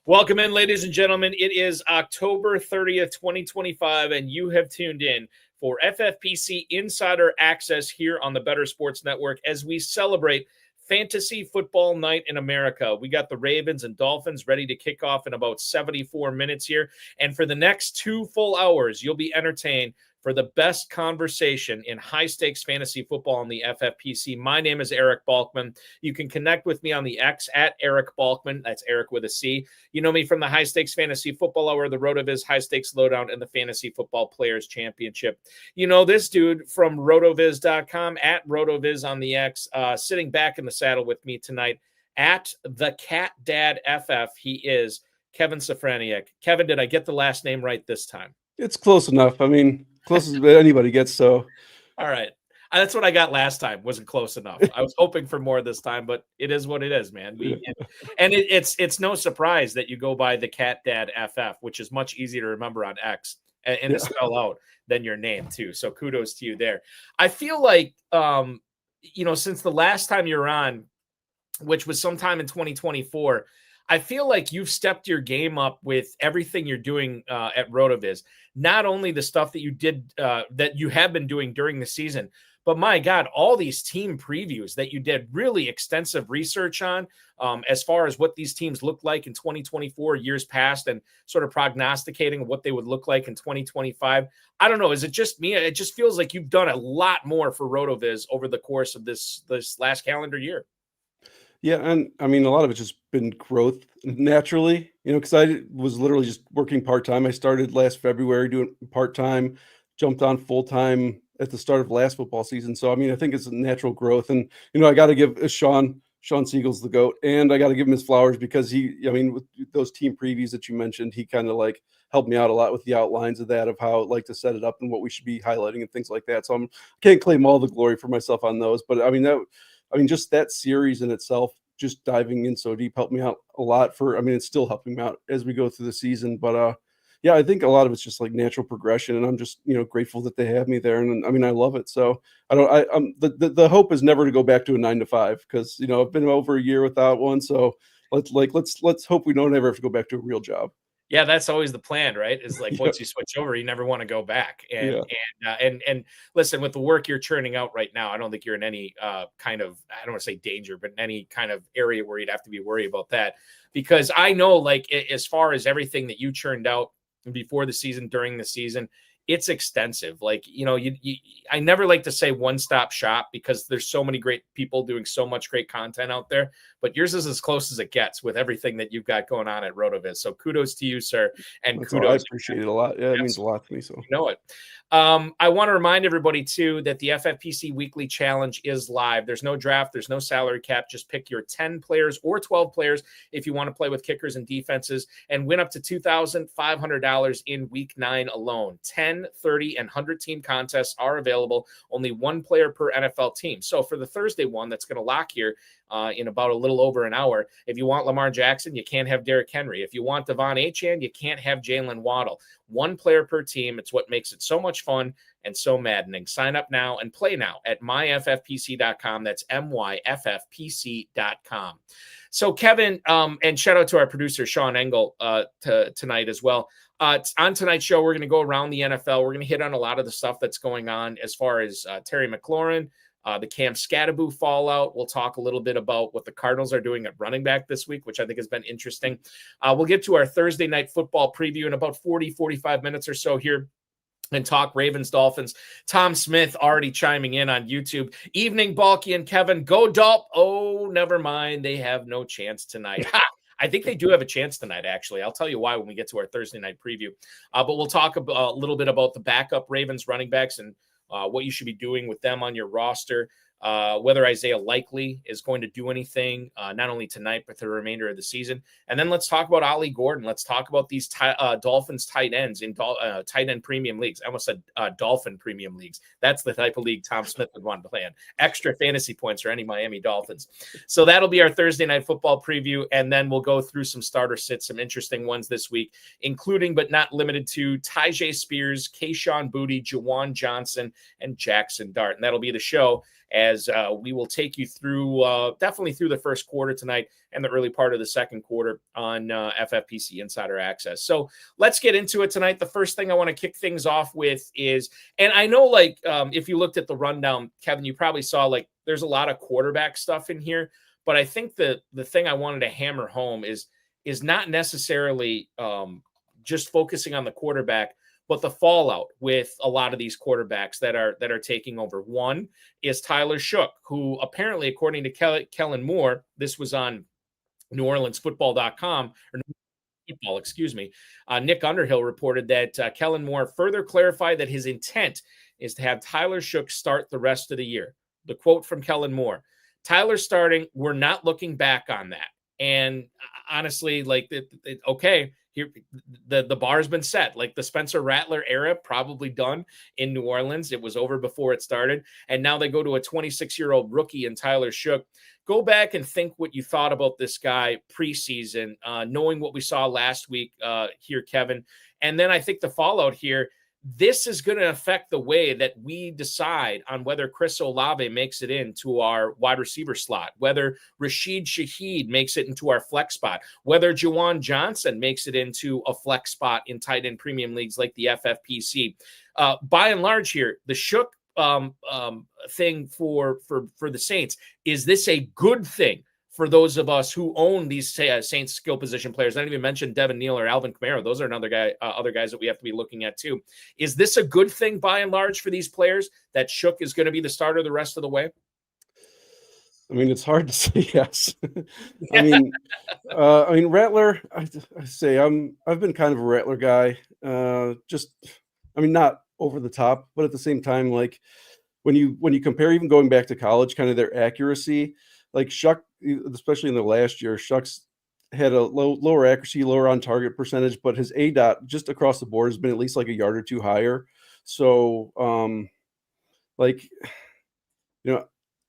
Welcome in, ladies and gentlemen. It is October 30th, 2025, and you have tuned in for FFPC Insider Access here on the Better Sports Network as we celebrate Fantasy Football Night in America. We got the Ravens and Dolphins ready to kick off in about 74 minutes here. And for the next 2 full hours, you'll be entertained for the best conversation in high-stakes fantasy football on the FFPC. My name is Eric Balkman. You can connect with me on the X at Eric Balkman. That's Eric with a C. You know me from the High-Stakes Fantasy Football Hour, the RotoViz High-Stakes Lowdown, and the Fantasy Football Players Championship. You know this dude from RotoViz.com, at RotoViz on the X, sitting back in the saddle with me tonight at the Cat Dad FF. He is Kevin Szafraniec. Kevin, did I get the last name right this time? It's close enough. I mean, close as anybody gets. So, all right, that's what I got last time. Wasn't close enough. I was hoping for more this time, but it is what it is, man. It's no surprise that you go by the Cat Dad FF, which is much easier to remember on X and to spell out than your name too. So kudos to you there. I feel like since the last time you're on, which was sometime in 2024. I feel like you've stepped your game up with everything you're doing at RotoViz. Not only the stuff that you did that you have been doing during the season, but my God, all these team previews that you did really extensive research on as far as what these teams look like in 2024, years past, and sort of prognosticating what they would look like in 2025. I don't know. Is it just me? It just feels like you've done a lot more for RotoViz over the course of this last calendar year. Yeah, and I mean, a lot of it's just been growth naturally, because I was literally just working part-time. I started last February doing part-time, jumped on full-time at the start of last football season. So, I mean, I think it's a natural growth. And, I got to give Sean Siegel's the GOAT, and I got to give him his flowers because with those team previews that you mentioned, he kind of like helped me out a lot with the outlines of that, of how I'd like to set it up and what we should be highlighting and things like that. So I can't claim all the glory for myself on those, but just that series in itself, just diving in so deep, helped me out a lot it's still helping me out as we go through the season. But I think a lot of it's just like natural progression, and I'm just, grateful that they have me there. And I love it. So the hope is never to go back to a 9-to-5 because, I've been over a year without one. So let's hope we don't ever have to go back to a real job. Yeah, that's always the plan, right? Is like once you switch over, you never want to go back. And listen, with the work you're churning out right now, I don't think you're in any kind of, I don't want to say danger, but in any kind of area where you'd have to be worried about that. Because I know, like, as far as everything that you churned out before the season, during the season, it's extensive. Like, I never like to say one-stop shop because there's so many great people doing so much great content out there, but yours is as close as it gets with everything that you've got going on at RotoViz. So kudos to you, sir. And kudos. I appreciate it a lot. Yeah, it means a lot to me. So you know it. I want to remind everybody too that the FFPC Weekly Challenge is live. There's no draft. There's no salary cap. Just pick your 10 players or 12 players if you want to play with kickers and defenses and win up to $2,500 in Week 9 alone. 10, 30, and 100-team contests are available. Only one player per NFL team. So for the Thursday one that's going to lock here in about a little over an hour, if you want Lamar Jackson, you can't have Derrick Henry. If you want Devon Achane, you can't have Jalen Waddle. One player per team. It's what makes it so much fun and so maddening. Sign up now and play now at myffpc.com. That's myffpc.com. So Kevin, and shout out to our producer, Sean Engel, tonight as well. On tonight's show, we're going to go around the NFL. We're going to hit on a lot of the stuff that's going on as far as Terry McLaurin, the Cam Skattebo fallout. We'll talk a little bit about what the Cardinals are doing at running back this week, which I think has been interesting. We'll get to our Thursday night football preview in about 45 minutes or so here and talk Ravens Dolphins. Tom Smith already chiming in on YouTube. Evening, Balky and Kevin. Go Dolp. Oh, never mind. They have no chance tonight. Ha! I think they do have a chance tonight, actually. I'll tell you why when we get to our Thursday night preview. But we'll talk a little bit about the backup Ravens running backs and what you should be doing with them on your roster. whether Isaiah Likely is going to do anything, not only tonight, but the remainder of the season. And then let's talk about Ollie Gordon. Let's talk about these Dolphins tight ends in tight end premium leagues. I almost said Dolphin premium leagues. That's the type of league Tom Smith would want to play in. Extra fantasy points for any Miami Dolphins. So that'll be our Thursday night football preview. And then we'll go through some starter sits, some interesting ones this week, including but not limited to Tyjae Spears, Kayshon Boutte, Juwan Johnson, and Jackson Dart. And that'll be the show. as we will take you through definitely through the first quarter tonight and the early part of the second quarter on FFPC Insider Access. So let's get into it tonight. The first thing I want to kick things off with is, and I know like if you looked at the rundown, Kevin, you probably saw like there's a lot of quarterback stuff in here, but I think the thing I wanted to hammer home is not necessarily just focusing on the quarterback, but the fallout with a lot of these quarterbacks that are taking over. One is Tyler Shough, who apparently, according to Kellen Moore, this was on NewOrleansFootball.com, or football, excuse me. Nick Underhill reported that Kellen Moore further clarified that his intent is to have Tyler Shough start the rest of the year. The quote from Kellen Moore: "Tyler starting, we're not looking back on that." And honestly, like, okay, here the bar has been set. Like the Spencer Rattler era, probably done in New Orleans. It was over before it started. And now they go to a 26-year-old rookie in Tyler Shough. Go back and think what you thought about this guy preseason, knowing what we saw last week here, Kevin. And then I think the fallout here, this is going to affect the way that we decide on whether Chris Olave makes it into our wide receiver slot, whether Rashid Shaheed makes it into our flex spot, whether Juwan Johnson makes it into a flex spot in tight end premium leagues like the FFPC. By and large here, the Shough thing for the Saints, is this a good thing for those of us who own these Saints skill position players? I didn't even mention Devin Neal or Alvin Kamara. Those are other guys that we have to be looking at too. Is this a good thing by and large for these players that Shough is going to be the starter the rest of the way? I mean, it's hard to say yes. I mean, Rattler, I've been kind of a Rattler guy. Not over the top, but at the same time, like when you compare, even going back to college, kind of their accuracy, like Shough, especially in the last year, Shough's had a lower accuracy, lower on target percentage, but his ADOT just across the board has been at least like a yard or two higher. So,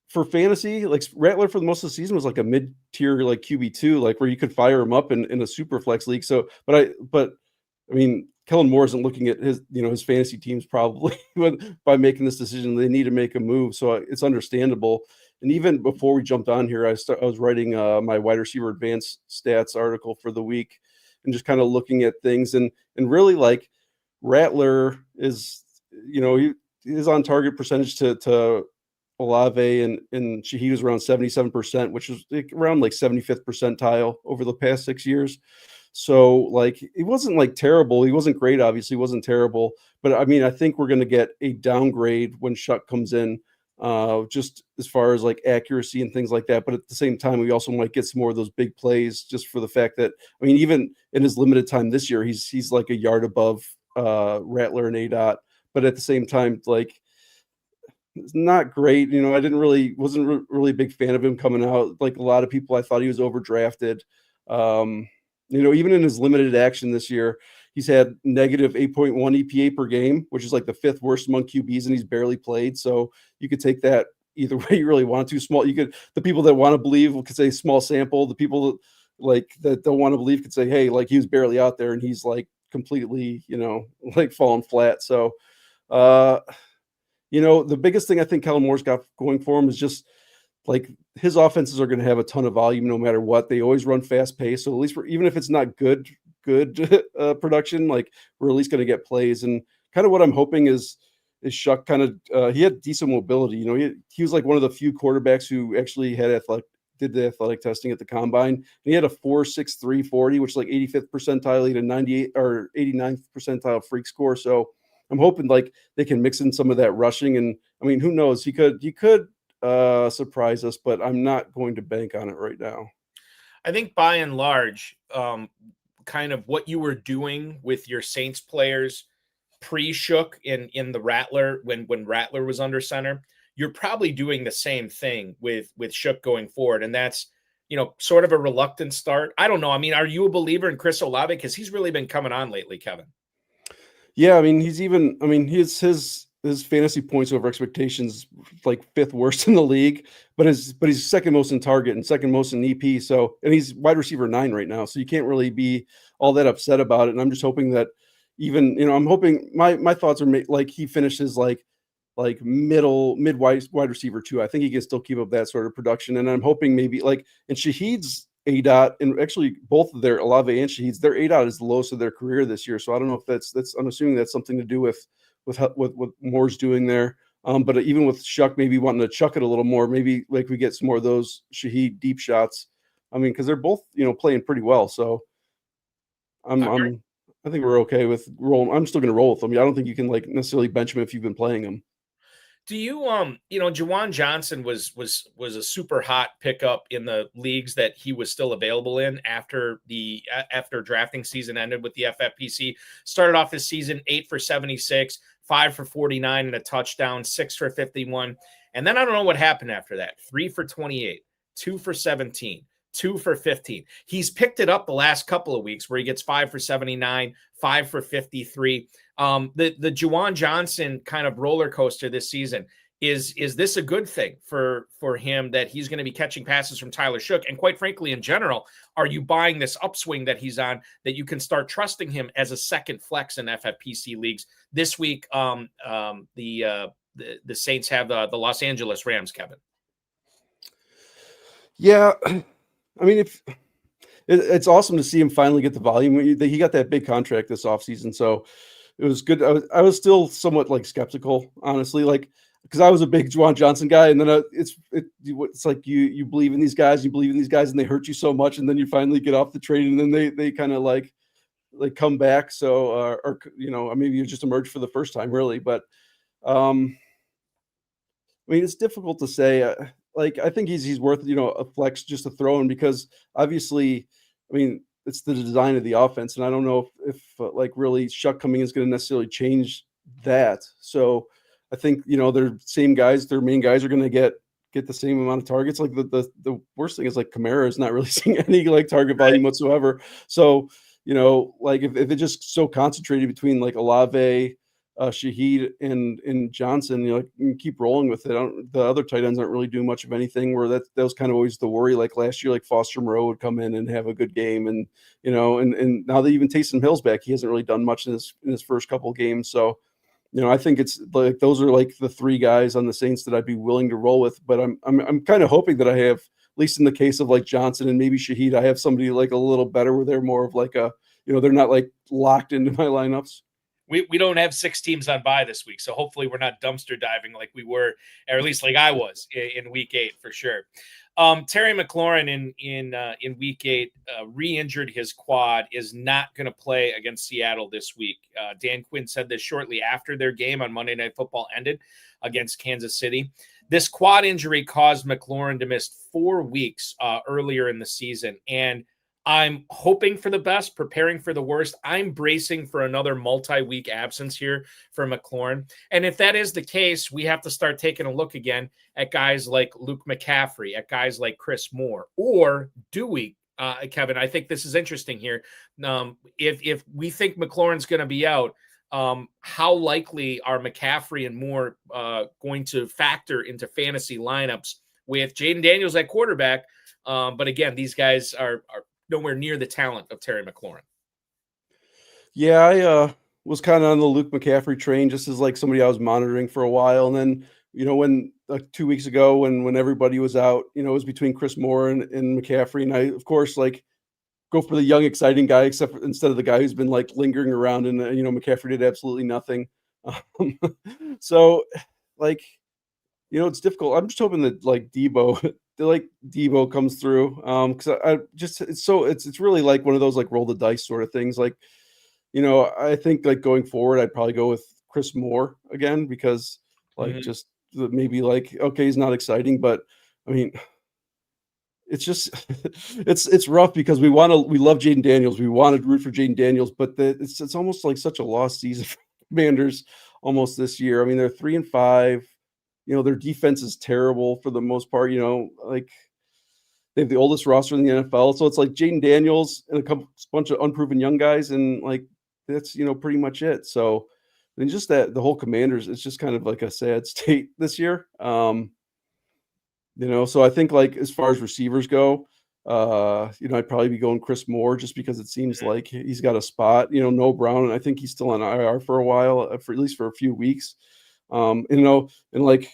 for fantasy, like Rattler for the most of the season was like a mid-tier like QB2, like where you could fire him up in a super flex league. So, but I mean, Kellen Moore isn't looking at his fantasy teams probably by making this decision. They need to make a move, so it's understandable. And even before we jumped on here, I was writing my wide receiver advanced stats article for the week, and just kind of looking at things, and really like Rattler is, his on target percentage to Olave and Shaheed was around 77%, which is around like 75th percentile over the past 6 years. So like, it wasn't like terrible. He wasn't great. Obviously wasn't terrible, but I mean, I think we're going to get a downgrade when Shough comes in, just as far as like accuracy and things like that. But at the same time, we also might get some more of those big plays, just for the fact that, I mean, even in his limited time this year, he's like a yard above Rattler and ADOT, but at the same time, like, it's not great. I wasn't really a big fan of him coming out. Like a lot of people, I thought he was overdrafted. Even in his limited action this year, he's had negative 8.1 EPA per game, which is like the 5th worst among QBs, and he's barely played. So you could take that either way you really want to. The people that want to believe could say small sample. The people that don't want to believe could say, hey, like he was barely out there and he's like completely, like falling flat. So, the biggest thing I think Kellen Moore's got going for him is just like his offenses are going to have a ton of volume no matter what. They always run fast pace. So at least even if it's not good production, like we're at least going to get plays. And kind of what I'm hoping is Shough kind of, he had decent mobility. He was like one of the few quarterbacks who actually did the athletic testing at the combine. And he had a 4.63 40, which is like 85th percentile. He had a 98 or 89th percentile freak score. So I'm hoping like they can mix in some of that rushing. And I mean, who knows? He could surprise us, but I'm not going to bank on it right now. I think by and large, kind of what you were doing with your Saints players pre-Shough in the Rattler, when Rattler was under center, you're probably doing the same thing with Shough going forward. And that's, sort of a reluctant start. I don't know. I mean, are you a believer in Chris Olave? Because he's really been coming on lately, Kevin. Yeah, I mean, his fantasy points over expectations like 5th worst in the league, but he's second most in target and second most in EP. So, and he's wide receiver 9 right now. So you can't really be all that upset about it. And I'm just hoping that even, I'm hoping my thoughts are like he finishes like like mid wide receiver too. I think he can still keep up that sort of production. And I'm hoping maybe like, and Shahid's ADOT, and actually both of their Olave and Shahid's, their ADOT is the lowest of their career this year. So I don't know if that's I'm assuming that's something to do with what Moore's doing there. But even with Shough maybe wanting to chuck it a little more, maybe like we get some more of those Shahid deep shots. I mean, because they're both, playing pretty well. So I think we're okay with rolling. I'm still going to roll with them. I don't think you can like necessarily bench them if you've been playing them. Do you, Juwan Johnson was a super hot pickup in the leagues that he was still available in after drafting season ended with the FFPC. Started off his season 8 for 76, 5 for 49 and a touchdown, 6 for 51. And then I don't know what happened after that. 3 for 28, 2 for 17, 2 for 15. He's picked it up the last couple of weeks where he gets 5 for 79, 5 for 53. The Juwan Johnson kind of roller coaster this season, is this a good thing for him that he's going to be catching passes from Tyler Shough? And quite frankly, in general, are you buying this upswing that he's on that you can start trusting him as a second flex in FFPC leagues? This week, the Saints have the Los Angeles Rams, Kevin. Yeah. I mean, it's awesome to see him finally get the volume. He got that big contract this offseason, so it was good. I was still somewhat like skeptical, honestly, like because I was a big Juwan Johnson guy, and then it's like you believe in these guys, and they hurt you so much, and then you finally get off the train, and then they kind of like come back. So or maybe you just emerge for the first time, really, but I mean, it's difficult to say. Like I think he's worth a flex just to throw in because obviously, I mean, it's the design of the offense, and I don't know if like really Shough coming in is going to necessarily change that. So I think their main guys are going to get the same amount of targets. Like the worst thing is like Kamara is not really seeing any like target volume whatsoever. So like if it's just so concentrated between like Olave, Shahid and Johnson, you can keep rolling with it. The other tight ends aren't really doing much of anything. Where that was kind of always the worry. Like last year, like Foster Moreau would come in and have a good game, and and now that even Taysom Hill's back, he hasn't really done much in his first couple of games. So I think it's like those are like the three guys on the Saints that I'd be willing to roll with. But I'm kind of hoping that I have, at least in the case of like Johnson and maybe Shahid, I have somebody like a little better where they're more of like a they're not like locked into my lineups. We don't have 6 teams on bye this week, so hopefully we're not dumpster diving like we were, or at least like I was in week 8 for sure. Terry McLaurin in week 8 re-injured his quad, is not going to play against Seattle this week. Dan Quinn said this shortly after their game on Monday Night Football ended against Kansas City. This quad injury caused McLaurin to miss 4 weeks earlier in the season, and I'm hoping for the best, preparing for the worst. I'm bracing for another multi-week absence here for McLaurin. And if that is the case, we have to start taking a look again at guys like Luke McCaffrey, at guys like Chris Moore, or do we, Kevin? I think this is interesting here. If we think McLaurin's going to be out, how likely are McCaffrey and Moore going to factor into fantasy lineups with Jaden Daniels at quarterback? But again, these guys are nowhere near the talent of Terry McLaurin. Yeah, I was kind of on the Luke McCaffrey train, just as like somebody I was monitoring for a while. And then, when like 2 weeks ago, when everybody was out, it was between Chris Moore and McCaffrey. And I, of course, like go for the young, exciting guy, instead of the guy who's been like lingering around. And, McCaffrey did absolutely nothing. So like, it's difficult. I'm just hoping that like Debo comes through. Cause I just, it's really like one of those like roll the dice sort of things. Like, I think like going forward, I'd probably go with Chris Moore again, because like, just maybe like, okay, he's not exciting, but I mean, it's just, it's rough because we love Jaden Daniels. We want to root for Jaden Daniels, but it's almost like such a lost season for Commanders almost this year. I mean, they're 3-5. Their defense is terrible for the most part. Like they have the oldest roster in the NFL. So it's like Jaden Daniels and a bunch of unproven young guys. And like, that's, pretty much it. So then just that the whole Commanders, it's just kind of like a sad state this year. So I think like as far as receivers go, I'd probably be going Chris Moore just because it seems like he's got a spot, no Brown. And I think he's still on IR for a while, for at least for a few weeks. And like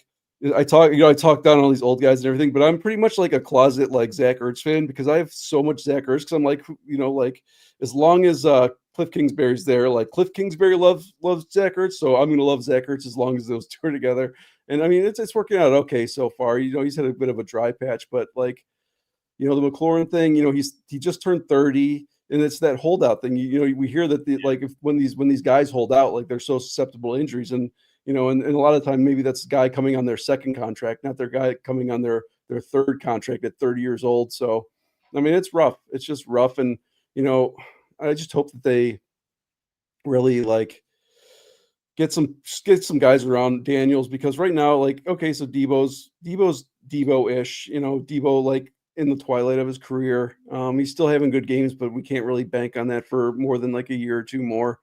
I talk down all these old guys and everything, but I'm pretty much like a closet like Zach Ertz fan because I have so much Zach Ertz because I'm like, like as long as Cliff Kingsbury's there, like Cliff Kingsbury loves Zach Ertz, so I'm gonna love Zach Ertz as long as those two are together. And I mean, it's working out okay so far. He's had a bit of a dry patch, but like, the McLaurin thing, he just turned 30, and it's that holdout thing. We hear that when these guys hold out, like they're so susceptible to injuries, and and a lot of time maybe that's a guy coming on their second contract, not their guy coming on their third contract at 30 years old. So, I mean, it's rough. It's just rough, and I just hope that they really like get some guys around Daniels, because right now, like, okay, so Debo's Debo-ish, Debo like in the twilight of his career. He's still having good games, but we can't really bank on that for more than like a year or two more.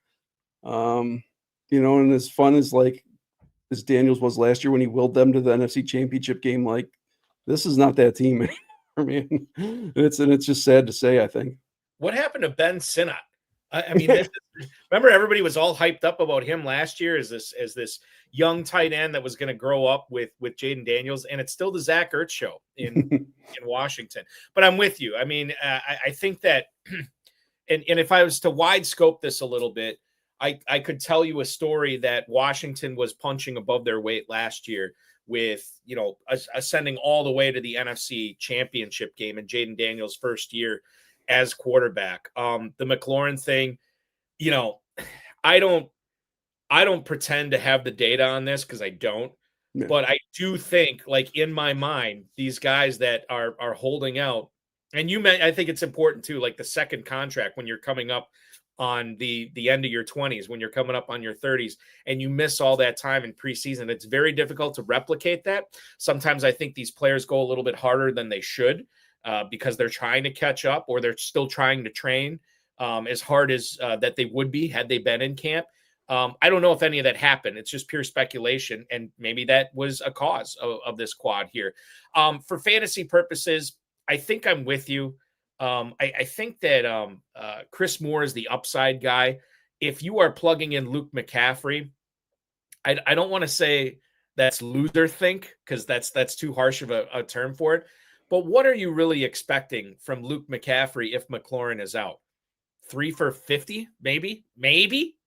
And as fun as like as Daniels was last year when he willed them to the NFC Championship game, like this is not that team anymore, man. And it's just sad to say, I think. What happened to Ben Sinnott? I mean, remember everybody was all hyped up about him last year as this young tight end that was going to grow up with Jaden Daniels, and it's still the Zach Ertz show in Washington. But I'm with you. I mean, I think that, and if I was to wide scope this a little bit, I could tell you a story that Washington was punching above their weight last year with, ascending all the way to the NFC Championship game in Jaden Daniels' first year as quarterback. The McLaurin thing, I don't pretend to have the data on this because I don't, but I do think, like, in my mind, these guys that are holding out, and I think it's important too, like the second contract when you're coming up on the end of your 20s, when you're coming up on your 30s and you miss all that time in preseason, it's very difficult to replicate that. Sometimes I think these players go a little bit harder than they should. Because they're trying to catch up, or they're still trying to train as hard as that they would be had they been in camp. I don't know if any of that happened. It's just pure speculation, and maybe that was a cause of this quad here. For fantasy purposes, I think I'm with you. I think that Chris Moore is the upside guy. If you are plugging in Luke McCaffrey, I don't want to say that's loser think, because that's too harsh of a term for it. But what are you really expecting from Luke McCaffrey if McLaurin is out? 3 for 50, maybe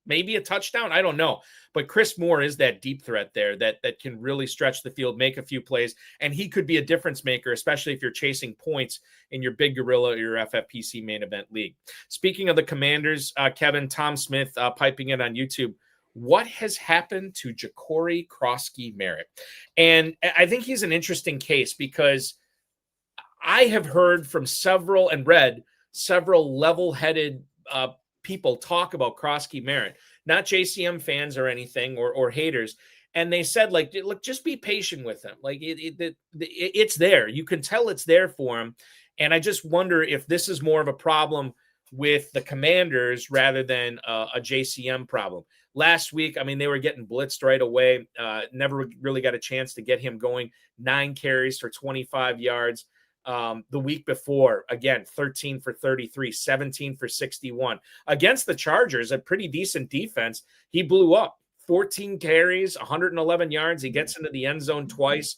a touchdown. I don't know. But Chris Moore is that deep threat there that can really stretch the field, make a few plays, and he could be a difference maker, especially if you're chasing points in your big gorilla or your FFPC main event league. Speaking of the Commanders, Kevin, Tom Smith piping in on YouTube. What has happened to Jacory Croskey-Merritt? And I think he's an interesting case because I have heard from several and read several level-headed people talk about Croskey-Merritt, not JCM fans or anything or haters. And they said, like, look, just be patient with him. Like it's there. You can tell it's there for him. And I just wonder if this is more of a problem with the Commanders rather than a JCM problem. Last week, I mean, they were getting blitzed right away. Never really got a chance to get him going. 9 carries for 25 yards. The week before, again, 13 for 33, 17 for 61. Against the Chargers, a pretty decent defense, he blew up. 14 carries, 111 yards. He gets into the end zone twice.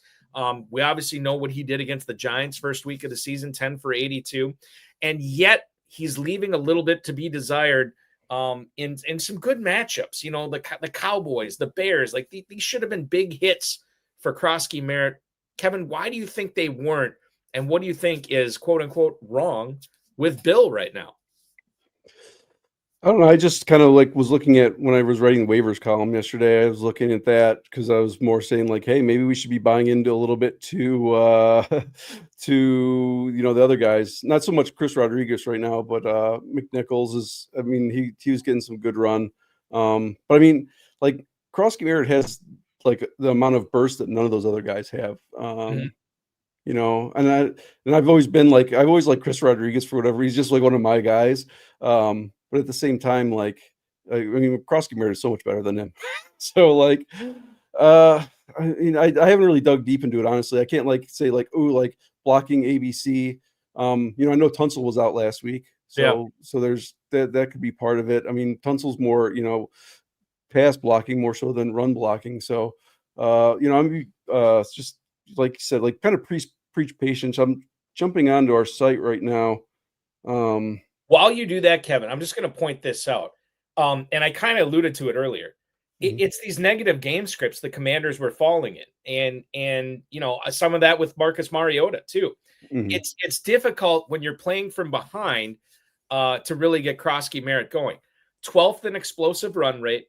We obviously know what he did against the Giants first week of the season, 10 for 82. And yet he's leaving a little bit to be desired in some good matchups. The Cowboys, the Bears, like these should have been big hits for Croskey-Merritt. Kevin, why do you think they weren't? And what do you think is, quote unquote, wrong with Bill right now? I don't know. I just kind of like was looking at when I was writing the waivers column yesterday. I was looking at that because I was more saying like, hey, maybe we should be buying into a little bit to the other guys. Not so much Chris Rodriguez right now, but McNichols is. I mean, he was getting some good run. But I mean, like Croskey-Merritt has like the amount of burst that none of those other guys have. And I've always liked Chris Rodriguez for whatever. He's just like one of my guys. But at the same time, like, I mean, Croskey-Merritt is so much better than him. So like, I haven't really dug deep into it, honestly. I can't like say like, ooh, like blocking ABC. I know Tunsil was out last week. So there's that could be part of it. I mean, Tunsil's more, pass blocking more so than run blocking. So, I'm just like you said, like kind of preach patience. I'm jumping onto our site right now. While you do that, Kevin, I'm just going to point this out. And I kind of alluded to it earlier. It's these negative game scripts the Commanders were falling in, and some of that with Marcus Mariota too. It's difficult when you're playing from behind to really get Croskey-Merritt going. 12th in explosive run rate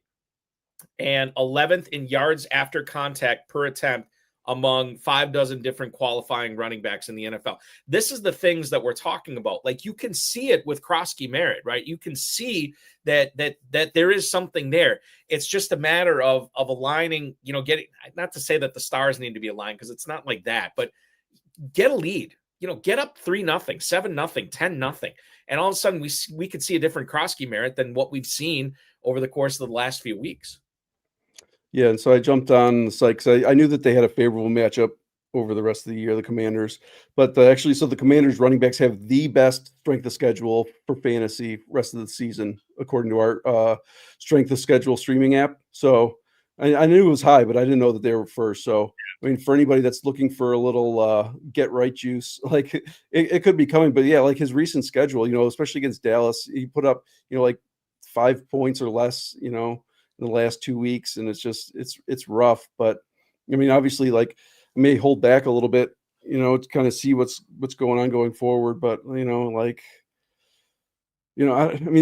and 11th in yards after contact per attempt among 6 different qualifying running backs in the NFL. This is the things that we're talking about. Like, you can see it with Croskey-Merritt, right? You can see that there is something there. It's just a matter of aligning, getting, not to say that the stars need to be aligned, because it's not like that, but get a lead, get up 3-0, 7-0, 10-0. And all of a sudden we could see a different Croskey-Merritt than what we've seen over the course of the last few weeks. Yeah, and so I jumped on the site because I knew that they had a favorable matchup over the rest of the year, the Commanders. But so the Commanders running backs have the best strength of schedule for fantasy rest of the season, according to our strength of schedule streaming app. So I knew it was high, but I didn't know that they were first. So, I mean, for anybody that's looking for a little get right juice, like it could be coming. But yeah, like his recent schedule, especially against Dallas, he put up, like 5 points or less, in the last 2 weeks, and it's rough. But I mean, obviously, like, I may hold back a little bit, to kind of see what's going on going forward. But I mean,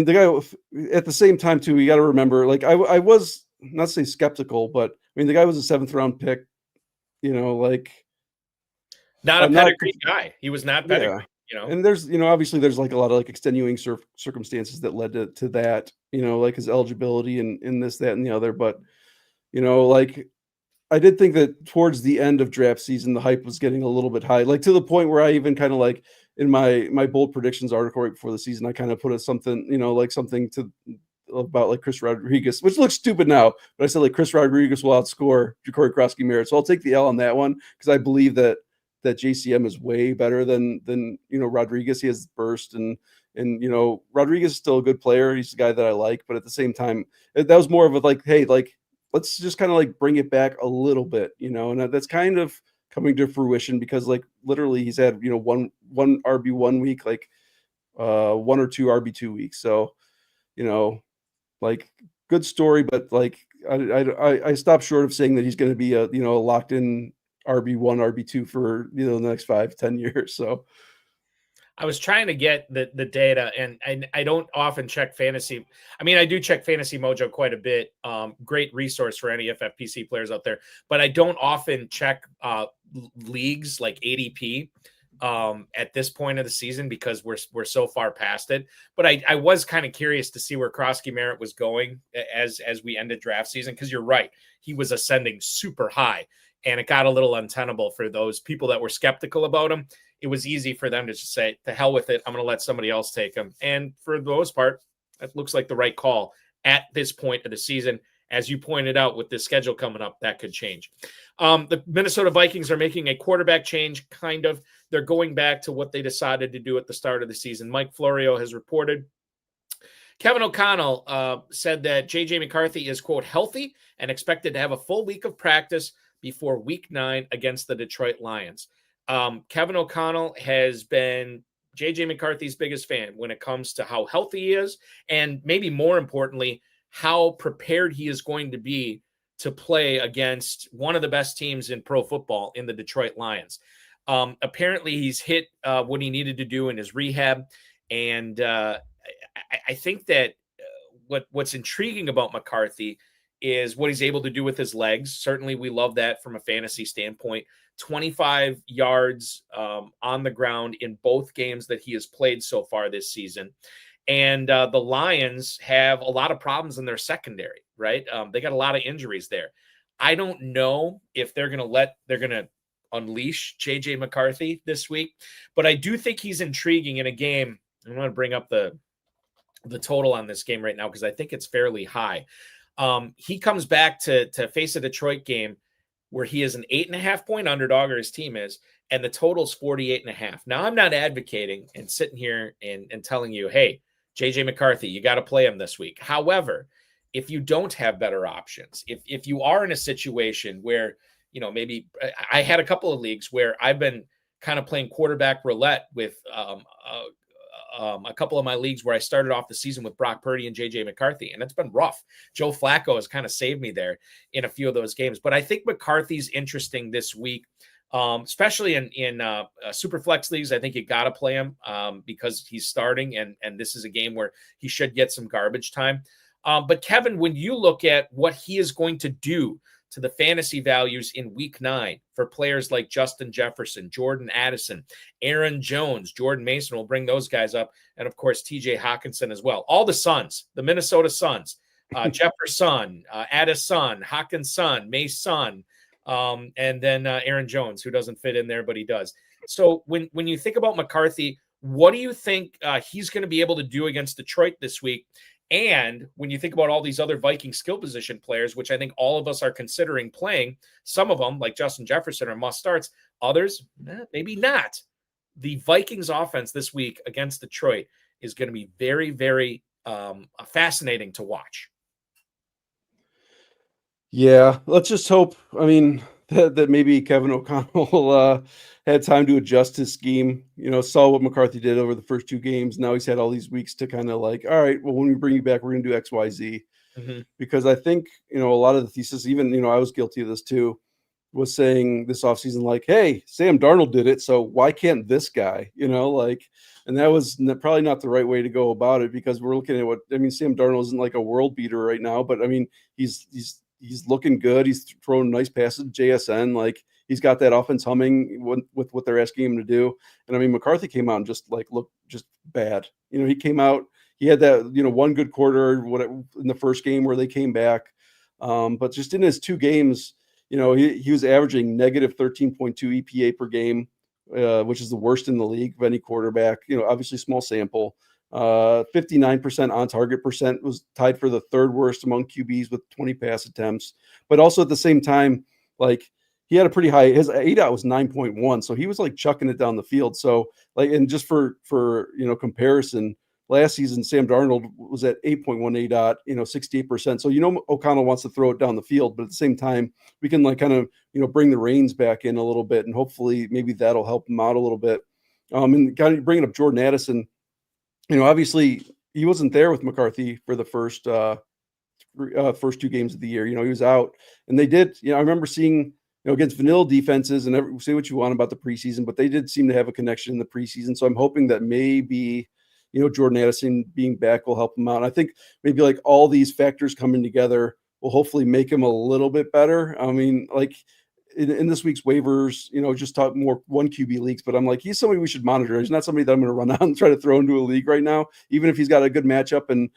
the guy at the same time too, you got to remember, like, I was not to say skeptical, but I mean, the guy was a 7th round pick, like not a pedigree guy. He was not pedigree. Yeah. And there's, obviously there's like a lot of like extenuating circumstances that led to that, like his eligibility and this, that, and the other. But, like, I did think that towards the end of draft season, the hype was getting a little bit high, like to the point where I even kind of like in my bold predictions article right before the season, I kind of put something, like something about like Chris Rodriguez, which looks stupid now, but I said like Chris Rodriguez will outscore Jacory Croskey-Merritt. So I'll take the L on that one because I believe that JCM is way better than Rodriguez. He has burst and Rodriguez is still a good player. He's the guy that I like, but at the same time, that was more of a like, hey, like, let's just kind of like bring it back a little bit, and that's kind of coming to fruition because like literally he's had, one RB1 week, like 1 or 2 RB2 weeks. So, like, good story, but like I stopped short of saying that he's going to be a locked in RB1, RB2 for the next 5-10 years. So I was trying to get the data, and I don't often check fantasy. I mean, I do check Fantasy Mojo quite a bit. Great resource for any FFPC players out there, but I don't often check leagues like ADP at this point of the season because we're so far past it. But I was kind of curious to see where Croskey-Merritt was going as we ended draft season, because you're right, he was ascending super high. And it got a little untenable for those people that were skeptical about him. It was easy for them to just say, to hell with it, I'm going to let somebody else take him. And for the most part, that looks like the right call at this point of the season. As you pointed out, with this schedule coming up, that could change. The Minnesota Vikings are making a quarterback change, kind of. They're going back to what they decided to do at the start of the season. Mike Florio has reported. Kevin O'Connell said that J.J.McCarthy is, quote, healthy and expected to have a full week of practice before week 9 against the Detroit Lions. Kevin O'Connell has been J.J. McCarthy's biggest fan when it comes to how healthy he is, and maybe more importantly, how prepared he is going to be to play against one of the best teams in pro football in the Detroit Lions. Apparently, he's hit what he needed to do in his rehab, and I think that what's intriguing about McCarthy is what he's able to do with his legs. Certainly, we love that from a fantasy standpoint. 25 yards on the ground in both games that he has played so far this season. And the Lions have a lot of problems in their secondary, right? They got a lot of injuries there. I don't know if they're going to unleash J.J. McCarthy this week, but I do think he's intriguing in a game. I'm going to bring up the total on this game right now because I think it's fairly high. He comes back to face a Detroit game where he is an 8.5 point underdog, or his team is, and the total's 48.5. Now, I'm not advocating and sitting here and telling you, hey, J.J. McCarthy, you got to play him this week. However, if you don't have better options, if you are in a situation where, maybe I had a couple of leagues where I've been kind of playing quarterback roulette with a couple of my leagues where I started off the season with Brock Purdy and J.J. McCarthy, and it's been rough. Joe Flacco has kind of saved me there in a few of those games. But I think McCarthy's interesting this week, especially in super flex leagues. I think you got to play him because he's starting, and this is a game where he should get some garbage time. But Kevin, when you look at what he is going to do to the fantasy values in week 9 for players like Justin Jefferson, Jordan Addison, Aaron Jones, Jordan Mason, will bring those guys up. And of course, TJ Hawkinson as well. All the Suns, the Minnesota Suns, Jefferson, Addison, Hawkinson, Mason, and then Aaron Jones, who doesn't fit in there, but he does. So when you think about McCarthy, what do you think he's going to be able to do against Detroit this week? And when you think about all these other Viking skill position players, which I think all of us are considering playing, some of them, like Justin Jefferson, are must starts. Others, maybe not. The Vikings offense this week against Detroit is going to be very, very fascinating to watch. Yeah, let's just hope. I mean, that maybe Kevin O'Connell had time to adjust his scheme. Saw what McCarthy did over the first 2 games. Now he's had all these weeks to kind of like, all right, well, when we bring you back, we're going to do X, Y, Z. Mm-hmm. Because I think, a lot of the thesis, even, I was guilty of this too, was saying this offseason, like, hey, Sam Darnold did it, so why can't this guy, and that was probably not the right way to go about it, because we're looking at Sam Darnold isn't like a world beater right now, but he's looking good. He's throwing nice passes to JSN. Like, he's got that offense humming with what they're asking him to do. And McCarthy came out and just looked just bad. He came out, he had that, one good quarter in the first game where they came back. But just in his 2 games, he was averaging negative 13.2 EPA per game, which is the worst in the league of any quarterback. Obviously small sample. 59% on target percent, was tied for the 3rd worst among QBs with 20 pass attempts. But also at the same time, he had a pretty high, his ADOT was 9.1, so he was chucking it down the field. So and just for comparison, last season Sam Darnold was at 8.1 ADOT, 68%. So O'Connell wants to throw it down the field, but at the same time we can kind of bring the reins back in a little bit, and hopefully maybe that'll help him out a little bit. And kind of bringing up Jordan Addison, obviously he wasn't there with McCarthy for the first 2 games of the year. He was out, and they did. I remember seeing against vanilla defenses, and say what you want about the preseason, but they did seem to have a connection in the preseason. So I'm hoping that maybe Jordan Addison being back will help him out. And I think maybe all these factors coming together will hopefully make him a little bit better. In this week's waivers, just talk more 1 QB leagues, but I'm he's somebody we should monitor. He's not somebody that I'm going to run out and try to throw into a league right now, even if he's got a good matchup and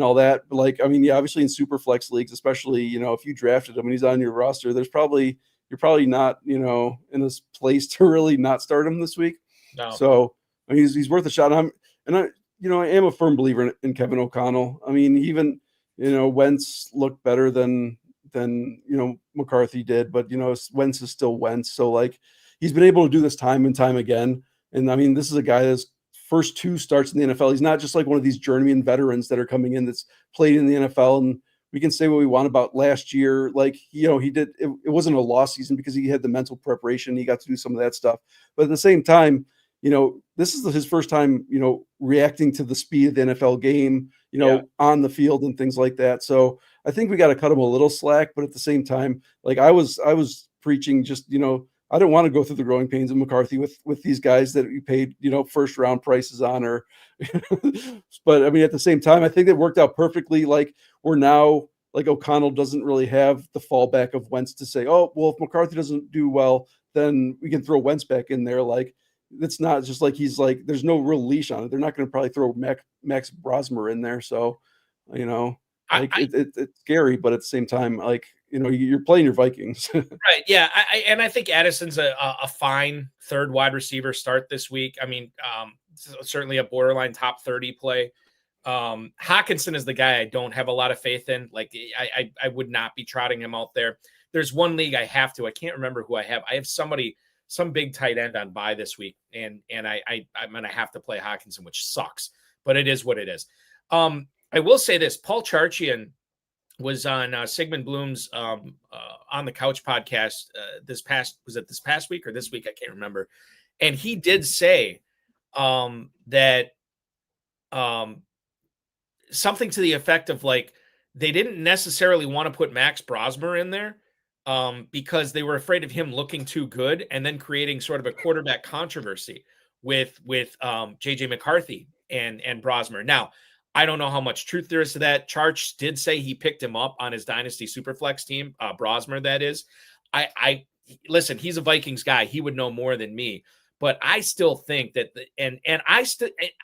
all that. But obviously in super flex leagues, especially, if you drafted him and he's on your roster, you're probably not, in a place to really not start him this week. No. So, he's worth a shot. I am a firm believer in Kevin O'Connell. Even, Wentz looked better than McCarthy did, but Wentz is still Wentz. So he's been able to do this time and time again. And this is a guy that's first 2 starts in the NFL. He's not just one of these journeyman veterans that are coming in that's played in the NFL. And we can say what we want about last year. He did, it wasn't a lost season because he had the mental preparation. He got to do some of that stuff. But at the same time, this is his first time, reacting to the speed of the NFL game, on the field and things like that. So I think we got to cut him a little slack, but at the same time, I was preaching just, I don't want to go through the growing pains of McCarthy with these guys that we paid, 1st round prices on, or, but at the same time, I think it worked out perfectly. We're now O'Connell doesn't really have the fallback of Wentz to say, oh, well, if McCarthy doesn't do well, then we can throw Wentz back in there. It's not just he's there's no real leash on it. They're not going to probably throw Max Brosmer in there. So, it's scary, but at the same time, you're playing your Vikings. Right. Yeah. I think Addison's a fine 3rd wide receiver start this week. Certainly a borderline top 30 play. Hawkinson is the guy I don't have a lot of faith in. I would not be trotting him out there. There's 1 league I can't remember who I have. I have some big tight end on bye this week, and I'm going to have to play Hawkinson, which sucks, but it is what it is. I will say this: Paul Charchian was on Sigmund Bloom's On the Couch podcast this past week or this week? I can't remember. And he did say that something to the effect of like, they didn't necessarily want to put Max Brosmer in there because they were afraid of him looking too good and then creating sort of a quarterback controversy with J.J. McCarthy and Brosmer. Now, I don't know how much truth there is to that. Charch did say he picked him up on his Dynasty Superflex team, Brosmer, that is. I listen, he's a Vikings guy. He would know more than me. But I still think that,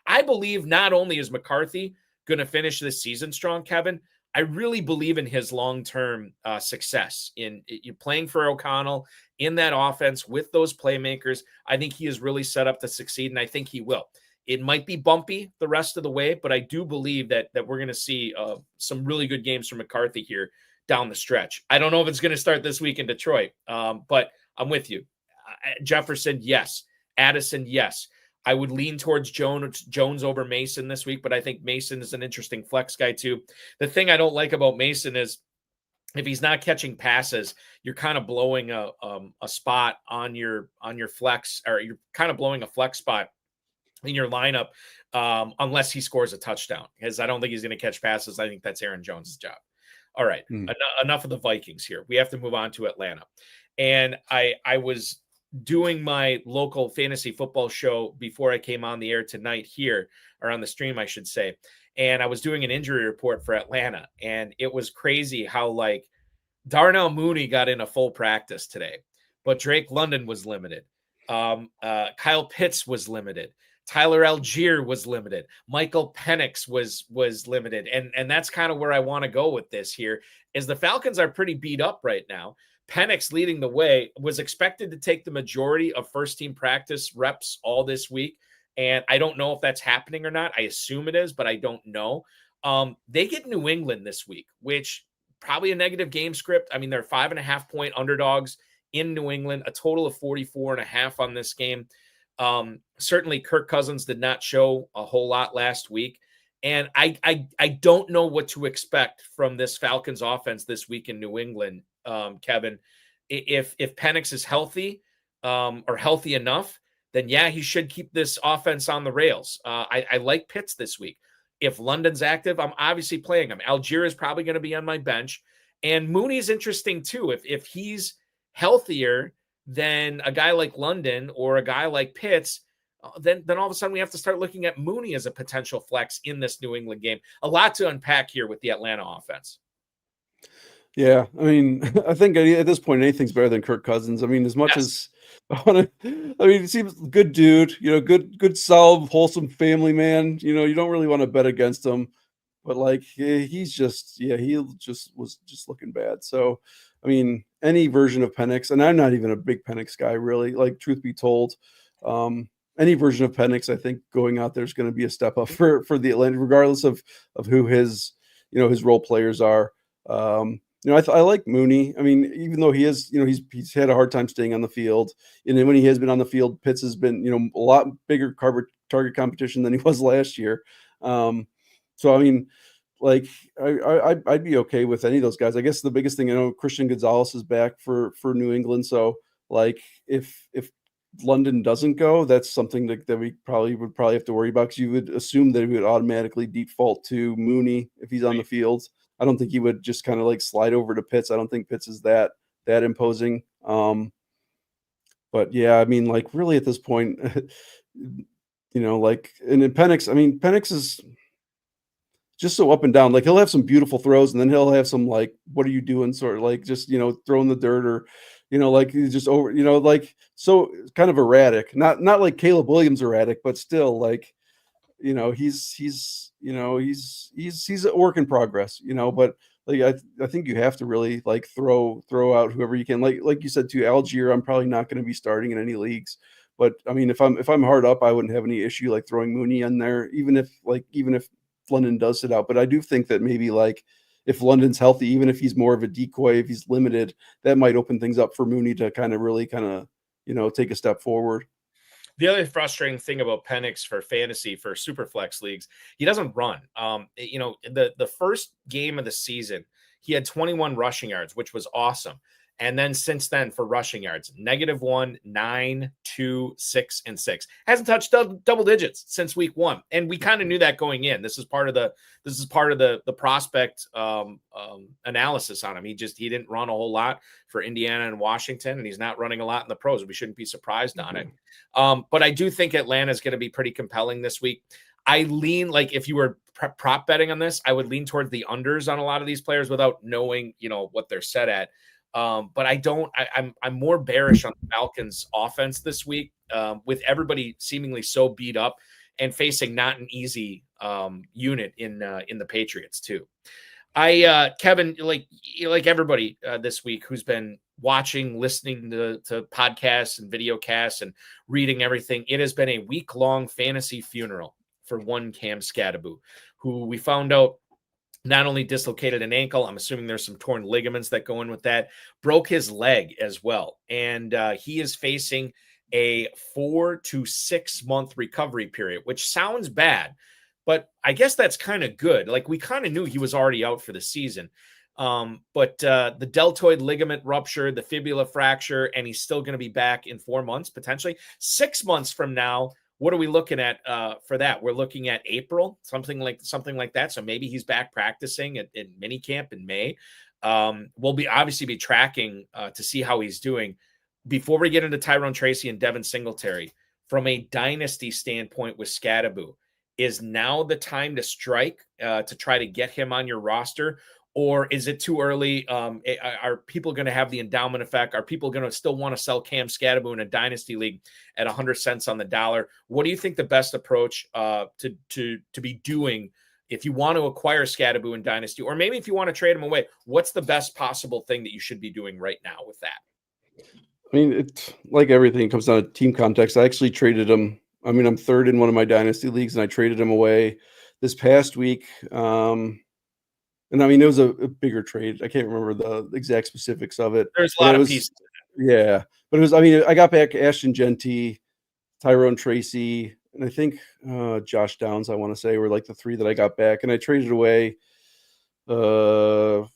I believe not only is McCarthy going to finish this season strong, Kevin, I really believe in his long-term success in playing for O'Connell in that offense with those playmakers. I think he is really set up to succeed, and I think he will. It might be bumpy the rest of the way, but I do believe that we're going to see some really good games from McCarthy here down the stretch. I don't know if it's going to start this week in Detroit, but I'm with you. Jefferson, yes. Addison, yes. I would lean towards Jones over Mason this week, but I think Mason is an interesting flex guy too. The thing I don't like about Mason is if he's not catching passes, you're kind of blowing a spot on your flex, or you're kind of blowing a flex spot in your lineup unless he scores a touchdown, because I don't think he's going to catch passes. I think that's Aaron Jones' job. All right, enough of the Vikings here. We have to move on to Atlanta. And I was doing my local fantasy football show before I came on the air tonight here, or on the stream, I should say. And I was doing an injury report for Atlanta, and it was crazy how like Darnell Mooney got in a full practice today, but Drake London was limited. Kyle Pitts was limited. Tyler Algier was limited. Michael Penix was limited. And that's kind of where I want to go with this here, is the Falcons are pretty beat up right now. Penix leading the way, was expected to take the majority of first-team practice reps all this week, and I don't know if that's happening or not. I assume it is, but I don't know. They get New England this week, which probably a negative game script. I mean, they're 5.5-point underdogs in New England, a total of 44.5 on this game. Certainly Kirk Cousins did not show a whole lot last week, and I don't know what to expect from this Falcons offense this week in New England. Kevin, if Penix is healthy or healthy enough, then yeah, he should keep this offense on the rails. I like Pitts this week. If London's active, I'm obviously playing him. Algier is probably going to be on my bench, and Mooney's interesting too. If he's healthier than a guy like London or a guy like Pitts, then all of a sudden we have to start looking at Mooney as a potential flex in this New England game. A lot to unpack here with the Atlanta offense. Yeah, I mean, I think at this point, anything's better than Kirk Cousins. I mean, as much as I mean, he seems good dude, good, solid, wholesome family man. You don't really want to bet against him, but like, he was just looking bad. So, I mean, any version of Penix, and I'm not even a big Penix guy, really. Like, truth be told, any version of Penix, I think going out there is going to be a step up for the Atlanta, regardless of who his role players are. I like Mooney. I mean, even though he is, he's had a hard time staying on the field, and then when he has been on the field, Pitts has been, a lot bigger target competition than he was last year. So I mean, like I'd be okay with any of those guys. I guess the biggest thing, Christian Gonzalez is back for New England. So like if London doesn't go, that's something that we would probably have to worry about, because you would assume that he would automatically default to Mooney if he's on the field. I don't think he would just kind of like slide over to Pitts. I don't think Pitts is that imposing. But yeah, I mean, like really at this point, like, and in Penix, I mean, Penix is just so up and down. Like, he'll have some beautiful throws, and then he'll have some like, what are you doing? Sort of like just, throwing the dirt, or, like he's just over, like, so kind of erratic, not like Caleb Williams erratic, but still like, he's a work in progress, but like, I think you have to really like throw out whoever you can. Like you said, to Algier, I'm probably not going to be starting in any leagues, but I mean, if I'm hard up, I wouldn't have any issue like throwing Mooney in there, even if London does sit out. But I do think that maybe like if London's healthy, even if he's more of a decoy, if he's limited, that might open things up for Mooney to kind of take a step forward. The other frustrating thing about Penix for fantasy, for Superflex leagues, he doesn't run. The first game of the season, he had 21 rushing yards, which was awesome. And then since then for rushing yards, -1, 9, 2, 6, and 6. Hasn't touched double digits since week 1. And we kind of knew that going in. This is part of the prospect analysis on him. He didn't run a whole lot for Indiana and Washington, and he's not running a lot in the pros. We shouldn't be surprised on it. But I do think Atlanta is going to be pretty compelling this week. I lean, like, if you were prop betting on this, I would lean towards the unders on a lot of these players without knowing, what they're set at. But I'm more bearish on the Falcons offense this week, with everybody seemingly so beat up and facing not an easy unit in the Patriots too. Kevin, like everybody this week who's been watching, listening to podcasts and video casts and reading everything, it has been a week-long fantasy funeral for one Cam Skattebo, who we found out not only dislocated an ankle, I'm assuming there's some torn ligaments that go in with that, broke his leg as well. And he is facing a 4 to 6 month recovery period, which sounds bad, but I guess that's kind of good. Like, we kind of knew he was already out for the season. But the deltoid ligament rupture, the fibula fracture, and he's still going to be back in 4 months, potentially 6 months from now. What are we looking at for that? We're looking at April, something like that. So maybe he's back practicing in mini camp in May. We'll obviously be tracking to see how he's doing. Before we get into Tyrone Tracy and Devin Singletary, from a dynasty standpoint with Skattebo, is now the time to strike to try to get him on your roster? Or is it too early? Are people going to have the endowment effect? Are people going to still want to sell Cam Skattebo in a dynasty league at 100 cents on the dollar? What do you think the best approach to be doing if you want to acquire Skattebo in dynasty, or maybe if you want to trade him away? What's the best possible thing that you should be doing right now with that? I mean, it's like everything, comes down to team context. I actually traded him. I mean, I'm third in one of my dynasty leagues, and I traded him away this past week. And I mean, it was a bigger trade. I can't remember the exact specifics of it. There's a lot of pieces. Yeah. But it was, I mean, I got back Ashton Genty, Tyrone Tracy, and I think Josh Downs, I want to say, were like the three that I got back. And I traded away, Skattebo,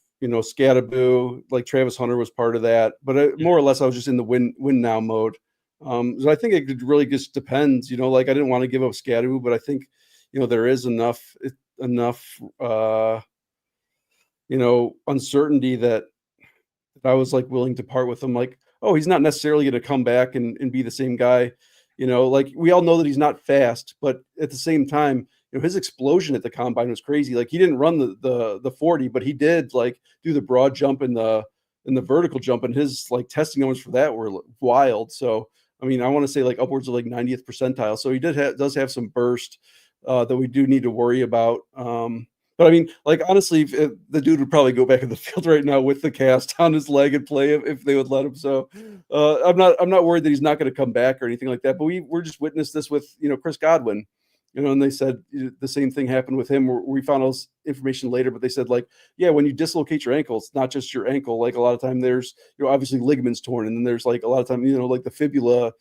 like Travis Hunter was part of that. But more or less, I was just in the win now mode. So I think it really just depends, like I didn't want to give up Skattebo, but I think, there is enough uncertainty that I was like willing to part with him. Like, oh, he's not necessarily going to come back and be the same guy. Like, we all know that he's not fast, but at the same time, his explosion at the combine was crazy. Like, he didn't run the 40, but he did like do the broad jump and the vertical jump, and his like testing numbers for that were wild. So, I mean, I want to say like upwards of like 90th percentile. So he does have some burst that we do need to worry about. But I mean, like, honestly, the dude would probably go back in the field right now with the cast on his leg and play if they would let him. So I'm not worried that he's not going to come back or anything like that. But we're just witnessed this with, Chris Godwin, and they said the same thing happened with him. We found all this information later, but they said, like, yeah, when you dislocate your ankle, it's not just your ankle. Like, a lot of time there's, obviously ligaments torn, and then there's like a lot of time, like the fibula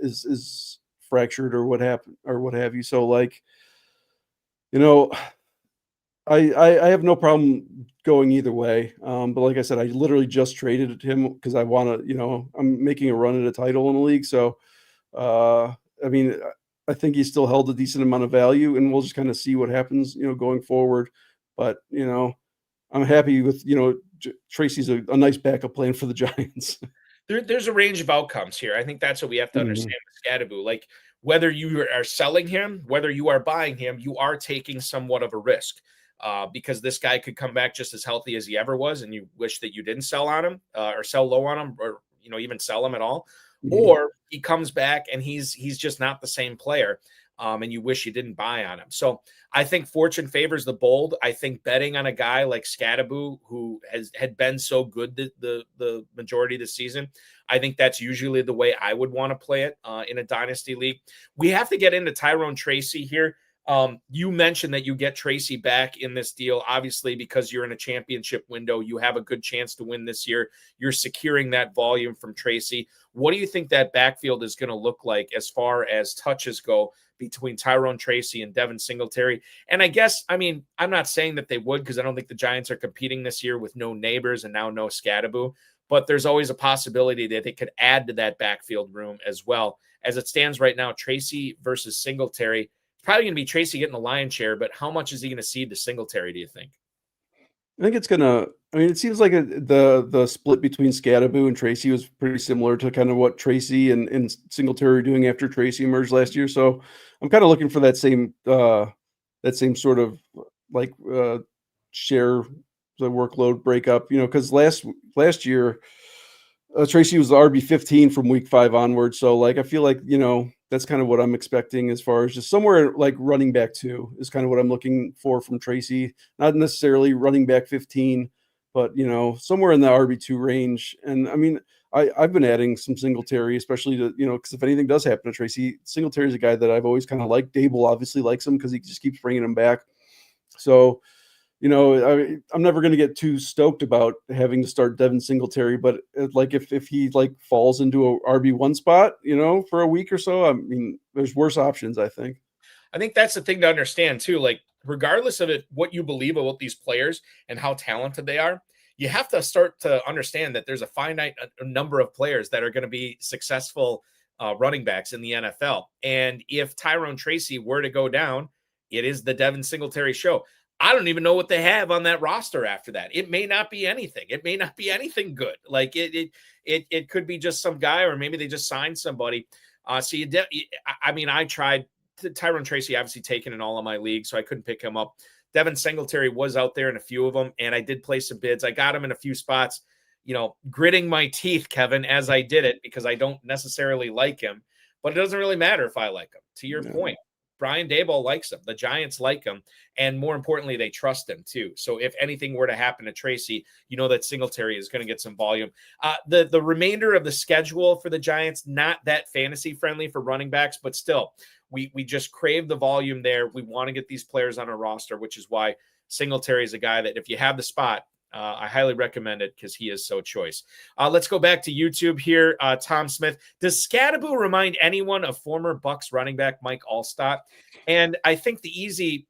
is fractured or what have you. So, like, I have no problem going either way. But like I said, I literally just traded him because I want to, I'm making a run at a title in the league. So, I mean, I think he's still held a decent amount of value, and we'll just kind of see what happens, going forward. But, I'm happy with, Tracy's a nice backup plan for the Giants. There's a range of outcomes here. I think that's what we have to understand with Skattebo. Like, whether you are selling him, whether you are buying him, you are taking somewhat of a risk. Because this guy could come back just as healthy as he ever was, and you wish that you didn't sell on him or sell low on him, or even sell him at all. Or he comes back and he's just not the same player, and you wish you didn't buy on him. So I think fortune favors the bold. I think betting on a guy like Skattebo, who had been so good the majority of the season, I think that's usually the way I would want to play it in a dynasty league. We have to get into Tyrone Tracy here. You mentioned that you get Tracy back in this deal, obviously, because you're in a championship window. You have a good chance to win this year. You're securing that volume from Tracy. What do you think that backfield is going to look like as far as touches go between Tyrone Tracy and Devin Singletary? And I guess, I mean, I'm not saying that they would, because I don't think the Giants are competing this year with no Neighbors and now no Skattebo. But there's always a possibility that they could add to that backfield room as well. As it stands right now, Tracy versus Singletary, it's probably going to be Tracy getting the lion's share, but how much is he going to cede to Singletary, do you think? I think it's gonna. I mean, it seems like the split between Skattebo and Tracy was pretty similar to kind of what Tracy and Singletary were doing after Tracy emerged last year. So I'm kind of looking for that same sort of like share the workload breakup. Because last year Tracy was the RB15 from week 5 onward. So like I feel like that's kind of what I'm expecting as far as just somewhere like running back 2 is kind of what I'm looking for from Tracy. Not necessarily running back 15, but somewhere in the RB2 range. And I mean, I've been adding some Singletary, especially to because if anything does happen to Tracy, Singletary is a guy that I've always kind of liked. Dable obviously likes him because he just keeps bringing him back. So I'm never going to get too stoked about having to start Devin Singletary, but like if he like falls into a RB1 spot, for a week or so, I mean, there's worse options, I think. I think that's the thing to understand too. Like, regardless of what you believe about these players and how talented they are, you have to start to understand that there's a finite number of players that are going to be successful running backs in the NFL. And if Tyrone Tracy were to go down, it is the Devin Singletary show. I don't even know what they have on that roster after that. It may not be anything. It may not be anything good. Like it could be just some guy, or maybe they just signed somebody. I tried Tyrone Tracy, obviously taken in all of my leagues, so I couldn't pick him up. Devin Singletary was out there in a few of them, and I did play some bids. I got him in a few spots, gritting my teeth, Kevin, as I did it, because I don't necessarily like him, but it doesn't really matter if I like him. To your point, Brian Daboll likes him. The Giants like him. And more importantly, they trust him too. So if anything were to happen to Tracy, that Singletary is going to get some volume. The remainder of the schedule for the Giants, not that fantasy friendly for running backs, but still, we just crave the volume there. We want to get these players on our roster, which is why Singletary is a guy that if you have the spot, I highly recommend it because he is so choice. Let's go back to YouTube here. Tom Smith, does Skattebo remind anyone of former Bucs running back Mike Allstott? And I think the easy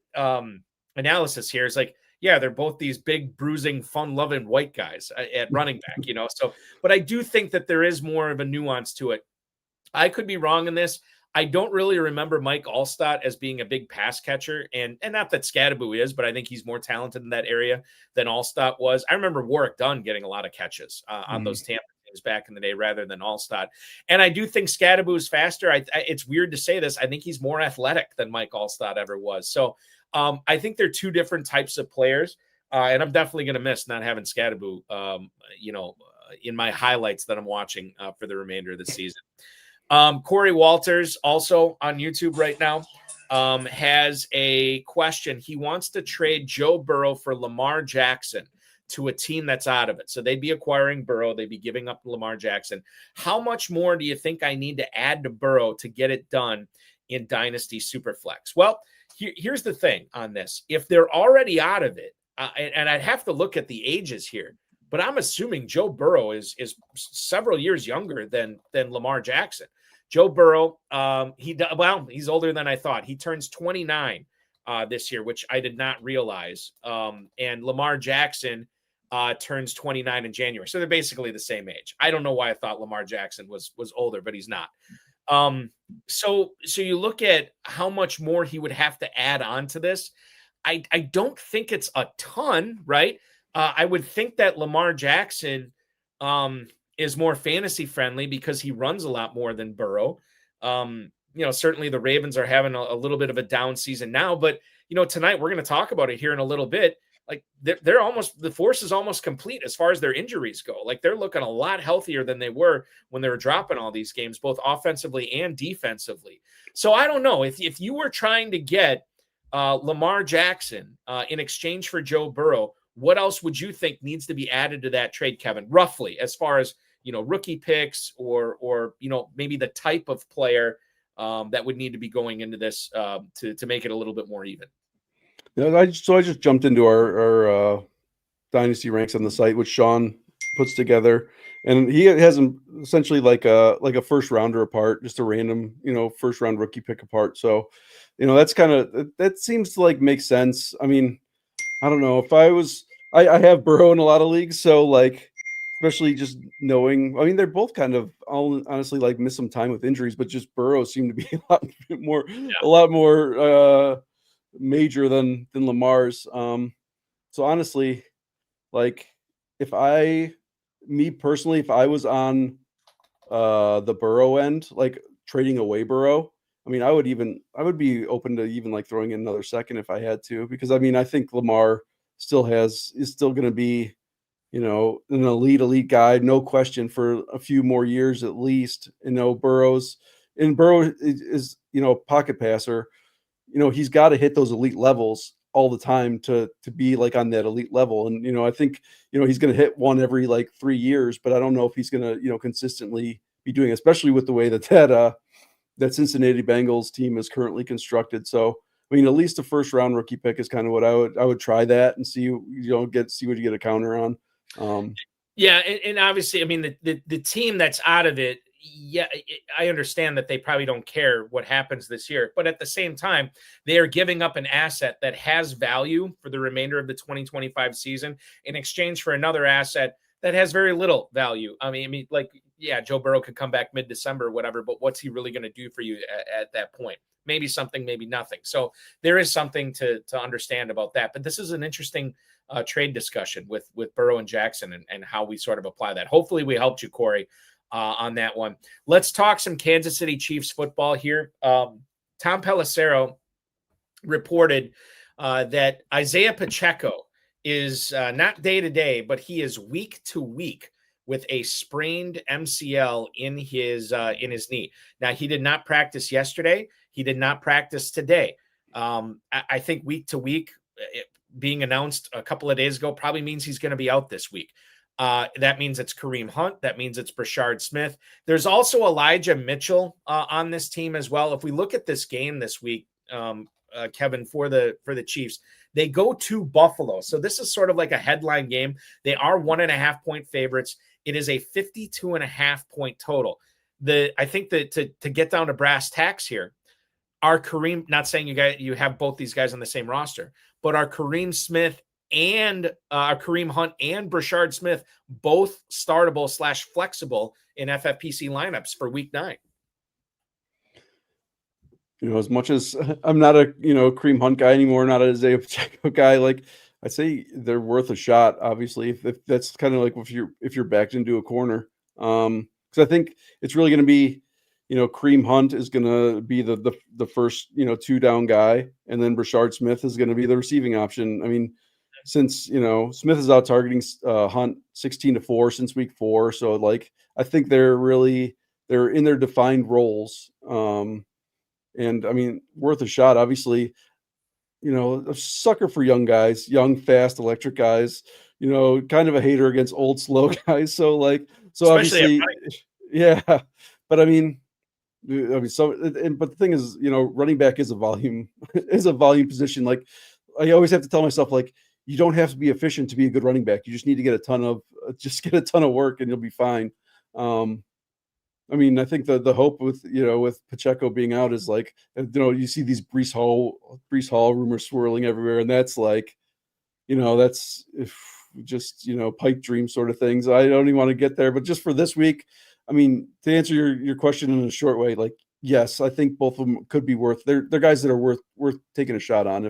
analysis here is like, yeah, they're both these big, bruising, fun-loving white guys at running back, So, but I do think that there is more of a nuance to it. I could be wrong in this. I don't really remember Mike Allstott as being a big pass catcher, and not that Skattebo is, but I think he's more talented in that area than Allstott was. I remember Warrick Dunn getting a lot of catches on those Tampa teams back in the day rather than Allstott. And I do think Skattebo is faster. It's weird to say this. I think he's more athletic than Mike Allstott ever was. So I think they're two different types of players, and I'm definitely going to miss not having Skattebo, in my highlights that I'm watching for the remainder of the season. Corey Walters, also on YouTube right now, has a question. He wants to trade Joe Burrow for Lamar Jackson to a team that's out of it. So they'd be acquiring Burrow. They'd be giving up Lamar Jackson. How much more do you think I need to add to Burrow to get it done in Dynasty Superflex? Well, here's the thing on this. If they're already out of it, and I'd have to look at the ages here, but I'm assuming Joe Burrow is several years younger than Lamar Jackson. Joe Burrow, he's older than I thought. He turns 29 this year, which I did not realize. And Lamar Jackson turns 29 in January. So they're basically the same age. I don't know why I thought Lamar Jackson was older, but he's not. So you look at how much more he would have to add on to this. I don't think it's a ton, right? I would think that Lamar Jackson is more fantasy friendly because he runs a lot more than Burrow. Certainly the Ravens are having a little bit of a down season now, but tonight we're going to talk about it here in a little bit. Like they're almost, the force is almost complete as far as their injuries go. Like they're looking a lot healthier than they were when they were dropping all these games, both offensively and defensively. So I don't know if you were trying to get Lamar Jackson in exchange for Joe Burrow, what else would you think needs to be added to that trade, Kevin, roughly, as far as, rookie picks or maybe the type of player that would need to be going into this to make it a little bit more even. Yeah, I just jumped into our Dynasty ranks on the site, which Sean puts together, and he has them essentially like a first rounder apart, just a random, first round rookie pick apart. So, that's that seems to like make sense. I mean, I don't know if I have Burrow in a lot of leagues, so like, especially just knowing, I mean, they're both kind of all honestly like miss some time with injuries, but just Burrow seemed to be a lot more major than Lamar's. So honestly, like if me personally, if I was on the Burrow end, like trading away Burrow, I mean, I would be open to even like throwing in another second if I had to, because I mean, I think Lamar is still going to be, an elite guy, no question, for a few more years at least. Burrow is pocket passer. He's got to hit those elite levels all the time to be like on that elite level. And, I think, he's going to hit one every like 3 years, but I don't know if he's going to, consistently be doing it, especially with the way that Cincinnati Bengals team is currently constructed. So, I mean, at least a first round rookie pick is kind of what I would try that and see, see what you get a counter on. Yeah. And obviously, I mean, the team that's out of it, yeah, I understand that they probably don't care what happens this year, but at the same time, they are giving up an asset that has value for the remainder of the 2025 season in exchange for another asset that has very little value. I mean, like, yeah, Joe Burrow could come back mid-December or whatever, but what's he really going to do for you at that point? Maybe something, maybe nothing. So there is something to understand about that. But this is an interesting trade discussion with Burrow and Jackson and how we sort of apply that. Hopefully we helped you, Corey, on that one. Let's talk some Kansas City Chiefs football here. Tom Pelissero reported that Isiah Pacheco is not day-to-day, but he is week-to-week with a sprained MCL in his knee. Now, he did not practice yesterday. He did not practice today. I think week-to-week, being announced a couple of days ago, probably means he's going to be out this week. That means it's Kareem Hunt. That means it's Brashard Smith. There's also Elijah Mitchell on this team as well. If we look at this game this week, Kevin, for the Chiefs, they go to Buffalo. So this is sort of like a headline game. They are 1.5 point favorites. It is a 52.5 point total. I think that to get down to brass tacks here, are Kareem, not saying you have both these guys on the same roster, but are Kareem Smith and Kareem Hunt and Brashard Smith both startable / flexible in FFPC lineups for week 9? As much as I'm not a, Kareem Hunt guy anymore, not an Isiah Pacheco guy, like I say they're worth a shot, obviously, if that's kind of like if you're backed into a corner. Because I think it's really going to be, Kareem Hunt is going to be the first, 2 down guy, and then Brashard Smith is going to be the receiving option. I mean, since, Smith is out targeting Hunt 16-4 since week 4. So like, I think they're in their defined roles. And I mean, worth a shot, obviously, a sucker for young guys, young, fast, electric guys, kind of a hater against old, slow guys. So especially obviously, yeah, but I mean, but the thing is, running back is a volume position. Like I always have to tell myself, like, you don't have to be efficient to be a good running back. You just need to get a ton of work and you'll be fine. I mean, I think the hope with Pacheco being out is like, you see these Breece Hall rumors swirling everywhere. And that's like, that's just, pipe dream sort of things. I don't even want to get there, but just for this week, I mean, to answer your question in a short way, like, yes, I think both of them could be they're guys that are worth taking a shot on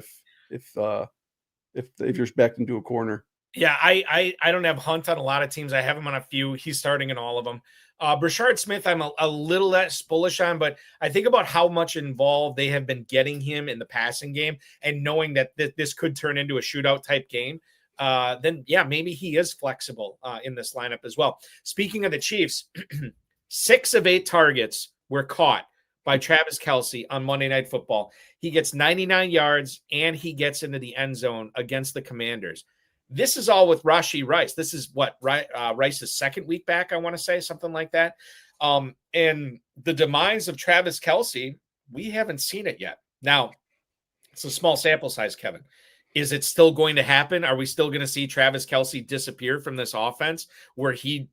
if you're backed into a corner. Yeah, I don't have Hunt on a lot of teams. I have him on a few. He's starting in all of them. Brashard Smith, I'm a little less bullish on, but I think about how much involved they have been getting him in the passing game and knowing that this could turn into a shootout type game. Then yeah, maybe he is flexible in this lineup as well. Speaking of the Chiefs, 6 of 8 targets were caught by Travis Kelce on Monday Night Football. He gets 99 yards and he gets into the end zone against the Commanders. This is all with Rashee Rice. This is what Rice's second week back, I want to say, something like that. And the demise of Travis Kelce, we haven't seen it yet. Now, it's a small sample size, Kevin. Is it still going to happen? Are we still going to see Travis Kelce disappear from this offense where you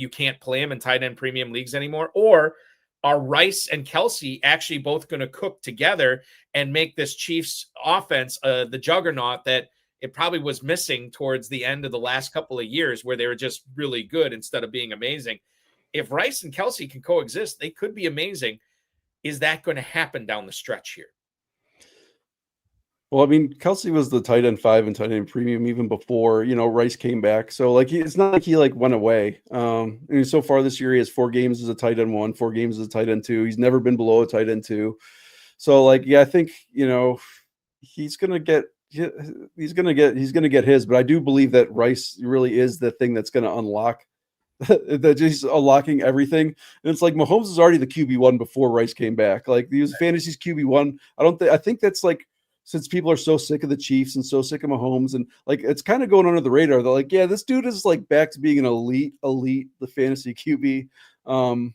can't play him in tight end premium leagues anymore? Or are Rice and Kelce actually both going to cook together and make this Chiefs offense the juggernaut that it probably was missing towards the end of the last couple of years, where they were just really good instead of being amazing? If Rice and Kelce can coexist, they could be amazing. Is that going to happen down the stretch here? Well, I mean, Kelce was the tight end 5 and tight end premium even before, Rice came back. So it's not like he went away. So far this year, he has 4 games as a tight end 1, 4 games as a tight end 2. He's never been below a tight end 2. So I think, he's going to get his, but I do believe that Rice really is the thing that's going to unlock that he's unlocking everything. And it's like Mahomes is already the QB1 before Rice came back. He was fantasy's QB1. I think that's since people are so sick of the Chiefs and so sick of Mahomes, and it's kind of going under the radar. They're yeah, this dude is back to being an elite, the fantasy QB. And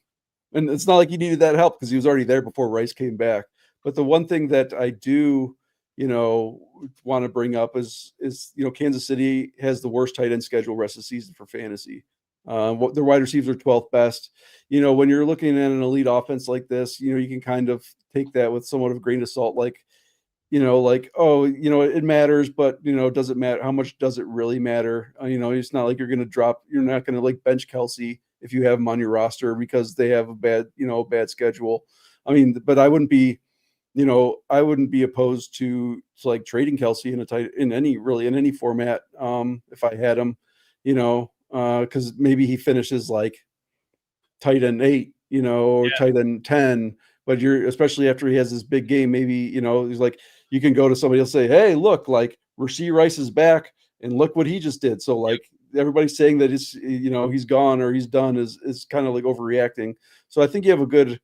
it's not like he needed that help because he was already there before Rice came back. But the one thing that I do, want to bring up is Kansas City has the worst tight end schedule rest of the season for fantasy. Their wide receivers are 12th best. When you're looking at an elite offense like this, you can kind of take that with somewhat of a grain of salt. It matters, but does it matter? How much does it really matter? It's not like you're not going to bench Kelce if you have him on your roster because they have a bad schedule. I mean, but I wouldn't be opposed to trading Kelce in any format if I had him, because maybe he finishes tight end 8, or tight end 10. But especially after he has this big game, maybe he's you can go to somebody else and say, hey, look, Rashee Rice is back, and look what he just did. So everybody's saying that he's gone or he's done is kind of overreacting. So I think you have a good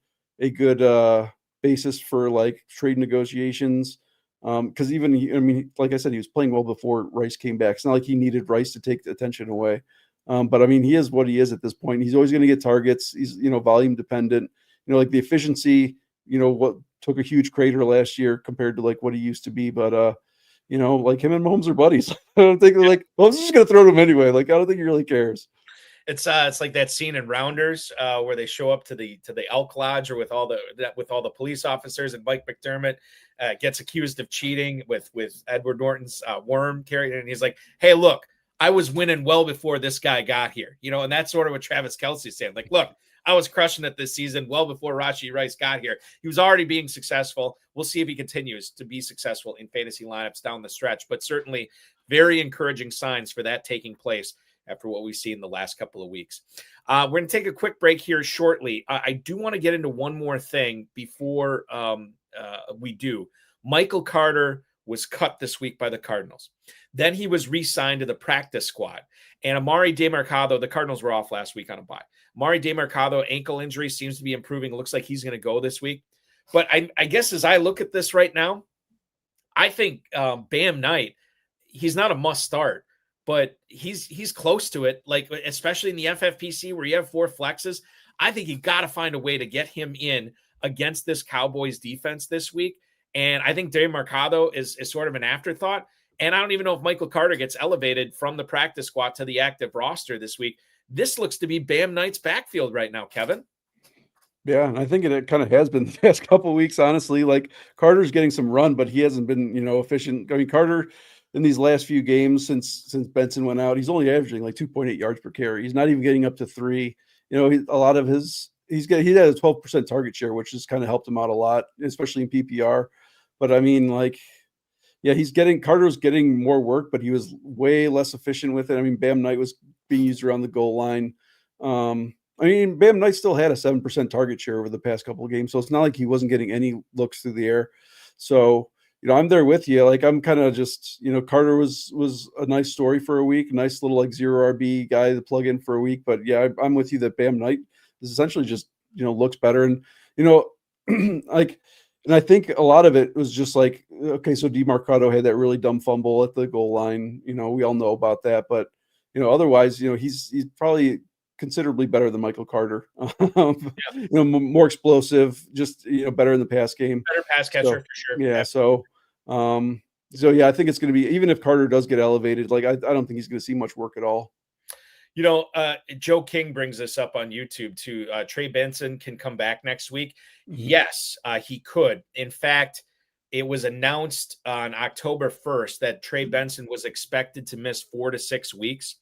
basis for trade negotiations. Because even like I said, he was playing well before Rice came back. It's not like he needed Rice to take the attention away. But he is what he is at this point. He's always going to get targets. He's volume dependent. The efficiency, what took a huge crater last year compared to what he used to be. But him and Mahomes are buddies. I don't think Mahomes is just going to throw to him anyway. I don't think he really cares. It's like that scene in Rounders where they show up to the Elk Lodge or with all the police officers, and Mike McDermott gets accused of cheating with Edward Norton's worm carried, and he's like, "Hey, look, I was winning well before this guy got here," and that's sort of what Travis Kelce is saying. Look, I was crushing it this season well before Rashee Rice got here. He was already being successful. We'll see if he continues to be successful in fantasy lineups down the stretch, but certainly very encouraging signs for that taking place after what we've seen the last couple of weeks. We're going to take a quick break here shortly. I do want to get into one more thing before we do. Michael Carter was cut this week by the Cardinals. Then he was re-signed to the practice squad. And Amari DeMarcado, the Cardinals were off last week on a bye. Amari DeMarcado, ankle injury, seems to be improving. It looks like he's going to go this week. But I guess as I look at this right now, I think Bam Knight, he's not a must start, but he's close to it. Especially in the FFPC where you have 4 flexes, I think you got to find a way to get him in against this Cowboys defense this week. And I think DeMarcado is sort of an afterthought. And I don't even know if Michael Carter gets elevated from the practice squad to the active roster this week. This looks to be Bam Knight's backfield right now, Kevin. Yeah, and I think it kind of has been the past couple of weeks, honestly. Carter's getting some run, but he hasn't been, efficient. Carter in these last few games since Benson went out, he's only averaging 2.8 yards per carry. He's not even getting up to 3. He had a 12% target share, which has kind of helped him out a lot, especially in PPR. But Carter's getting more work, but he was way less efficient with it. Bam Knight was being used around the goal line. Bam Knight still had a 7% target share over the past couple of games, so it's not like he wasn't getting any looks through the air. So, I'm there with you. I'm kind of just, Carter was a nice story for a week, nice little 0 RB guy to plug in for a week. But yeah, I'm with you that Bam Knight is essentially just, looks better. And, and I think a lot of it was just okay, so DeMarcado had that really dumb fumble at the goal line. We all know about that. But, otherwise, he's probably considerably better than Michael Carter. More explosive, just better in the pass game. Better pass catcher for sure. Yeah. So yeah, I think it's going to be, even if Carter does get elevated, like I don't think he's going to see much work at all. Joe King brings this up on YouTube too. Trey Benson can come back next week. Mm-hmm. Yes, he could. In fact, it was announced on October 1st that Trey Benson was expected to miss 4 to 6 weeks.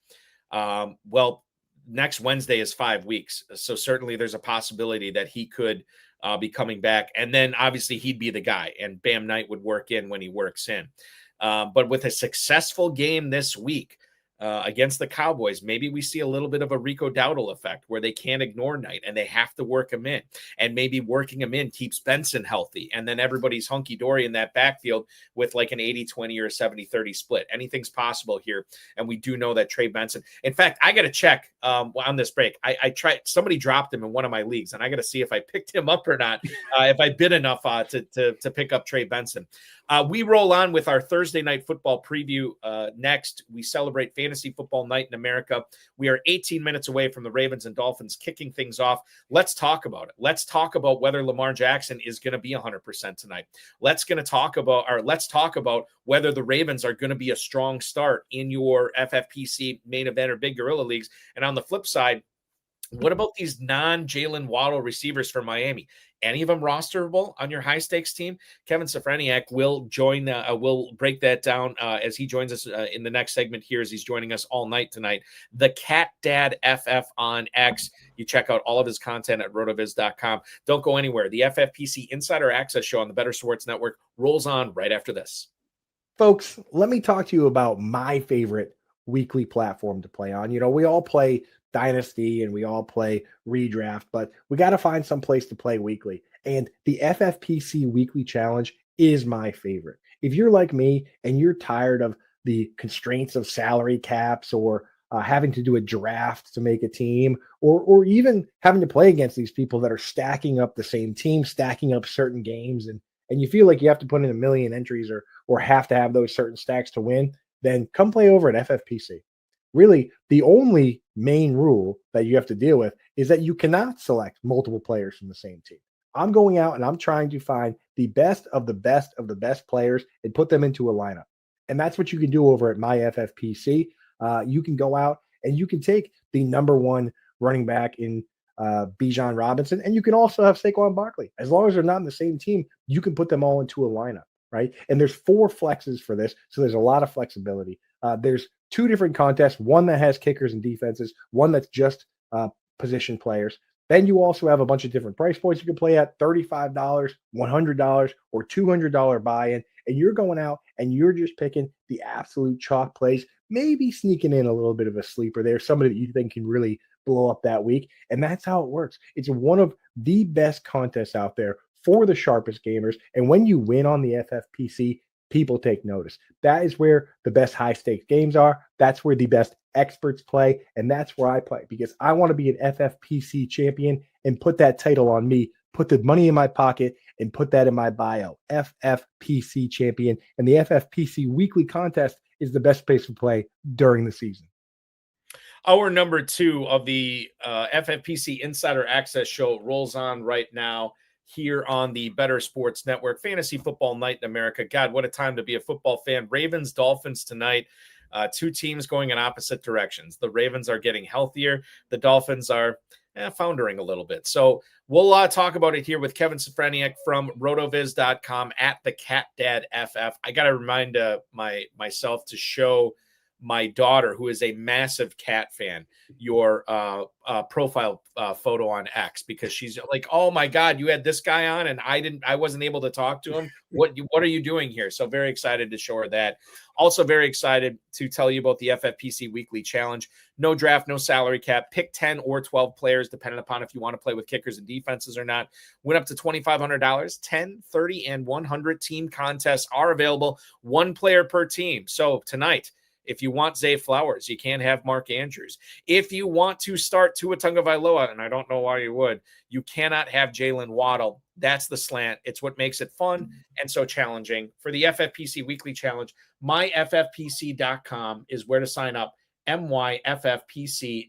Well, next Wednesday is 5 weeks. So certainly there's a possibility that he could be coming back. And then obviously he'd be the guy, and Bam Knight would work in when he works in. But with a successful game this week, against the Cowboys, maybe we see a little bit of a Rico Dowdle effect where they can't ignore Knight and they have to work him in, and maybe working him in keeps Benson healthy. And then everybody's hunky-dory in that backfield with like an 80-20 or a 70-30 split. Anything's possible here. And we do know that Trey Benson, in fact, I got to check on this break. I tried, somebody dropped him in one of my leagues, and I got to see if I picked him up or not, if I bid enough to pick up Trey Benson. We roll on with our Thursday night football preview. Next, we celebrate Fantasy Football Night in America. We are 18 minutes away from the Ravens and Dolphins kicking things off. Let's talk about it. Let's talk about whether Lamar Jackson is going to be 100% tonight. Let's talk about whether the Ravens are going to be a strong start in your FFPC main event or Big Gorilla leagues. And on the flip side, what about these non-Jalen Waddle receivers for Miami? Any of them rosterable on your high-stakes team? Kevin Szafraniec will join. We'll break that down as he joins us in the next segment here, as he's joining us all night tonight. The Cat Dad FF on X. You check out all of his content at RotoViz.com. Don't go anywhere. The FFPC Insider Access Show on the Better Sports Network rolls on right after this. Folks, let me talk to you about my favorite weekly platform to play on. We all play Dynasty and we all play Redraft, but we got to find some place to play weekly. And the FFPC Weekly Challenge is my favorite. If you're like me and you're tired of the constraints of salary caps, or having to do a draft to make a team, or even having to play against these people that are stacking up the same team, stacking up certain games, and you feel like you have to put in 1 million entries or have to have those certain stacks to win, then come play over at FFPC. Really, the only main rule that you have to deal with is that you cannot select multiple players from the same team. I'm going out and I'm trying to find the best of the best of the best players and put them into a lineup. And that's what you can do over at my FFPC. You can go out and you can take the number one running back in Bijan Robinson, and you can also have Saquon Barkley. As long as they're not in the same team, you can put them all into a lineup, right? And there's 4 flexes for this, so there's a lot of flexibility. There's 2 different contests, one that has kickers and defenses, one that's just position players. Then you also have a bunch of different price points you can play at: $35, $100, or $200 buy-in. And you're going out and you're just picking the absolute chalk plays, maybe sneaking in a little bit of a sleeper there, somebody that you think can really blow up that week. And that's how it works. It's one of the best contests out there for the sharpest gamers. And when you win on the FFPC, people take notice. That is where the best high-stakes games are. That's where the best experts play, and that's where I play, because I want to be an FFPC champion and put that title on me, put the money in my pocket, and put that in my bio. FFPC champion, and the FFPC weekly contest is the best place to play during the season. Hour number 2 of the FFPC Insider Access Show rolls on right now here on the Better Sports Network. Fantasy Football Night in America. God, what a time to be a football fan. Ravens, Dolphins tonight. 2 teams going in opposite directions. The Ravens are getting healthier. The Dolphins are foundering a little bit. So we'll talk about it here with Kevin Szafraniec from RotoViz.com at the Cat Dad FF. I got to remind myself to show my daughter, who is a massive cat fan, your profile photo on X, because she's like, "Oh my God, you had this guy on, and I wasn't able to talk to him. What are you doing here?" So very excited to show her that. Also very excited to tell you about the FFPC Weekly Challenge. No draft, no salary cap. Pick 10 or 12 players, depending upon if you want to play with kickers and defenses or not. Win up to $2,500. 10, 30, and 100 team contests are available. 1 player per team. So tonight, if you want Zay Flowers, you can't have Mark Andrews. If you want to start Tua Tagovailoa, and I don't know why you would, you cannot have Jalen Waddle. That's the slant. It's what makes it fun and so challenging. For the FFPC Weekly Challenge, myffpc.com is where to sign up. myffpc.com.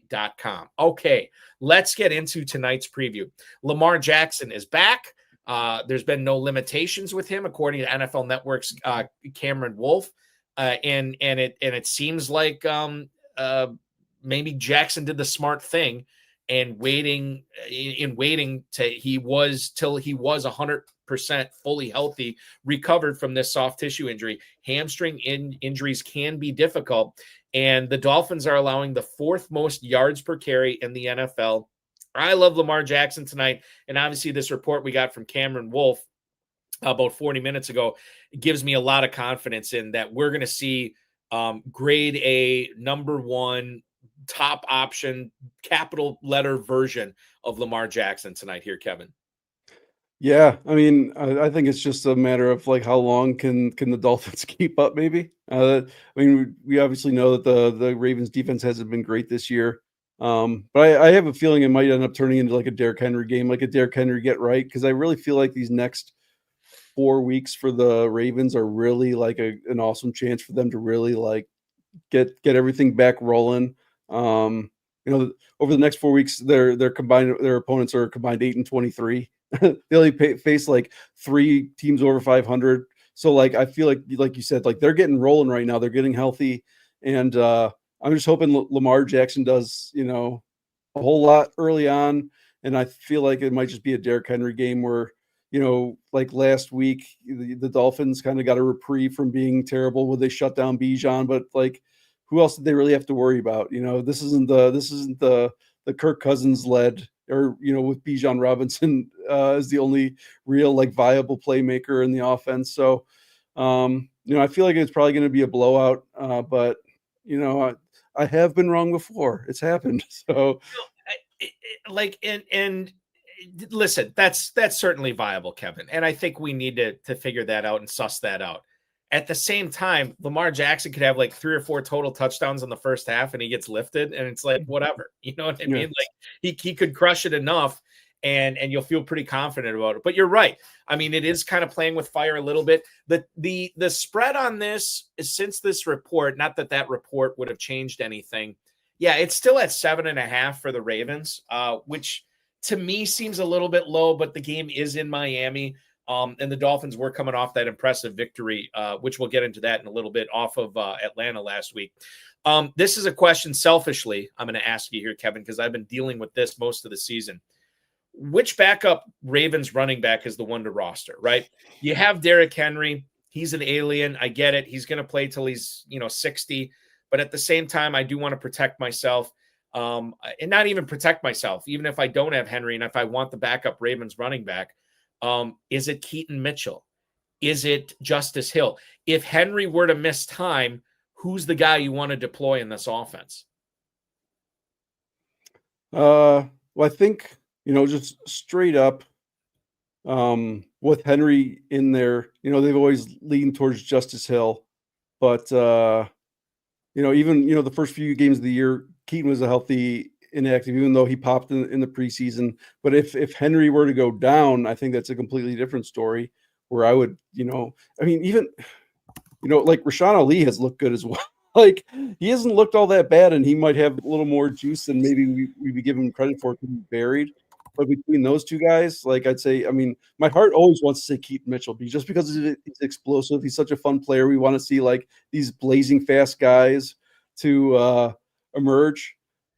Okay, let's get into tonight's preview. Lamar Jackson is back. There's been no limitations with him, according to NFL Network's Cameron Wolfe, and it seems like maybe Jackson did the smart thing and waiting till he was 100% fully healthy, recovered from this soft tissue injury. Hamstring injuries can be difficult, and the Dolphins are allowing the 4th most yards per carry in the NFL. I love Lamar Jackson tonight, and obviously this report we got from Cameron Wolfe about 40 minutes ago gives me a lot of confidence in that we're going to see grade A, number 1, top option, capital letter version of Lamar Jackson tonight here, Kevin. Yeah, I mean, I think it's just a matter of like how long can the Dolphins keep up? Maybe. I mean, we obviously know that the Ravens defense hasn't been great this year, but I have a feeling it might end up turning into like a Derrick Henry game, like a Derrick Henry get right, because I really feel like these next 4 weeks for the Ravens are really like an awesome chance for them to really like get everything back rolling. Over the next 4 weeks, their opponents are combined 8-23. They only face like 3 teams over 500. So like I feel like you said, like they're getting rolling right now. They're getting healthy, and I'm just hoping Lamar Jackson does a whole lot early on. And I feel like it might just be a Derrick Henry game where like last week the Dolphins kind of got a reprieve from being terrible when they shut down Bijan, but like who else did they really have to worry about? This isn't the Kirk Cousins led, or with Bijan Robinson as the only real like viable playmaker in the offense. So I feel like it's probably going to be a blowout, but I have been wrong before. It's happened. So listen, that's certainly viable, Kevin, and I think we need to figure that out and suss that out. At the same time, Lamar Jackson could have like 3 or 4 total touchdowns in the first half and he gets lifted, and it's like, whatever, you know what I mean? Like he could crush it enough and you'll feel pretty confident about it. But you're right. I mean, it is kind of playing with fire a little bit. The spread on this is, since this report, not that report would have changed anything. Yeah, it's still at 7.5 for the Ravens, which to me seems a little bit low, but the game is in Miami. And the Dolphins were coming off that impressive victory, which we'll get into that in a little bit, off of Atlanta last week. This is a question selfishly I'm going to ask you here, Kevin, because I've been dealing with this most of the season. Which backup Ravens running back is the one to roster, right? You have Derrick Henry. He's an alien. I get it. He's going to play till he's 60. But at the same time, I do want to protect myself. And not even protect myself, even if I don't have Henry and if I want the backup Ravens running back. Is it Keaton Mitchell? Is it Justice Hill? If Henry were to miss time, who's the guy you want to deploy in this offense? Well, I think, just straight up, with Henry in there, they've always leaned towards Justice Hill, but even the first few games of the year, Keaton was a healthy inactive, even though he popped in the preseason. But if Henry were to go down, I think that's a completely different story, where I would, even like Rashawn Ali has looked good as well. Like he hasn't looked all that bad, and he might have a little more juice than maybe we give him credit for, to be buried. But between those two guys, like I'd say, my heart always wants to say Keaton Mitchell, just because he's explosive. He's such a fun player. We want to see like these blazing fast guys to emerge.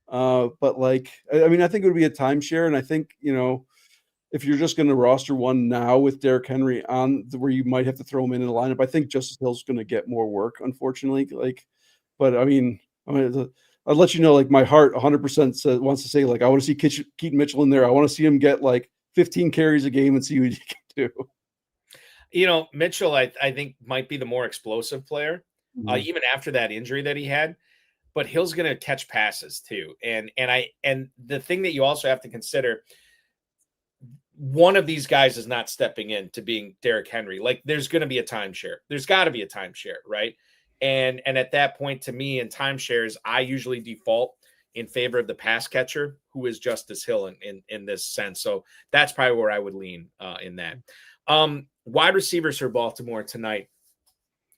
But like, I think it would be a timeshare. And I think, if you're just going to roster one now with Derrick Henry on, where you might have to throw him in the lineup, I think Justice Hill's going to get more work, unfortunately. But I'll let you know, like my heart 100% wants to say, like, I want to see Keaton Mitchell in there. I want to see him get like 15 carries a game and see what he can do. Mitchell, I think might be the more explosive player, even after that injury that he had. But Hill's going to catch passes too. And the thing that you also have to consider, one of these guys is not stepping in to being Derrick Henry. Like there's going to be a timeshare. There's got to be a timeshare, right? And at that point, to me, in timeshares, I usually default in favor of the pass catcher, who is Justice Hill in this sense. So that's probably where I would lean in that. Wide receivers for Baltimore tonight.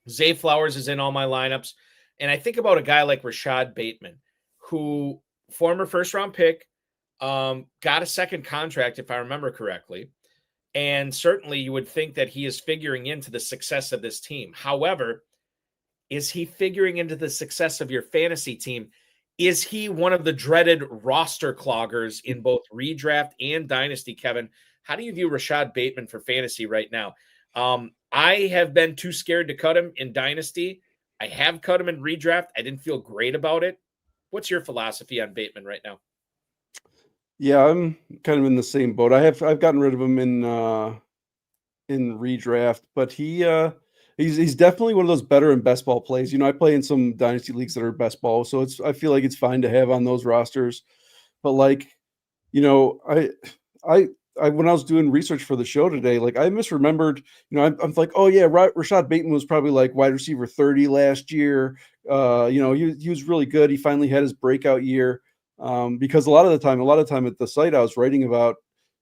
Zay Flowers is in all my lineups. And I think about a guy like Rashad Bateman, who former first round pick, got a second contract, if I remember correctly. And certainly you would think that he is figuring into the success of this team. However, is he figuring into the success of your fantasy team? Is he one of the dreaded roster cloggers in both redraft and dynasty, Kevin? How do you view Rashad Bateman for fantasy right now? I have been too scared to cut him in dynasty. I have cut him in redraft. I didn't feel great about it. What's your philosophy on Bateman right now? Yeah, I'm kind of in the same boat. I've gotten rid of him in redraft, but he's definitely one of those better in best ball plays. I play in some dynasty leagues that are best ball, so I feel like it's fine to have on those rosters. But like, I when I was doing research for the show today, like I misremembered. I'm like, oh yeah, Rashad Bateman was probably like wide receiver 30 last year. He was really good. He finally had his breakout year. Because a lot of time at the site I was writing about,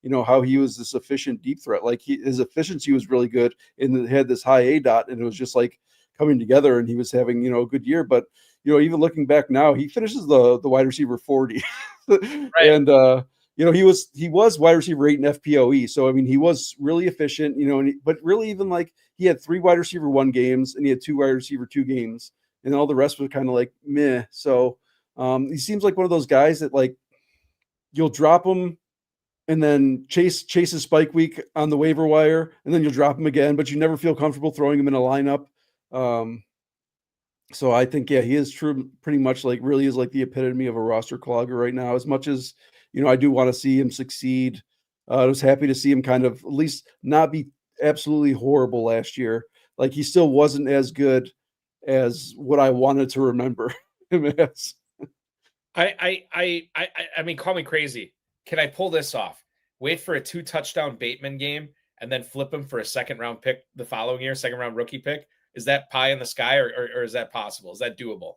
how he was this efficient deep threat. Like his efficiency was really good and had this high ADOT, and it was just like coming together, and he was having, a good year. But, even looking back now, he finishes the wide receiver 40 Right. And, he was wide receiver 8 in FPOE. So, I mean, he was really efficient, but really even like he had 3 wide receiver 1 games and he had 2 wide receiver 2 games, and all the rest was kind of like meh. So, he seems like one of those guys that like you'll drop him and then chase his spike week on the waiver wire, and then you'll drop him again, but you never feel comfortable throwing him in a lineup. So I think, yeah, he is pretty much like really is like the epitome of a roster clogger right now. As much as, I do want to see him succeed. I was happy to see him kind of at least not be absolutely horrible last year. Like he still wasn't as good as what I wanted to remember him as. I mean, call me crazy. Can I pull this off? Wait for a 2-touchdown Bateman game and then flip him for a second-round pick the following year, second-round rookie pick? Is that pie in the sky, or is that possible? Is that doable?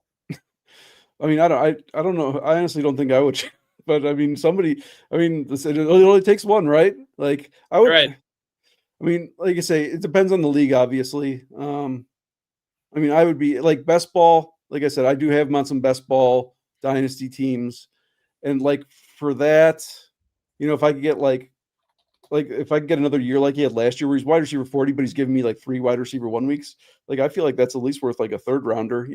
I mean, I don't know. I honestly don't think I would, but I mean, it only takes one, right? Like I would. Right. I mean, like I say, it depends on the league, obviously. I mean, I would be like best ball. Like I said, I do have him on some best ball dynasty teams, and like for that, if I could get like if I could get another year like he had last year where he's wide receiver 40, but he's giving me like 3 wide receiver 1 weeks, like I feel like that's at least worth like a third rounder,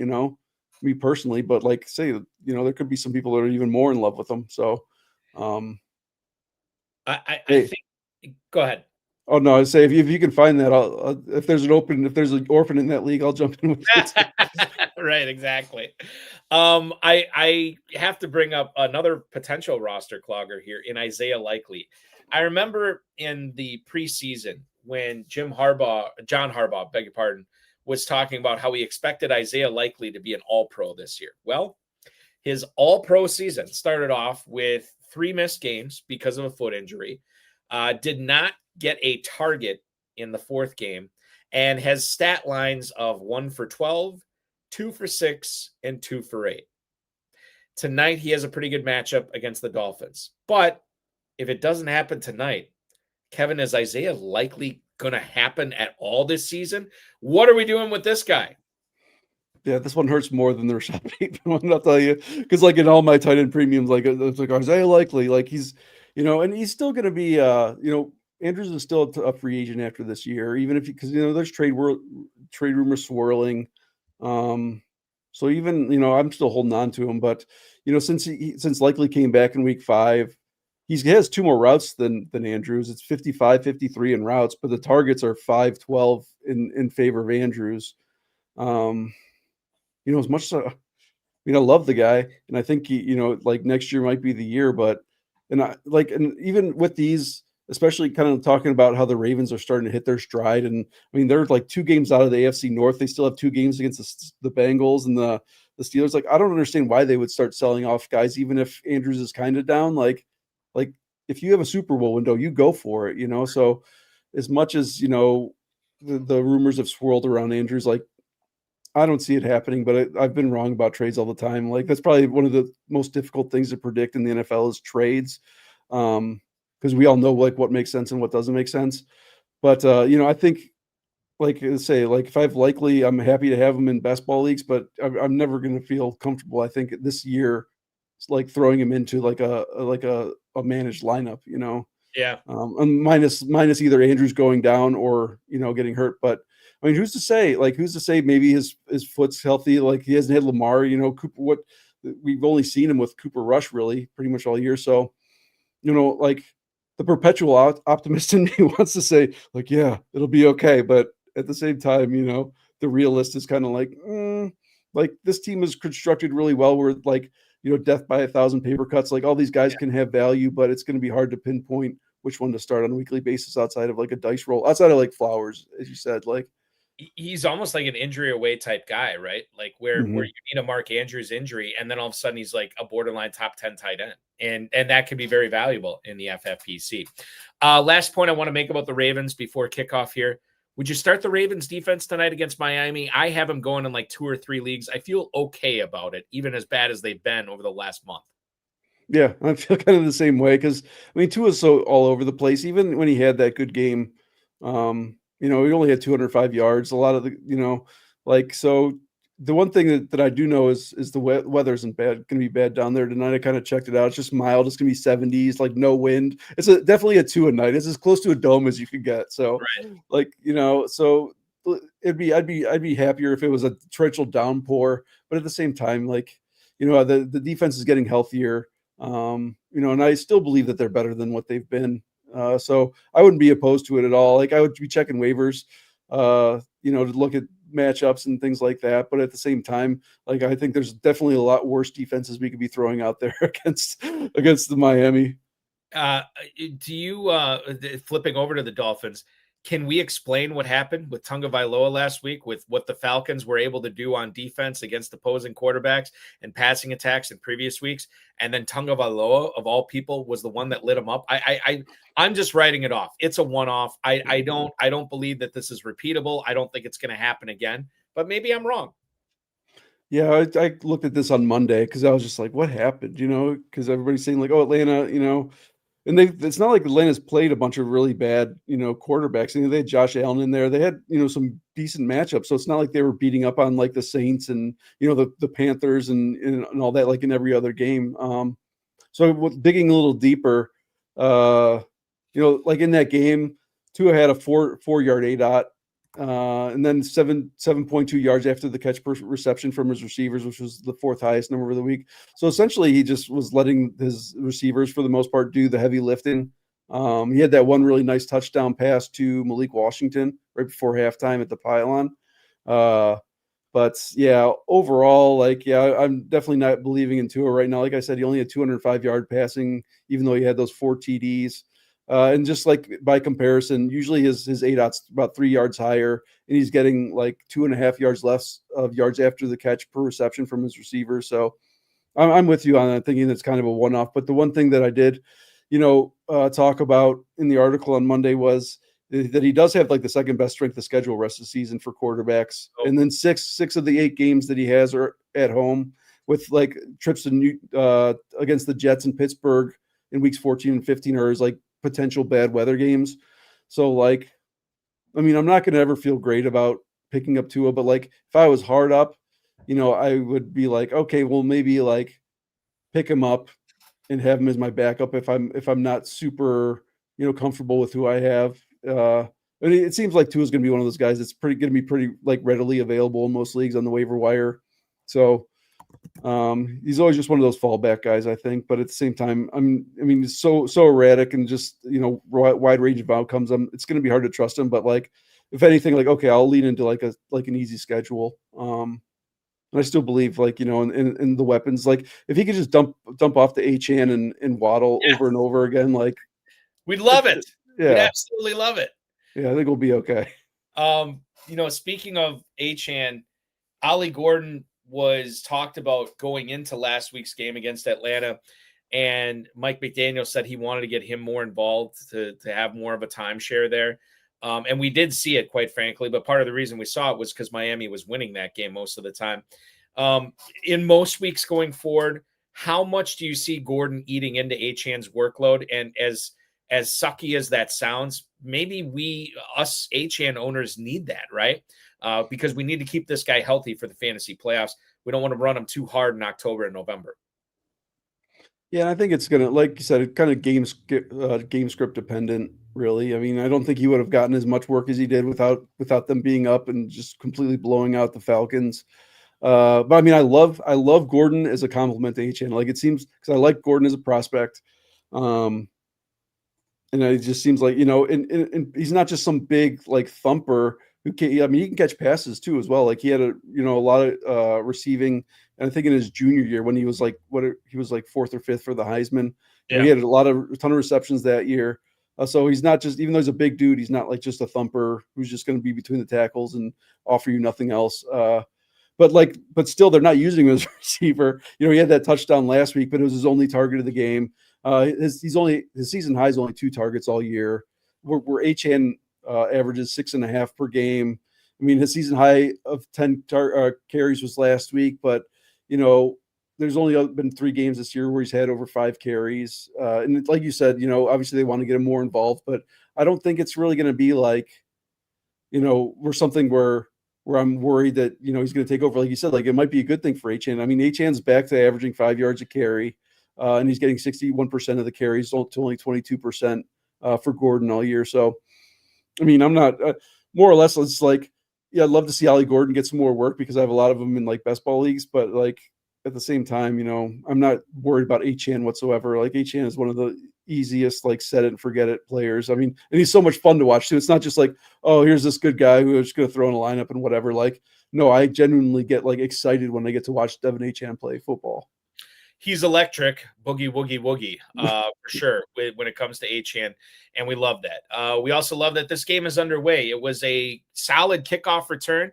me personally. But like say, there could be some people that are even more in love with him. So I think go ahead. Oh no, I say if you can find that, if there's an orphan in that league, I'll jump in with it. Right, exactly. I have to bring up another potential roster clogger here in Isiah Likely. I remember in the preseason when John Harbaugh, beg your pardon, was talking about how he expected Isiah Likely to be an all-pro this year. Well, his all-pro season started off with 3 missed games because of a foot injury, did not get a target in the 4th game, and has stat lines of 1 for 12, 2 for 6, and 2 for 8. Tonight, he has a pretty good matchup against the Dolphins. But if it doesn't happen tonight, Kevin, is Isiah Likely going to happen at all this season? What are we doing with this guy? Yeah, this one hurts more than the Rashad Bateman one, I'll tell you. Because like in all my tight end premiums, like it's like Isiah Likely, like he's, and he's still going to be, Andrews is still a free agent after this year, even if because there's trade rumors swirling. So even I'm still holding on to him, but since Likely came back in week 5, he has 2 more routes than Andrews. It's 55-53 in routes, but the targets are 5-12 in favor of Andrews. As much as I love the guy, and I think he, like next year might be the year, and even with these, especially kind of talking about how the Ravens are starting to hit their stride, and I mean they're like 2 games out of the AFC North. They still have 2 games against the Bengals and the Steelers. Like I don't understand why they would start selling off guys, even if Andrews is kind of down. Like if you have a Super Bowl window, you go for it. So as much as the rumors have swirled around Andrews, like I don't see it happening, but I've been wrong about trades all the time. Like that's probably one of the most difficult things to predict in the NFL is trades. Because we all know like what makes sense and what doesn't make sense. But I think like I say, like if I've likely, I'm happy to have him in best ball leagues, but I'm never going to feel comfortable. I think this year, it's like throwing him into like a managed lineup, Yeah. And minus either Andrews going down or getting hurt. But I mean, who's to say? Like, who's to say? Maybe his foot's healthy. Like he hasn't had Lamar. Cooper. What we've only seen him with Cooper Rush really pretty much all year. So like the perpetual optimist in me wants to say like, yeah, it'll be okay. But at the same time, the realist is kind of like this team is constructed really well. Where like death by 1,000 paper cuts. Like all these guys can have value, but it's going to be hard to pinpoint which one to start on a weekly basis outside of like a dice roll, outside of like Flowers, as you said. Like he's almost like an injury away type guy, right? Like where you need a Mark Andrews injury, and then all of a sudden he's like a borderline top 10 tight end, and that can be very valuable in the FFPC. Last point I want to make about the Ravens before kickoff here. Would you start the Ravens defense tonight against Miami? I have them going in like 2 or 3 leagues. I feel okay about it, even as bad as they've been over the last month. Yeah, I feel kind of the same way because I mean Tua's so all over the place. Even when he had that good game, he only had 205 yards. A lot of so the one thing that I do know is the weather isn't bad. Going to be bad down there tonight. I kind of checked it out. It's just mild. It's going to be 70s, like no wind. It's definitely a 2 a night. It's as close to a dome as you could get. So so I'd be happier if it was a torrential downpour. But at the same time, like the defense is getting healthier. And I still believe that they're better than what they've been. So I wouldn't be opposed to it at all. Like I would be checking waivers, to look at matchups and things like that. But at the same time, like I think there's definitely a lot worse defenses we could be throwing out there against the Miami. Do you flipping over to the Dolphins? Can we explain what happened with Tagovailoa last week with what the Falcons were able to do on defense against opposing quarterbacks and passing attacks in previous weeks? And then Tagovailoa, of all people, was the one that lit him up. I'm just writing it off. It's a one-off. I don't believe that this is repeatable. I don't think it's going to happen again, but maybe I'm wrong. Yeah, I looked at this on Monday because I was just like, what happened? Because everybody's saying like, oh, Atlanta, and it's not like Atlanta's played a bunch of really bad, quarterbacks. They had Josh Allen in there. They had, some decent matchups. So it's not like they were beating up on like the Saints and, the Panthers and all that, like in every other game. So digging a little deeper, like in that game, Tua had a 4-yard ADOT, and then 7.2 yards after the catch per reception from his receivers, which was the 4th highest number of the week. So essentially he just was letting his receivers for the most part do the heavy lifting. He had that one really nice touchdown pass to Malik Washington right before halftime at the pylon. But yeah, overall, I'm definitely not believing in Tua right now. Like I said, he only had 205-yard passing, even though he had those 4 TDs. And just like by comparison, usually his ADOT's about 3 yards higher, and he's getting like 2.5 yards less of yards after the catch per reception from his receivers. So I'm with you on that, thinking that's kind of a one-off. But the one thing that I did, talk about in the article on Monday was that he does have like the second best strength of schedule rest of the season for quarterbacks. Oh. And then six of the 8 games that he has are at home, with like trips to against the Jets and Pittsburgh in weeks 14 and 15 are his like potential bad weather games. So like, I mean, I'm not going to ever feel great about picking up Tua, but like if I was hard up, I would be like, okay, well maybe like pick him up and have him as my backup if I'm not super, comfortable with who I have. I mean, it seems like Tua is going to be one of those guys that's going to be pretty like readily available in most leagues on the waiver wire. So he's always just one of those fallback guys, I think. But at the same time, he's so erratic and just wide range of outcomes. It's going to be hard to trust him. But like, if anything, like okay, I'll lean into like an easy schedule. And I still believe like in the weapons. Like if he could just dump off the H-Han and Waddle over and over again, like we'd love it. Yeah, we'd absolutely love it. Yeah, I think we'll be okay. Speaking of H-Han, Ollie Gordon was talked about going into last week's game against Atlanta, and Mike McDaniel said he wanted to get him more involved to have more of a timeshare there. And we did see it, quite frankly, but part of the reason we saw it was because Miami was winning that game most of the time. In most weeks going forward, how much do you see Gordon eating into H-Han's workload? And as as sucky as that sounds, maybe us Achane owners need that, right? Because we need to keep this guy healthy for the fantasy playoffs. We don't want to run him too hard in October and November. Yeah, and I think it's gonna, like you said, it kind of game script dependent, really. I mean, I don't think he would have gotten as much work as he did without them being up and just completely blowing out the Falcons. But I mean, I love Gordon as a compliment to Achane. Like, it seems, because I like Gordon as a prospect, and it just seems like, and he's not just some big like thumper who can. I mean, he can catch passes too as well. Like, he had a lot of receiving. And I think in his junior year, when he was like he was like 4th or 5th for the Heisman, he had a ton of receptions that year. So he's not just, even though he's a big dude, he's not like just a thumper who's just going to be between the tackles and offer you nothing else. But still, they're not using him as a receiver. He had that touchdown last week, but it was his only target of the game. His season high is only 2 targets all year. Where Achane averages 6.5 per game. I mean, his season high of 10 carries was last week, but there's only been 3 games this year where he's had over 5 carries. And like you said, obviously they want to get him more involved, but I don't think it's really going to be like, where I'm worried that, he's going to take over. Like you said, like, it might be a good thing for Achane. I mean, Achane's back to averaging 5 yards a carry, and he's getting 61% of the carries to only 22% for Gordon all year. So, I mean, I'm not more or less, it's like, yeah, I'd love to see Ollie Gordon get some more work because I have a lot of them in like best ball leagues, but like at the same time, I'm not worried about Achane whatsoever. Like, Achane is one of the easiest, like, set it and forget it players. I mean, and he's so much fun to watch too. It's not just like, oh, here's this good guy who is just going to throw in a lineup and whatever. Like, no, I genuinely get like excited when I get to watch Devin Achane play football. He's electric, boogie, woogie, woogie, for sure, when it comes to Achane, and we love that. We also love that this game is underway. It was a solid kickoff return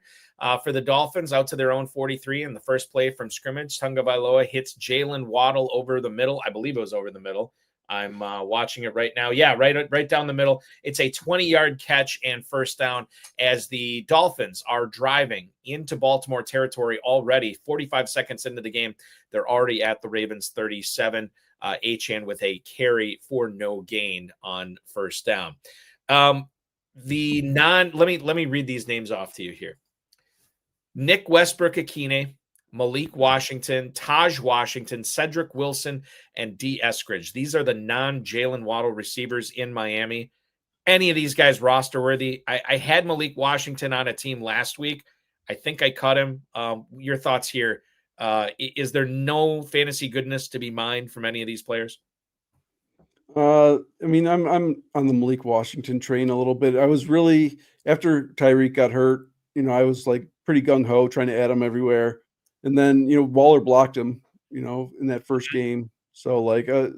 for the Dolphins out to their own 43 in the first play from scrimmage. Tagovailoa hits Jalen Waddle over the middle. I believe it was over the middle. I'm watching it right now. Yeah, right down the middle. It's a 20-yard catch and first down as the Dolphins are driving into Baltimore territory already. 45 seconds into the game, they're already at the Ravens 37. Achane with a carry for no gain on first down. Let me read these names off to you here. Nick Westbrook-Ikhine, Malik Washington, Taj Washington, Cedric Wilson, and D. Eskridge. These are the non-Jalen Waddle receivers in Miami. Any of these guys roster worthy? I had Malik Washington on a team last week. I think I cut him. Your thoughts here? Is there no fantasy goodness to be mined from any of these players? I mean, I'm on the Malik Washington train a little bit. I was really, after Tyreek got hurt, I was like pretty gung-ho trying to add him everywhere. And then, Waller blocked him, in that first game. So like, I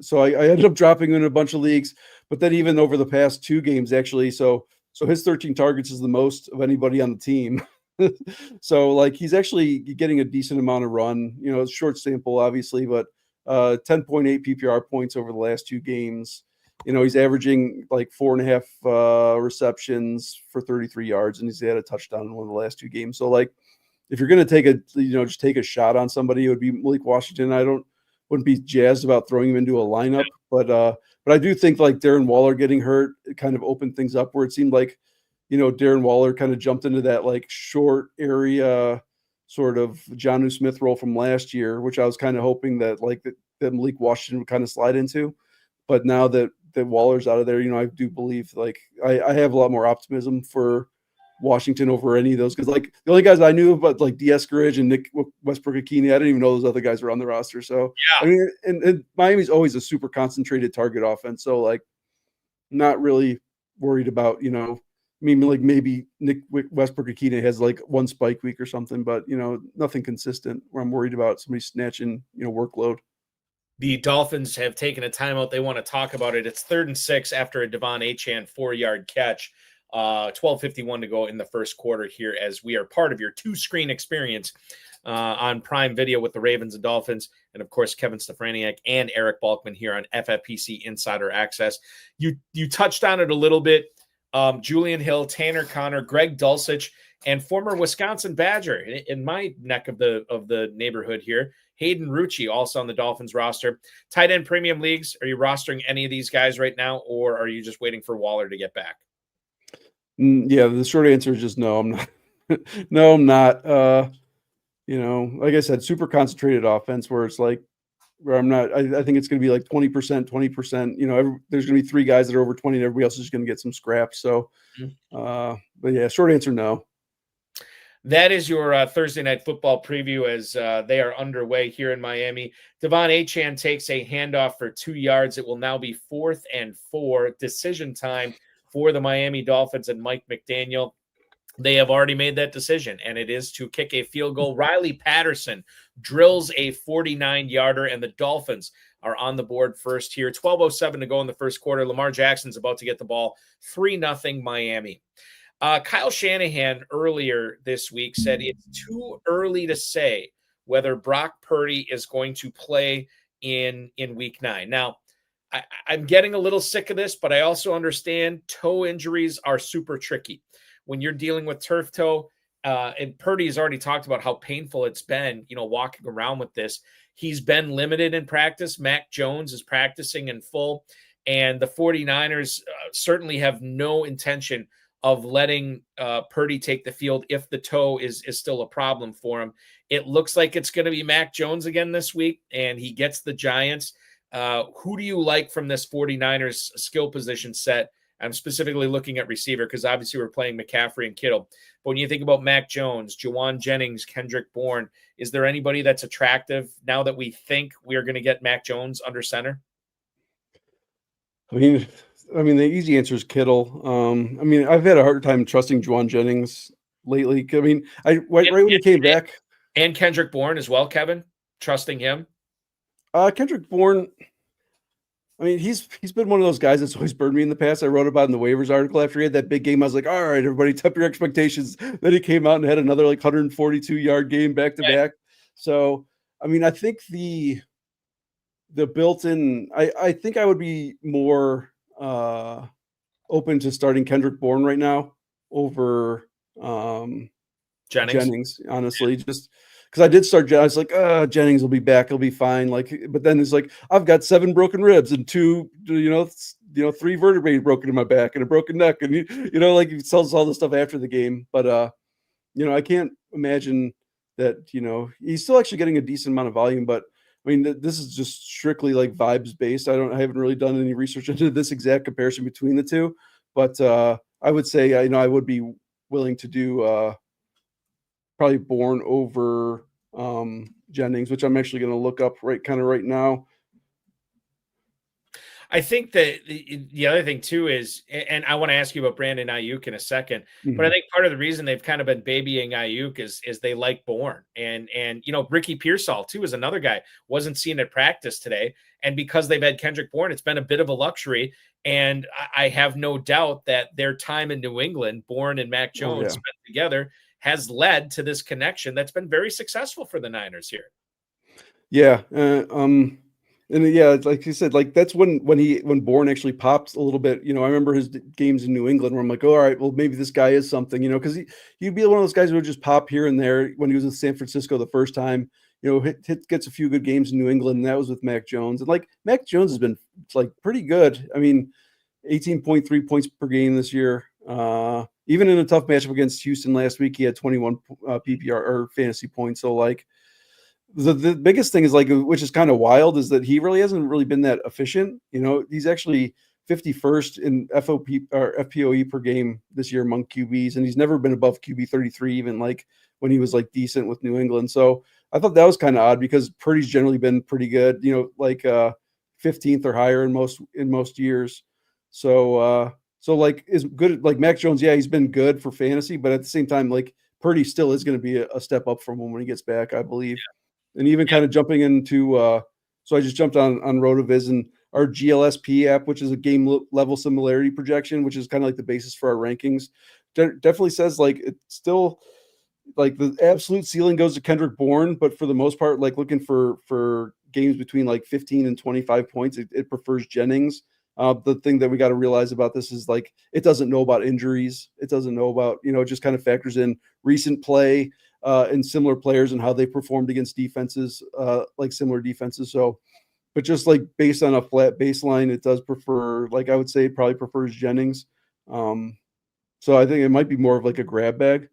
ended up dropping in a bunch of leagues, but then even over the past 2 games, actually, so his 13 targets is the most of anybody on the team. So like, he's actually getting a decent amount of run, it's short sample, obviously, but 10.8 PPR points over the last 2 games. He's averaging like 4.5 receptions for 33 yards, and he's had a touchdown in one of the last 2 games. So like, if you're going to just take a shot on somebody, it would be Malik Washington. Wouldn't be jazzed about throwing him into a lineup, but I do think like Darren Waller getting hurt, it kind of opened things up where it seemed like, Darren Waller kind of jumped into that like short area sort of Jonnu Smith role from last year, which I was kind of hoping that Malik Washington would kind of slide into. But now that Waller's out of there, I do believe like I have a lot more optimism for Washington over any of those, because like the only guys I knew about like D. Eskridge and Nick Westbrook-Ikhine, I didn't even know those other guys were on the roster. So yeah, I mean, and Miami's always a super concentrated target offense, so like not really worried about like maybe Nick Westbrook-Ikhine has like one spike week or something, but nothing consistent where I'm worried about somebody snatching workload. The Dolphins have taken a timeout. They want to talk about it. It's 3rd and 6 after a Devon Achane 4-yard catch. 12:51 to go in the first quarter here, as we are part of your 2-screen experience on Prime Video with the Ravens and Dolphins, and of course Kevin Szafraniec and Eric Balkman here on FFPC Insider Access. You touched on it a little bit. Julian Hill, Tanner Connor, Greg Dulcich, and former Wisconsin Badger in my neck of the neighborhood here, Hayden Rucci, also on the Dolphins roster. Tight end premium leagues, are you rostering any of these guys right now, or are you just waiting for Waller to get back? Yeah, the short answer is just no, I'm not. No, I'm not. Like I said, super concentrated offense where it's like, where I'm not, I think it's going to be like 20%, 20%. There's going to be 3 guys that are over 20 and everybody else is going to get some scraps. So, but yeah, short answer, no. That is your Thursday Night Football preview as they are underway here in Miami. Devon Achane takes a handoff for 2 yards. It will now be 4th and 4. Decision time for the Miami Dolphins and Mike McDaniel. They have already made that decision, and it is to kick a field goal. Riley Patterson drills a 49-yarder, and the Dolphins are on the board first here. 12:07 to go in the first quarter. Lamar Jackson's about to get the ball. 3-0 Miami. Kyle Shanahan earlier this week said it's too early to say whether Brock Purdy is going to play in Week 9. Now, I'm getting a little sick of this, but I also understand toe injuries are super tricky. When you're dealing with turf toe, and Purdy has already talked about how painful it's been, walking around with this. He's been limited in practice. Mac Jones is practicing in full, and the 49ers certainly have no intention of letting Purdy take the field if the toe is still a problem for him. It looks like it's going to be Mac Jones again this week, and he gets the Giants. Who do you like from this 49ers skill position set? I'm specifically looking at receiver because obviously we're playing McCaffrey and Kittle. But when you think about Mac Jones, Juwan Jennings, Kendrick Bourne, is there anybody that's attractive now that we think we are going to get Mac Jones under center? I mean, the easy answer is Kittle. I've had a hard time trusting Juwan Jennings lately. Right when he came back. And Kendrick Bourne as well, Kevin, trusting him. Kendrick Bourne, he's been one of those guys that's always burned me in the past. I wrote about in the waivers article after he had that big game. I was like, all right, everybody, temper your expectations. Then he came out and had another 142-yard game back to back. So, I think the built-in, I think I would be more open to starting Kendrick Bourne right now over Jennings, honestly, just because I did start. I was like, Jennings will be back, he'll be fine. But then it's like I've got 7 broken ribs and 2, 3 vertebrae broken in my back and a broken neck, and he tells us all this stuff after the game. But I can't imagine that. He's still actually getting a decent amount of volume, but this is just strictly vibes based. I haven't really done any research into this exact comparison between the two, but I would say I would be willing to do probably Bourne over Jennings, which I'm actually going to look up right now. I think that the other thing too is, and I want to ask you about Brandon Ayuk in a second, but I think part of the reason they've kind of been babying Ayuk is they like Bourne, and Ricky Pearsall too is another guy, wasn't seen at practice today, and because they've had Kendrick Bourne, it's been a bit of a luxury, and I have no doubt that their time in New England, Bourne and Mac Jones spent together, has led to this connection that's been very successful for the Niners here. Yeah. And yeah, like you said, that's when Bourne actually pops a little bit. I remember his games in New England where I'm like, oh, all right, well, maybe this guy is something, because he'd be one of those guys who would just pop here and there. When he was in San Francisco the first time, gets a few good games in New England, and that was with Mac Jones. And Mac Jones has been pretty good. 18.3 points per game this year. Even in a tough matchup against Houston last week, he had 21 PPR or fantasy points. So the biggest thing is which is kind of wild, is that he really hasn't really been that efficient. He's actually 51st in FOP or FPOE per game this year among QBs, and he's never been above QB 33, even when he was decent with New England. So I thought that was kind of odd because Purdy's generally been pretty good, 15th or higher in most years. So is good Mac Jones. Yeah, he's been good for fantasy, but at the same time, Purdy still is going to be a step up from him when he gets back, I believe. Yeah. And even kind of jumping into, so I just jumped on RotoViz and our GLSP app, which is a game level similarity projection, which is kind of the basis for our rankings. Definitely says it's still the absolute ceiling goes to Kendrick Bourne, but for the most part, looking for games between 15 and 25 points, it prefers Jennings. The thing that we got to realize about this is it doesn't know about injuries. It doesn't know about, it just kind of factors in recent play. and similar players and how they performed against defenses, like similar defenses. So, but just like based on a flat baseline, it does prefer, like I would say it probably prefers Jennings. So I think it might be more of like a grab bag.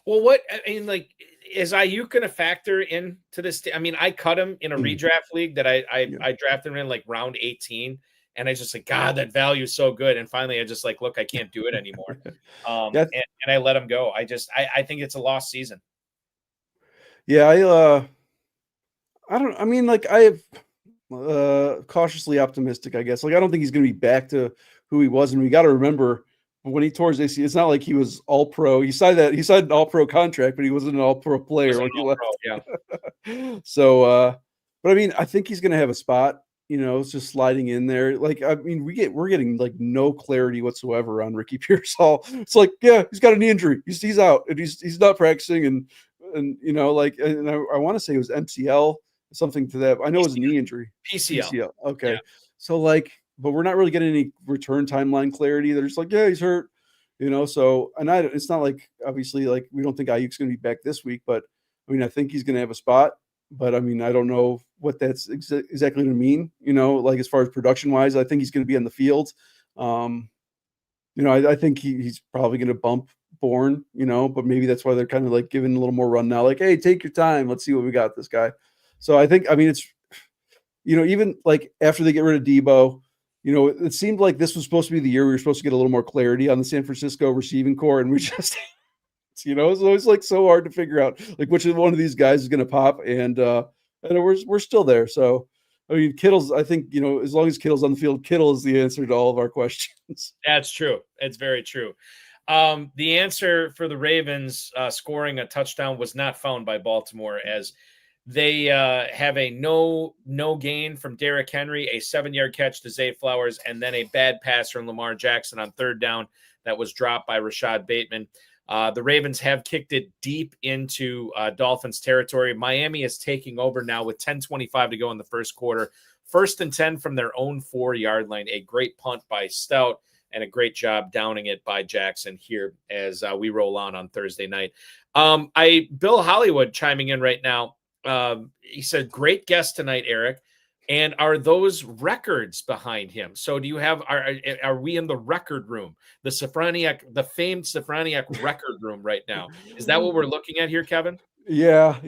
Well, like, is Ayuk going to factor into this? I mean, I cut him in a redraft league that I drafted him in like round 18. And I just like, God, that value is so good. And finally, I just like, look, I can't do it anymore. And I let him go. I think it's a lost season. Yeah, I mean, like I have cautiously optimistic, I guess. Like I don't think he's going to be back to who he was. And we got to remember when he tore his ACL, it's not like he was all pro. He signed an all pro contract, but he wasn't an all pro player when he left. Yeah. So, but I mean, I think he's going to have a spot. It's just sliding in there. Like, I mean, we're getting like no clarity whatsoever on Ricky Pearsall. It's like, yeah, he's got a knee injury. He's out and he's not practicing. And I want to say it was MCL, something to that. I know it was a knee injury. PCL. Okay. Yeah. So like, but we're not really getting any return timeline clarity. They're just like, yeah, he's hurt, so, and it's not like, obviously, like we don't think Ayuk's going to be back this week, but I mean, I think he's going to have a spot, but I mean, I don't know what that's exactly going to mean, like as far as production wise, I think he's going to be on the field. I think he's probably going to bump Bourne, but maybe that's why they're kind of like giving a little more run now. Like, hey, take your time. Let's see what we got this guy. So I think, I mean, it's, even like after they get rid of Debo, it seemed like this was supposed to be the year we were supposed to get a little more clarity on the San Francisco receiving core. And we just, it's always like so hard to figure out like which one of these guys is going to pop. And we're still there. So, I mean, Kittle's, I think, as long as Kittle's on the field, Kittle is the answer to all of our questions. That's true. It's very true. The answer for the Ravens scoring a touchdown was not found by Baltimore, as they have a no gain from Derrick Henry, a 7-yard catch to Zay Flowers, and then a bad pass from Lamar Jackson on third down that was dropped by Rashad Bateman. The Ravens have kicked it deep into Dolphins territory. Miami is taking over now with 10:25 to go in the first quarter. 1st and 10 from their own 4-yard line. A great punt by Stout and a great job downing it by Jackson here as we roll on Thursday night. Bill Hollywood chiming in right now. He said, great guest tonight, Eric. And are those records behind him? So do you have, are we in the record room, the famed Szafraniec record room right now? Is that what we're looking at here, Kevin? Yeah.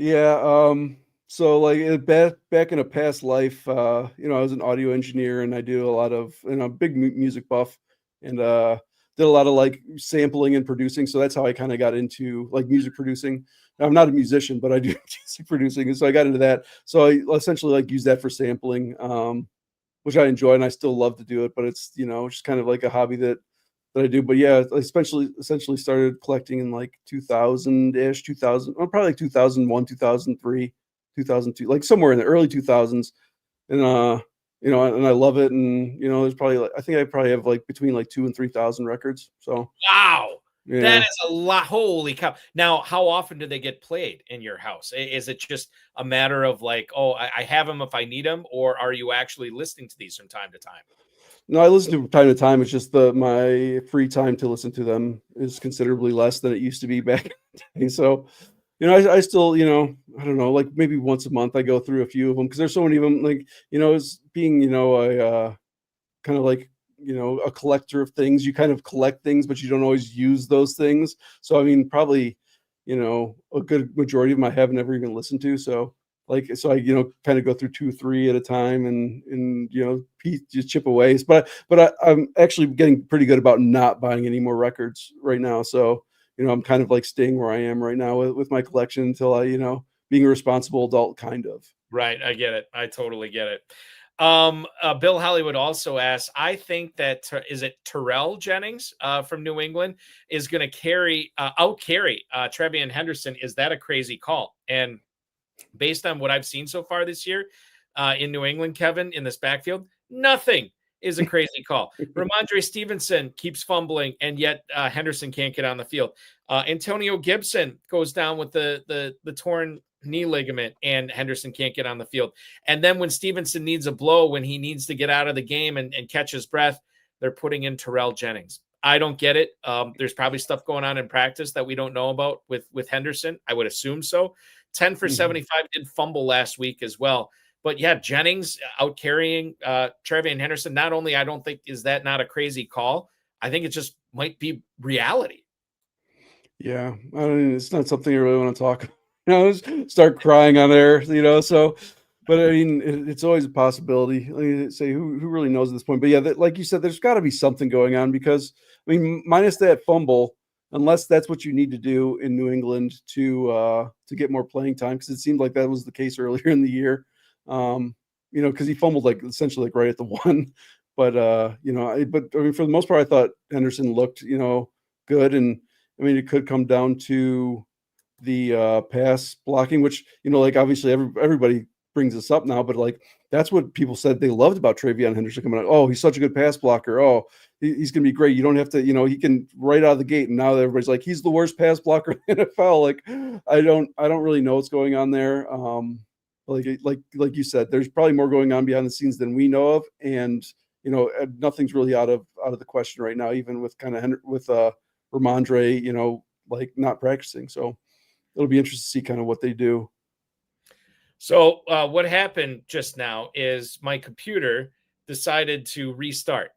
So like back in a past life, I was an audio engineer and I do a lot of, big music buff and did a lot of like sampling and producing. So that's how I kind of got into like music producing. I'm not a musician, but I do music producing. And so I got into that. So I essentially like use that for sampling, which I enjoy and I still love to do it, but it's, just kind of like a hobby that I do. But yeah, I essentially started collecting in like 2000-ish, probably like 2001, 2003, 2002, like somewhere in the early 2000s. And, and I love it. And, there's probably, I think I probably have like between like 2,000 and 3,000 records. So, wow. Yeah. That is a lot. Holy cow. Now, how often do they get played in your house? Is it just a matter of like, oh, I have them if I need them, or are you actually listening to these from time to time? No, I listen to from time to time. It's just my free time to listen to them is considerably less than it used to be back in the day. So, I still, I don't know, like maybe once a month I go through a few of them because there's so many of them. Like, as being, a kind of like, a collector of things, you kind of collect things, but you don't always use those things. So, I mean, probably, a good majority of them I have never even listened to. So I, kind of go through 2 or 3 at a time and, just chip away. But I'm actually getting pretty good about not buying any more records right now. So, I'm kind of like staying where I am right now with my collection until I, being a responsible adult kind of. Right. I get it. I totally get it. Bill Hollywood also asks, I think that is it Terrell Jennings from New England is going to out carry Trevian Henderson. Is that a crazy call? And based on what I've seen so far this year in New England, Kevin, in this backfield, nothing is a crazy call. Rhamondre Stevenson keeps fumbling, and yet Henderson can't get on the field. Antonio Gibson goes down with the torn knee ligament, and Henderson can't get on the field. And then when Stevenson needs a blow, when he needs to get out of the game and catch his breath, they're putting in Terrell Jennings. I don't get it. There's probably stuff going on in practice that we don't know about with Henderson. I would assume so. 10 for 75 did fumble last week as well. But yeah, Jennings out carrying TreVeyon Henderson. Not only I don't think is that not a crazy call, I think it just might be reality. Yeah, I mean, it's not something I really want to talk about. Start crying on air, so. But I mean, it's always a possibility. Like, say who really knows at this point. But yeah, like you said, there's got to be something going on because I mean, minus that fumble, unless that's what you need to do in New England to get more playing time, because it seemed like that was the case earlier in the year. Because he fumbled essentially right at the one. But I mean, for the most part, I thought Henderson looked good, and I mean, it could come down to the pass blocking, which obviously everybody brings this up now, but that's what people said they loved about TreVeyon Henderson coming out. Oh, he's such a good pass blocker. Oh, he's going to be great. You don't have to, he can right out of the gate. And now everybody's like, he's the worst pass blocker in the NFL. I don't really know what's going on there. Like you said, there's probably more going on behind the scenes than we know of, and nothing's really out of the question right now, even with Rhamondre, not practicing. So it'll be interesting to see kind of what they do. So what happened just now is my computer decided to restart.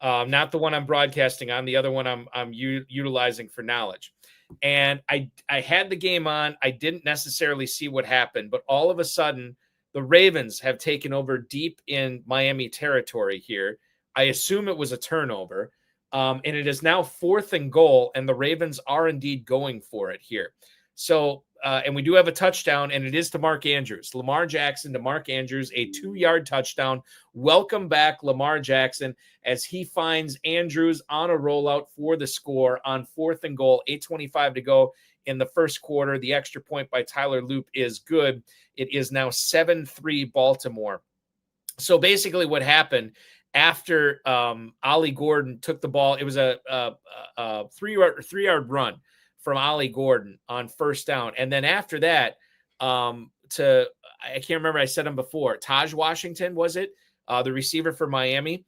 Not the one I'm broadcasting on, the other one I'm utilizing for knowledge. And I had the game on. I didn't necessarily see what happened, but all of a sudden, the Ravens have taken over deep in Miami territory here. I assume it was a turnover. And it is now 4th and goal, and the Ravens are indeed going for it here. So, and we do have a touchdown, and it is to Mark Andrews. Lamar Jackson to Mark Andrews, a 2-yard touchdown. Welcome back, Lamar Jackson, as he finds Andrews on a rollout for the score on 4th and goal, 8:25 to go in the first quarter. The extra point by Tyler Loop is good. It is now 7-3 Baltimore. So basically what happened after Ollie Gordon took the ball, it was a 3-yard run from Ollie Gordon on first down. And then after that, I can't remember, I said him before, Taj Washington, was it? The receiver for Miami.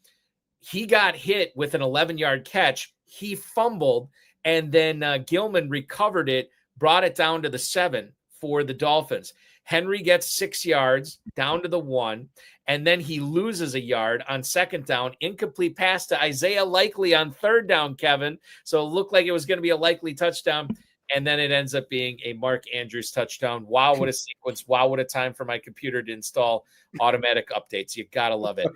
He got hit with an 11-yard catch. He fumbled, and then Gilman recovered it, brought it down to the 7 for the Dolphins. Henry gets 6 yards down to the 1, and then he loses a yard on second down. Incomplete pass to Isaiah Likely on third down, Kevin. So it looked like it was going to be a likely touchdown, and then it ends up being a Mark Andrews touchdown. Wow, what a sequence. Wow, what a time for my computer to install automatic updates. You got to love it.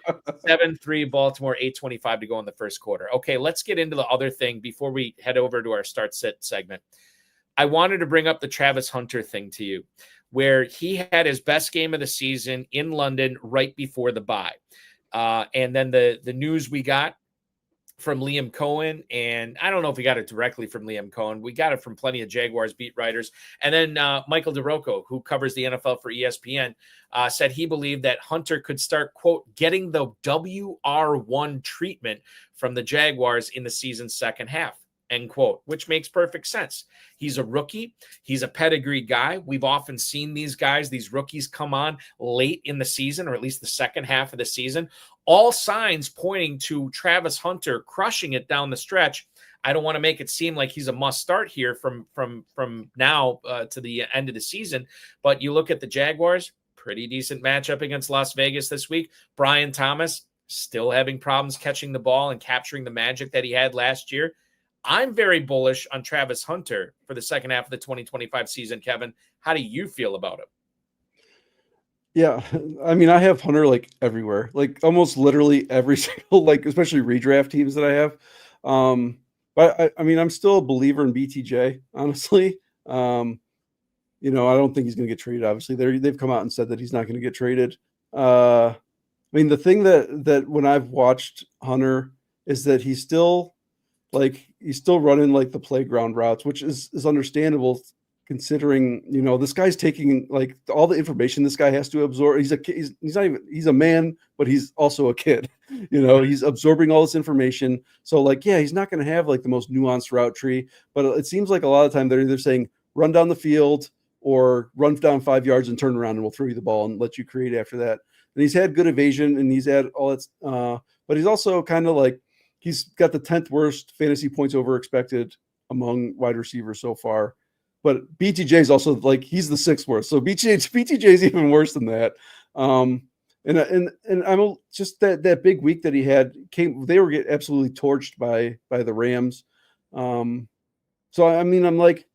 7-3 Baltimore, 8:25 to go in the first quarter. Okay, let's get into the other thing before we head over to our start-sit segment. I wanted to bring up the Travis Hunter thing to you, where he had his best game of the season in London right before the bye. And then the news we got from Liam Cohen, and I don't know if we got it directly from Liam Cohen. We got it from plenty of Jaguars beat writers. And then Michael DeRocco, who covers the NFL for ESPN, said he believed that Hunter could start, quote, getting the WR1 treatment from the Jaguars in the season's second half. End quote, which makes perfect sense. He's a rookie. He's a pedigree guy. We've often seen these guys, these rookies, come on late in the season, or at least the second half of the season. All signs pointing to Travis Hunter crushing it down the stretch. I don't want to make it seem like he's a must start here from now to the end of the season. But you look at the Jaguars, pretty decent matchup against Las Vegas this week. Brian Thomas still having problems catching the ball and capturing the magic that he had last year. I'm very bullish on Travis Hunter for the second half of the 2025 season. Kevin, how do you feel about him? Yeah, I mean, I have Hunter everywhere, almost literally every single, especially redraft teams that I have. But I mean, I'm still a believer in BTJ, honestly. I don't think he's going to get traded. Obviously, they've come out and said that he's not going to get traded. I mean, the thing that when I've watched Hunter is that he's still running the playground routes, which is understandable considering, this guy's taking all the information this guy has to absorb. He's a man, but he's also a kid, he's absorbing all this information. So he's not going to have the most nuanced route tree, but it seems like a lot of time they're either saying run down the field or run down 5 yards and turn around and we'll throw you the ball and let you create after that. And he's had good evasion and he's had all that, but he's also kind of he's got the 10th worst fantasy points over expected among wide receivers so far. But BTJ is also like, he's the 6th worst. So BTJ is even worse than that. And I'm just that big week that he had they were getting absolutely torched by the Rams. So I mean, I'm like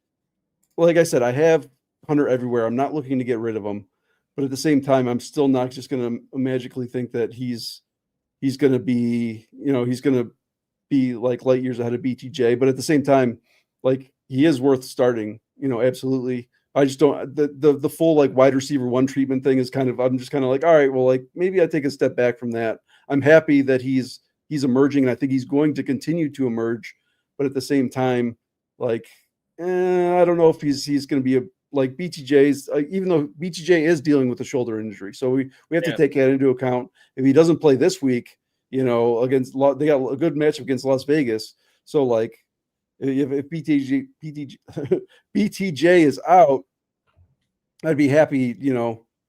I said, I have Hunter everywhere. I'm not looking to get rid of him, but at the same time, I'm still not just going to magically think that he's going to be, he's going to be like light years ahead of BTJ. But at the same time, like, he is worth starting, absolutely. I just don't, the full like wide receiver 1 treatment thing is I'm just kind of like, all right, well, like maybe I take a step back from that. I'm happy that he's emerging, and I think he's going to continue to emerge. But at the same time, like, I don't know if he's going to be like BTJ's, even though BTJ is dealing with a shoulder injury. So we have to take that into account. If he doesn't play this week, they got a good matchup against Las Vegas. So like, if BTJ is out, I'd be happy,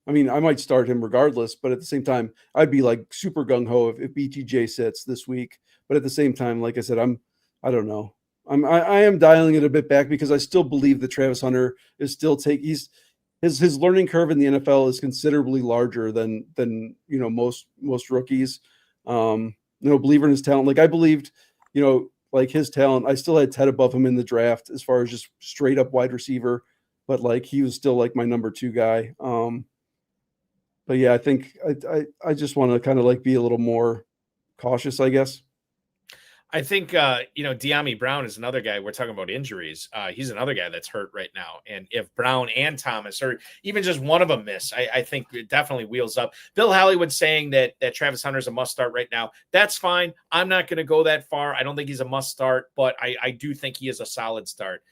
I mean, I might start him regardless, but at the same time, I'd be like super gung-ho if BTJ sits this week. But at the same time, like I said, I don't know. I am dialing it a bit back because I still believe that Travis Hunter is still his learning curve in the NFL is considerably larger than most rookies. Believer in his talent. Like I believed, like his talent. I still had Ted above him in the draft as far as just straight up wide receiver, but like he was still like my number 2 guy. But yeah, I think I just want to kind of like be a little more cautious, I guess. I think, De'Ami Brown is another guy. We're talking about injuries. He's another guy that's hurt right now. And if Brown and Thomas, or even just one of them miss, I think it definitely wheels up. Bill Hollywood saying that Travis Hunter is a must start right now. That's fine. I'm not going to go that far. I don't think he's a must start, but I do think he is a solid start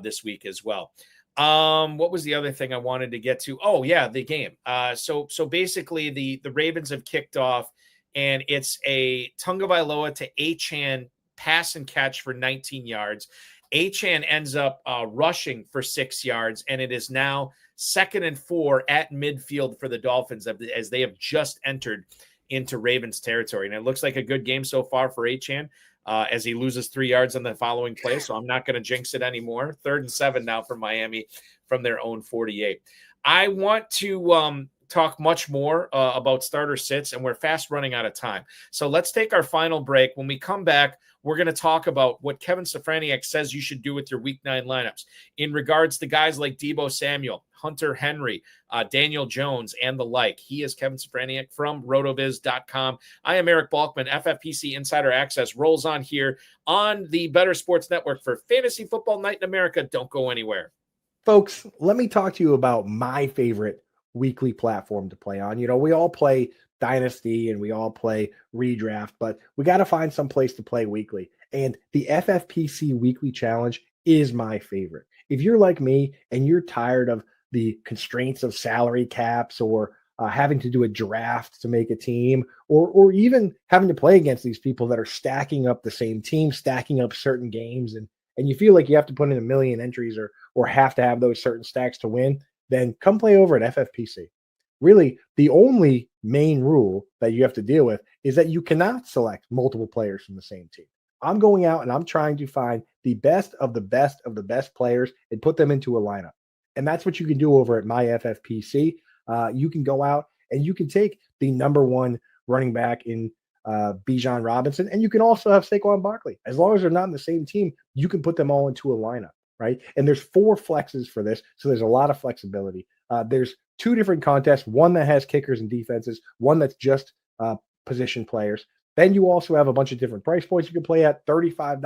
this week as well. What was the other thing I wanted to get to? Oh yeah, the game. So basically the Ravens have kicked off, and it's a Tagovailoa to Achane pass and catch for 19 yards. Achane ends up rushing for 6 yards, and it is now 2nd and 4 at midfield for the Dolphins as they have just entered into Ravens territory. And it looks like a good game so far for Achane as he loses 3 yards on the following play. So I'm not going to jinx it anymore. 3rd and 7 now for Miami from their own 48. I want to talk much more about starter sits, and we're fast running out of time. So let's take our final break. When we come back, we're going to talk about what Kevin Szafraniec says you should do with your week 9 lineups in regards to guys like Deebo Samuel, Hunter Henry, Daniel Jones, and the like. He is Kevin Szafraniec from RotoViz.com. I am Eric Balkman. FFPC Insider Access rolls on here on the Better Sports Network for Fantasy Football Night in America. Don't go anywhere. Folks, let me talk to you about my favorite weekly platform to play on. We all play Dynasty and we all play Redraft, but we got to find some place to play weekly. And the FFPC Weekly Challenge is my favorite. If you're like me and you're tired of the constraints of salary caps or having to do a draft to make a team, or even having to play against these people that are stacking up the same team, stacking up certain games, and you feel like you have to put in a million entries or have to have those certain stacks to win, then come play over at FFPC. Really, the only main rule that you have to deal with is that you cannot select multiple players from the same team. I'm going out and I'm trying to find the best of the best of the best players and put them into a lineup. And that's what you can do over at my FFPC. You can go out and you can take the number 1 running back in Bijan Robinson, and you can also have Saquon Barkley. As long as they're not in the same team, you can put them all into a lineup. Right. And there's 4 flexes for this. So there's a lot of flexibility. There's 2 different contests, one that has kickers and defenses, one that's just position players. Then you also have a bunch of different price points you can play at: $35,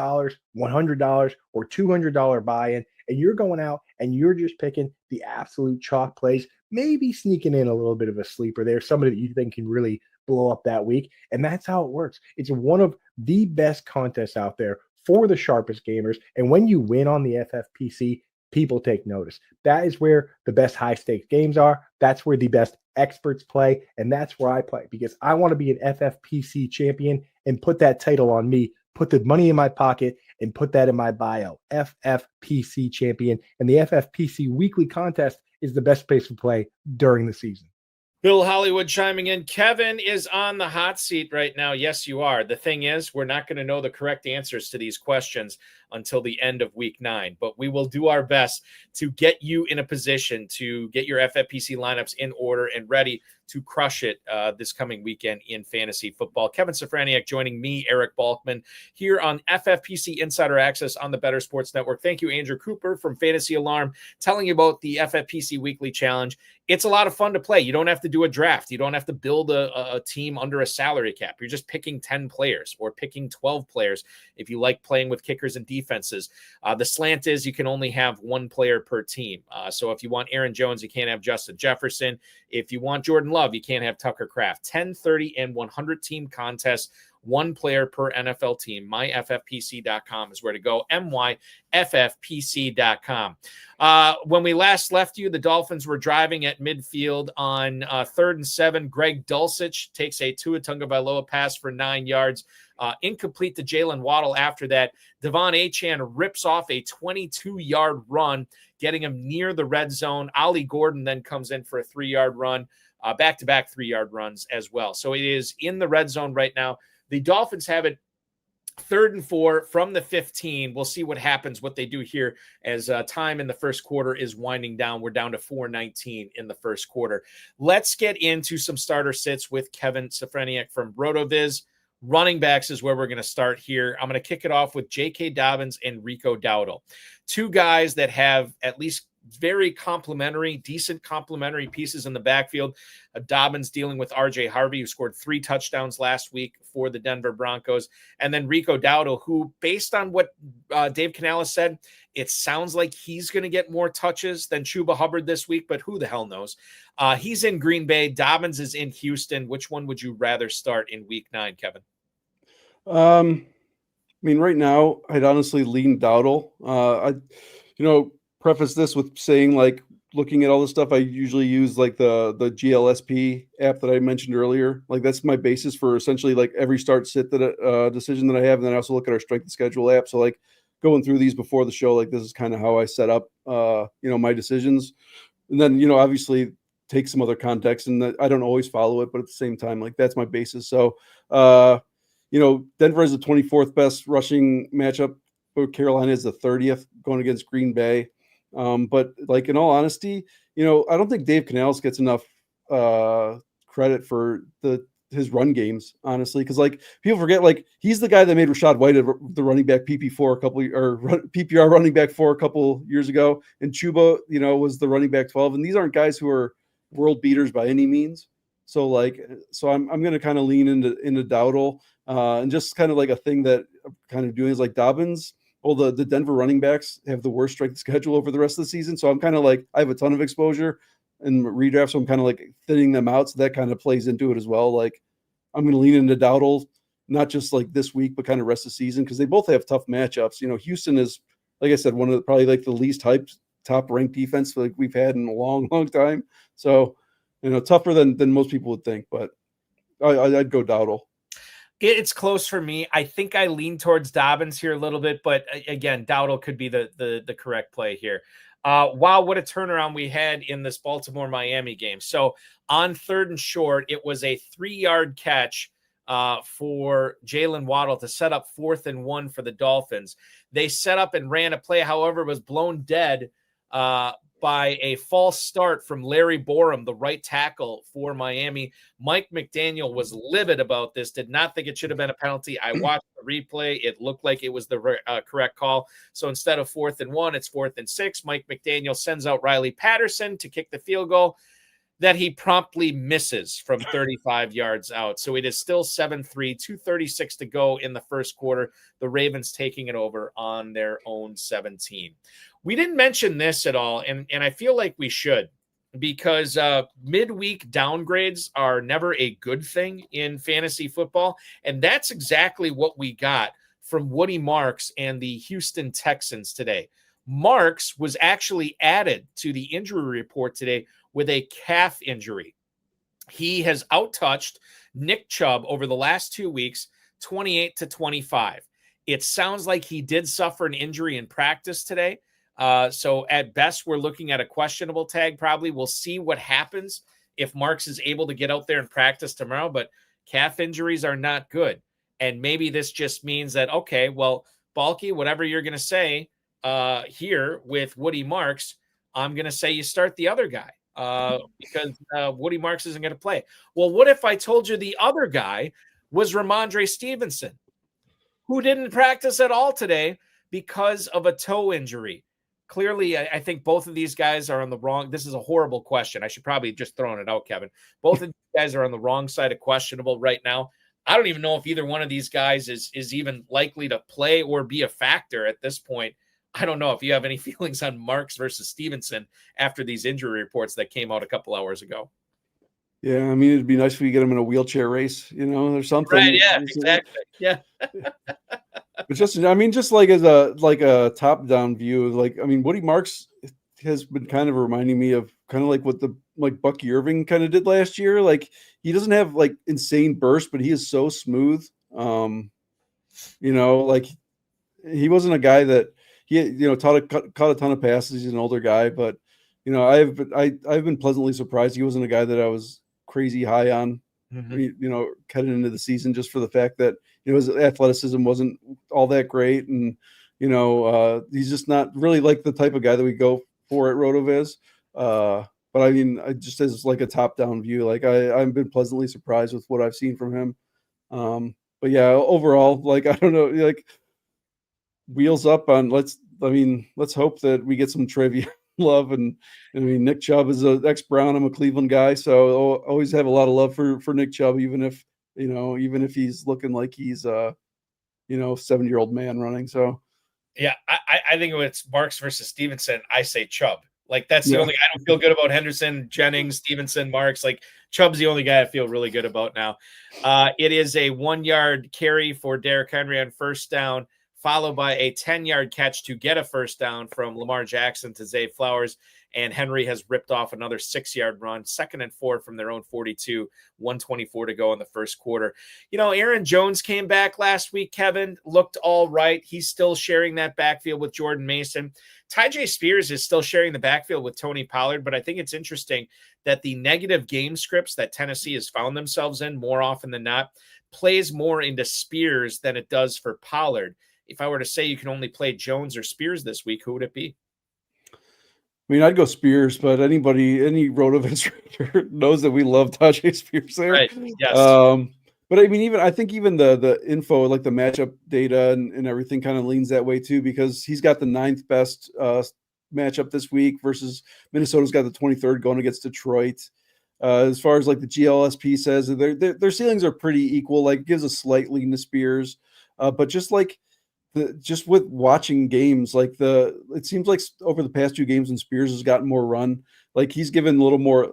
$100, or $200 buy-in. And you're going out and you're just picking the absolute chalk plays, maybe sneaking in a little bit of a sleeper there, somebody that you think can really blow up that week. And that's how it works. It's one of the best contests out there for the sharpest gamers. And when you win on the FFPC, people take notice. That is where the best high stakes games are. That's where the best experts play. And that's where I play, because I want to be an FFPC champion and put that title on me, put the money in my pocket and put that in my bio. FFPC champion. And the FFPC weekly contest is the best place to play during the season. Bill Hollywood chiming in. Kevin is on the hot seat right now. Yes, you are. The thing is, we're not going to know the correct answers to these questions until the end of week 9, but we will do our best to get you in a position to get your FFPC lineups in order and ready to crush it this coming weekend in fantasy football. Kevin Szafraniec joining me, Eric Balkman, here on FFPC Insider Access on the Better Sports Network. Thank you, Andrew Cooper from Fantasy Alarm, telling you about the FFPC Weekly Challenge. It's a lot of fun to play. You don't have to do a draft. You don't have to build a team under a salary cap. You're just picking 10 players or picking 12 players if you like playing with kickers and defenses. The slant is you can only have one player per team. So if you want Aaron Jones, you can't have Justin Jefferson. If you want Jordan Love, you can't have Tucker Kraft. 10, 30, and 100 team contests. One player per NFL team. MyFFPC.com is where to go. MyFFPC.com. When we last left you, the Dolphins were driving at midfield on 3rd and 7. Greg Dulcich takes a Tua Tagovailoa pass for 9 yards. Incomplete to Jalen Waddle after that. Devon Achane rips off a 22-yard run, getting him near the red zone. Ollie Gordon then comes in for a 3-yard run, back-to-back 3-yard runs as well. So it is in the red zone right now. The Dolphins have it 3rd and 4 from the 15. We'll see what happens, what they do here as time in the first quarter is winding down. We're down to 4:19 in the first quarter. Let's get into some starter sits with Kevin Szafraniec from RotoViz. Running backs is where we're going to start here. I'm going to kick it off with J.K. Dobbins and Rico Dowdle. Two guys that have at least very decent complementary pieces in the backfield. Dobbins dealing with R.J. Harvey, who scored 3 touchdowns last week for the Denver Broncos. And then Rico Dowdle, who, based on what Dave Canales said, it sounds like he's going to get more touches than Chuba Hubbard this week, but who the hell knows? He's in Green Bay. Dobbins is in Houston. Which one would you rather start in week 9, Kevin? I mean, right now, I'd honestly lean Dowdle. Preface this with saying, like, looking at all this stuff, I usually use like the GLSP app that I mentioned earlier. Like, that's my basis for essentially like every start sit that decision that I have. And then I also look at our strength and schedule app. So like going through these before the show, like this is kind of how I set up, my decisions. And then, obviously take some other context, and I don't always follow it, but at the same time, like that's my basis. So, Denver is the 24th best rushing matchup, but Carolina is the 30th going against Green Bay. But like, in all honesty, I don't think Dave Canales gets enough credit for his run games, honestly, because like people forget, like he's the guy that made Rachaad White the running back PPR running back 4 a couple years ago, and Chuba, was the running back 12, and these aren't guys who are world beaters by any means. So I'm going to kind of lean into Dowdle, and just kind of like a thing that I'm kind of doing is like Dobbins. Well, the Denver running backs have the worst strength schedule over the rest of the season. So I'm kind of like, I have a ton of exposure in redraft. So I'm kind of like thinning them out. So that kind of plays into it as well. Like I'm going to lean into Dowdle, not just like this week, but kind of rest of the season, because they both have tough matchups. Houston is, like I said, one of probably like the least hyped, top ranked defense like we've had in a long, long time. So, tougher than most people would think, but I'd go Dowdle. It's close for me. I think I lean towards Dobbins here a little bit, but again, Dowdle could be the correct play here. Wow, what a turnaround we had in this Baltimore-Miami game. So on 3rd and short, it was a 3-yard catch for Jalen Waddle to set up 4th and 1 for the Dolphins. They set up and ran a play, however, it was blown dead by a false start from Larry Borum, the right tackle for Miami. Mike McDaniel was livid about this, did not think it should have been a penalty. I watched the replay. It looked like it was the correct call. So instead of 4th and 1, it's 4th and 6. Mike McDaniel sends out Riley Patterson to kick the field goal that he promptly misses from 35 yards out. So it is still 7-3, 2:36 to go in the first quarter. The Ravens taking it over on their own 17. We didn't mention this at all, and I feel like we should, because midweek downgrades are never a good thing in fantasy football, and that's exactly what we got from Woody Marks and the Houston Texans today. Marks was actually added to the injury report today with a calf injury. He has outtouched Nick Chubb over the last 2 weeks, 28-25. It sounds like he did suffer an injury in practice today. So at best, we're looking at a questionable tag. Probably we'll see what happens if Marks is able to get out there and practice tomorrow, but calf injuries are not good. And maybe this just means that, okay, well, Balky, whatever you're going to say here with Woody Marks, I'm going to say you start the other guy because Woody Marks isn't going to play. Well, what if I told you the other guy was Rhamondre Stevenson, who didn't practice at all today because of a toe injury? Clearly, I think both of these guys are on the wrong. This is a horrible question. I should probably just thrown it out, Kevin. Both of these guys are on the wrong side of questionable right now. I don't even know if either one of these guys is even likely to play or be a factor at this point. I don't know if you have any feelings on Marks versus Stevenson after these injury reports that came out a couple hours ago. Yeah, I mean, it'd be nice if we get him in a wheelchair race, or something. Right, yeah, exactly. Yeah. But just like as a top-down view, Woody Marks has been kind of reminding me of kind of like what Bucky Irving kind of did last year. Like, he doesn't have insane burst, but he is so smooth. He wasn't a guy that caught a ton of passes. He's an older guy, but I've been pleasantly surprised. He wasn't a guy that I was crazy high on, heading into the season, just for the fact that his athleticism wasn't all that great, and he's just not really like the type of guy that we go for at RotoViz. But I mean, I just as a top-down view, I've been pleasantly surprised with what I've seen from him. But yeah, overall, I don't know, wheels up on let's hope that we get some trivia love. And I mean, Nick Chubb is an ex-Brown. I'm a Cleveland guy, so I always have a lot of love for Nick Chubb, even if he's looking like he's 7-year-old man running. So yeah, I think when it's Marks versus Stevenson, I say Chubb. That's the only guy I don't feel good about. Henderson, Jennings, Stevenson, Marks. Chubb's the only guy I feel really good about now. It is a 1-yard carry for Derrick Henry on first down, followed by a 10-yard catch to get a first down from Lamar Jackson to Zay Flowers. And Henry has ripped off another 6-yard run, 2nd and 4 from their own 42, 1:24 to go in the first quarter. Aaron Jones came back last week, Kevin, looked all right. He's still sharing that backfield with Jordan Mason. Tyjae Spears is still sharing the backfield with Tony Pollard, but I think it's interesting that the negative game scripts that Tennessee has found themselves in more often than not plays more into Spears than it does for Pollard. If I were to say you can only play Jones or Spears this week, who would it be? I mean, I'd go Spears, but any RotoViz reader knows that we love Tyjae Spears there. Right. Yes. But I mean, I think even the info, the matchup data and everything kind of leans that way too, because he's got the 9th best matchup this week versus Minnesota's got the 23rd going against Detroit. As far as the GLSP says, their ceilings are pretty equal. It gives a slight lean to Spears, but just with watching games, it seems like over the past 2 games when Spears has gotten more run, he's given a little more.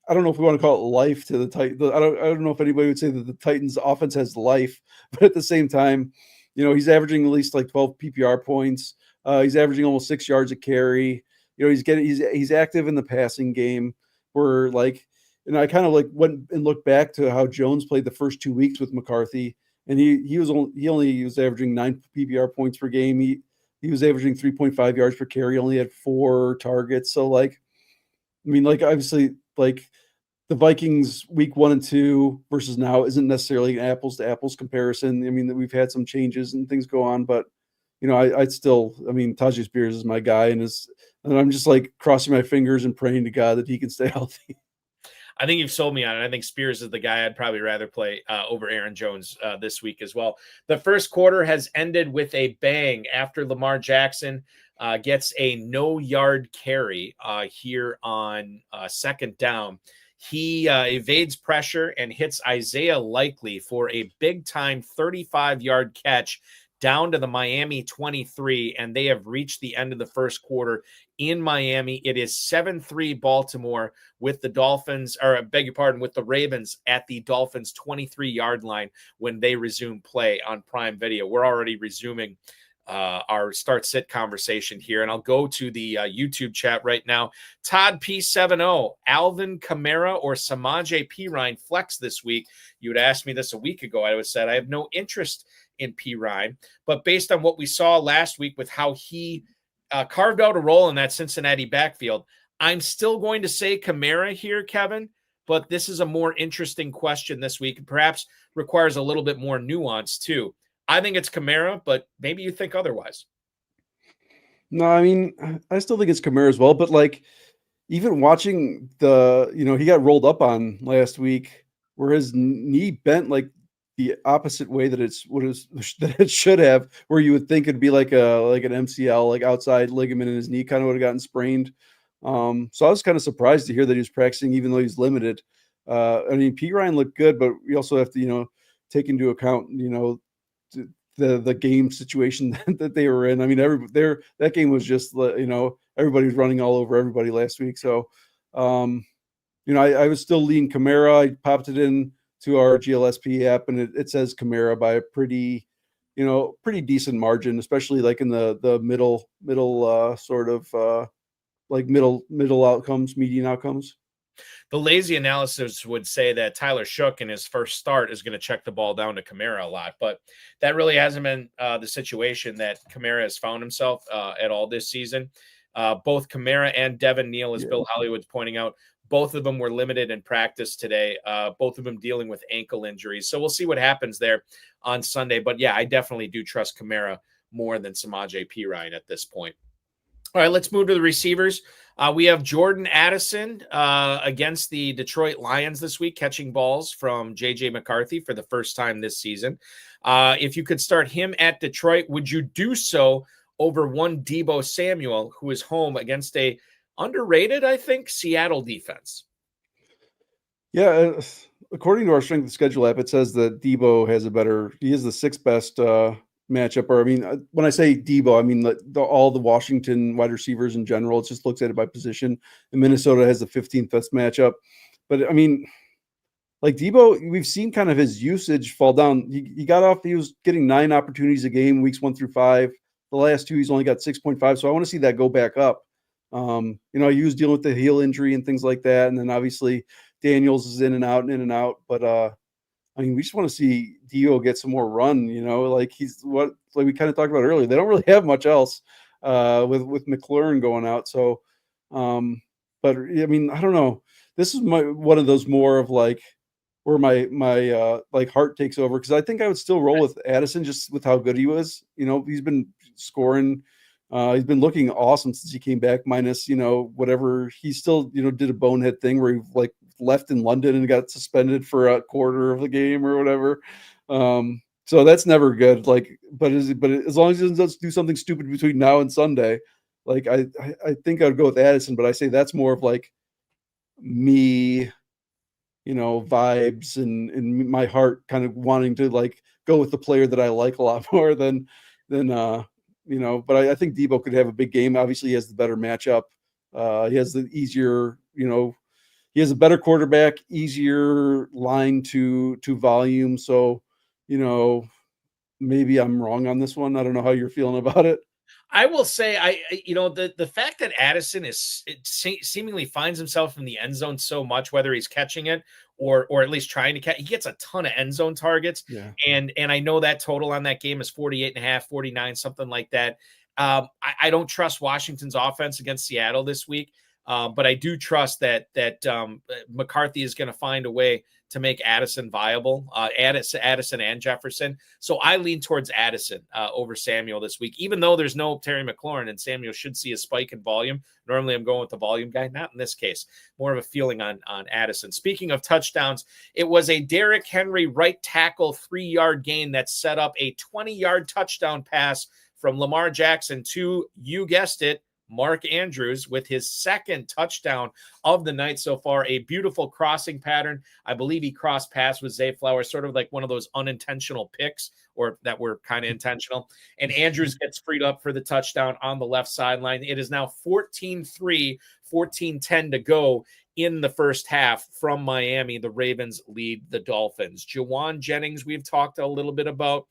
I don't know if we want to call it life to the Titans. I don't know if anybody would say that the Titans offense has life, but at the same time, he's averaging at least 12 PPR points. He's averaging almost 6 yards a carry. He's active in the passing game. And I kind of went and looked back to how Jones played the first 2 weeks with McCarthy. And he was averaging 9 PPR points per game. He was averaging 3.5 yards per carry. He only had 4 targets. So obviously the Vikings week 1 and 2 versus now isn't necessarily an apples to apples comparison. I mean, that we've had some changes and things go on, but Tyjae Spears is my guy, and I'm just crossing my fingers and praying to God that he can stay healthy. I think you've sold me on it. I think Spears is the guy I'd probably rather play over Aaron Jones this week as well. The first quarter has ended with a bang after Lamar Jackson gets a no-yard carry here on 2nd down. He evades pressure and hits Isaiah Likely for a big-time 35-yard catch down to the Miami 23, and they have reached the end of the first quarter in Miami. It is 7-3 Baltimore with the Dolphins, or I beg your pardon, with the Ravens at the Dolphins 23-yard line when they resume play on Prime Video. We're already resuming our start-sit conversation here, and I'll go to the YouTube chat right now. Todd P70, Alvin Kamara or Samaje Perine flex this week. You would ask me this a week ago. I would have said I have no interest in Perine, but based on what we saw last week with how he carved out a role in that Cincinnati backfield, I'm still going to say Kamara here, Kevin, but this is a more interesting question this week and perhaps requires a little bit more nuance too. I think it's Kamara, but maybe you think otherwise. No, I mean, I still think it's Kamara as well, but like even watching he got rolled up on last week where his knee bent like the opposite way that that it should have, where you would think it'd be like an MCL, like outside ligament in his knee kind of would have gotten sprained. So I was kind of surprised to hear that he was practicing, even though he's limited. I mean, P. Ryan looked good, but we also have to, take into account, the game situation that they were in. I mean, that game was just, everybody was running all over everybody last week. So, I was still leaning Kamara. I popped it in to our GLSP app, and it says Kamara by a pretty decent margin, especially like in the middle sort of like middle outcomes, median outcomes. The lazy analysis would say that Tyler Shough in his first start is going to check the ball down to Kamara a lot, but that really hasn't been the situation that Kamara has found himself at all this season. Both Kamara and Devin Neal, as Bill Hollywood's pointing out, both of them were limited in practice today, both of them dealing with ankle injuries. So we'll see what happens there on Sunday. But yeah, I definitely do trust Kamara more than Samaje Perine at this point. All right, let's move to the receivers. We have Jordan Addison against the Detroit Lions this week, catching balls from J.J. McCarthy for the first time this season. If you could start him at Detroit, would you do so over one Deebo Samuel, who is home against a underrated, I think, Seattle defense? Yeah, according to our strength of schedule app, it says that Deebo he is the sixth best matchup. Or I mean, when I say Deebo, I mean all the Washington wide receivers in general. It just looks at it by position. And Minnesota has the 15th best matchup. But I mean, like Deebo, we've seen kind of his usage fall down. He was getting 9 opportunities a game, weeks 1 through 5. The last 2, he's only got 6.5. So I want to see that go back up. He was dealing with the heel injury and things like that. And then obviously Daniels is in and out. But I mean, we just want to see Dio get some more run, like like we kind of talked about earlier. They don't really have much else with McLaurin going out. So, but I mean, I don't know. This is one of those more of like where my like heart takes over, because I think I would still roll with Addison just with how good he was. He's been scoring. He's been looking awesome since he came back, minus, whatever. He still, did a bonehead thing where he like left in London and got suspended for a quarter of the game or whatever. So that's never good. Like, but as long as he doesn't do something stupid between now and Sunday, like I think I would go with Addison, but I say that's more of like me, vibes and my heart kind of wanting to like go with the player that I like a lot more than but I think Deebo could have a big game. Obviously, he has the better matchup. He has the easier, he has a better quarterback, easier line to volume. So, maybe I'm wrong on this one. I don't know how you're feeling about it. I will say, the fact that Addison seemingly finds himself in the end zone so much, whether he's catching it or at least trying to catch, he gets a ton of end zone targets. Yeah. And I know that total on that game is 48.5, 49, something like that. I don't trust Washington's offense against Seattle this week. But I do trust that McCarthy is going to find a way to make Addison viable, Addison and Jefferson. So I lean towards Addison over Samuel this week, even though there's no Terry McLaurin and Samuel should see a spike in volume. Normally I'm going with the volume guy, not in this case, more of a feeling on Addison. Speaking of touchdowns, it was a Derrick Henry right tackle 3-yard gain that set up a 20-yard touchdown pass from Lamar Jackson to, you guessed it, Mark Andrews with his second touchdown of the night so far. A beautiful crossing pattern. I believe he crossed paths with Zay Flowers, sort of like one of those unintentional picks or that were kind of intentional. And Andrews gets freed up for the touchdown on the left sideline. It is now 14-3, 14-10 to go in the first half from Miami. The Ravens lead the Dolphins. Jawan Jennings, we've talked a little bit about.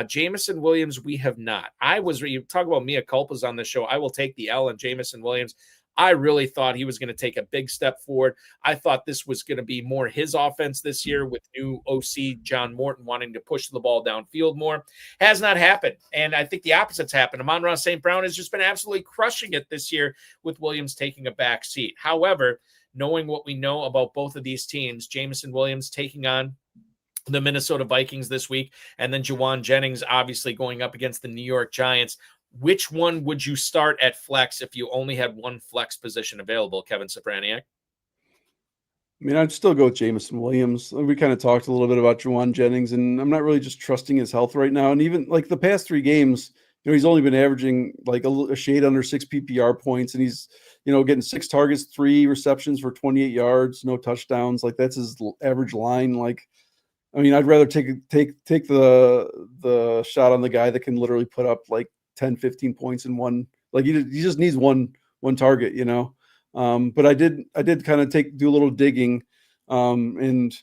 Jameson Williams, we have not. You talk about mea culpas on the show. I will take the L on Jameson Williams. I really thought he was going to take a big step forward. I thought this was going to be more his offense this year with new OC John Morton wanting to push the ball downfield more. Has not happened. And I think the opposite's happened. Amon-Ra St. Brown has just been absolutely crushing it this year with Williams taking a back seat. However, knowing what we know about both of these teams, Jameson Williams taking on the Minnesota Vikings this week, and then Juwan Jennings obviously going up against the New York Giants. Which one would you start at flex if you only had one flex position available, Kevin Szafraniec? I mean, I'd still go with Jameson Williams. We kind of talked a little bit about Juwan Jennings, and I'm not really just trusting his health right now. And even like the past 3 games, he's only been averaging like a shade under 6 PPR points, and he's, getting 6 targets, 3 receptions for 28 yards, no touchdowns. Like that's his average line. Like, I mean, I'd rather take the shot on the guy that can literally put up like 10, 15 points in one. Like he just needs one target, But I did kind of do a little digging, and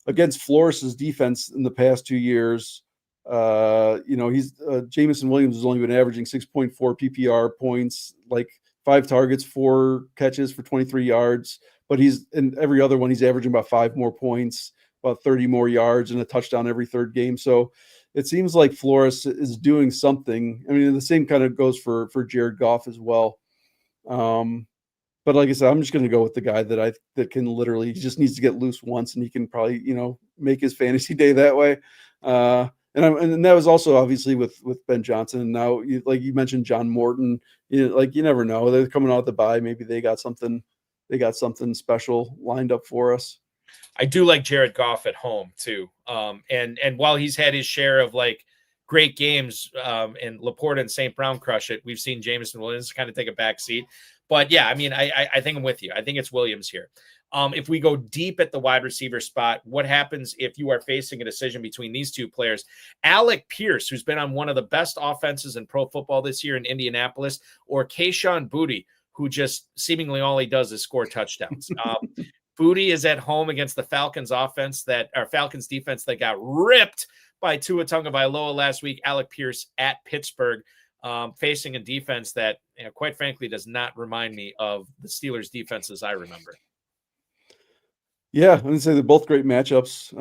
against Flores's defense in the past 2 years, he's Jameson Williams has only been averaging 6.4 PPR points, like 5 targets, 4 catches for 23 yards. But he's in every other one, he's averaging about 5 more points, about 30 more yards, and a touchdown every 3rd game. So it seems like Flores is doing something. I mean, the same kind of goes for Jared Goff as well. But like I said, I'm just going to go with the guy that can literally, he just needs to get loose once, and he can probably, make his fantasy day that way. And that was also obviously with Ben Johnson. And now, like you mentioned, John Morton. Like you never know. They're coming out the bye. Maybe they got something special lined up for us. I do like Jared Goff at home too. And while he's had his share of like great games, and Laporta and St. Brown crush it, we've seen Jameson Williams kind of take a back seat. But yeah, I mean, I think I'm with you. I think it's Williams here. If we go deep at the wide receiver spot, what happens if you are facing a decision between these 2 players? Alec Pierce, who's been on one of the best offenses in pro football this year in Indianapolis, or Kayshon Boutte, who just seemingly all he does is score touchdowns. Boutte is at home against the Falcons defense that got ripped by Tua Tagovailoa last week. Alec Pierce at Pittsburgh, facing a defense that, quite frankly, does not remind me of the Steelers' defenses I remember. Yeah, I would say they're both great matchups.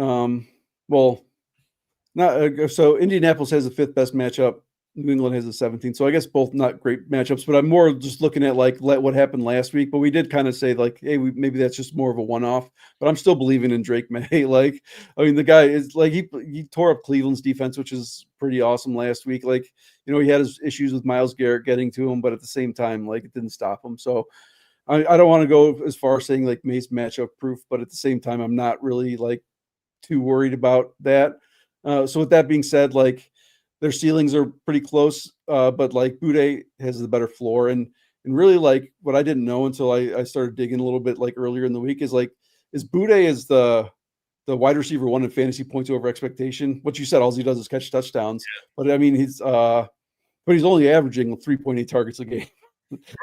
So Indianapolis has the 5th best matchup. New England has the 17th. So I guess both not great matchups, but I'm more just looking at what happened last week. But we did kind of say hey, maybe that's just more of a one-off. But I'm still believing in Drake May. The guy is he tore up Cleveland's defense, which is pretty awesome last week. He had his issues with Myles Garrett getting to him, but at the same time, it didn't stop him. So I don't want to go as far as saying May's matchup proof, but at the same time, I'm not really too worried about that. So with that being said, their ceilings are pretty close, but Boutte has the better floor. And really what I didn't know until I started digging a little bit earlier in the week is Boutte is the wide receiver 1 in fantasy points over expectation. What you said, all he does is catch touchdowns. But I mean, he's only averaging 3.8 targets a game.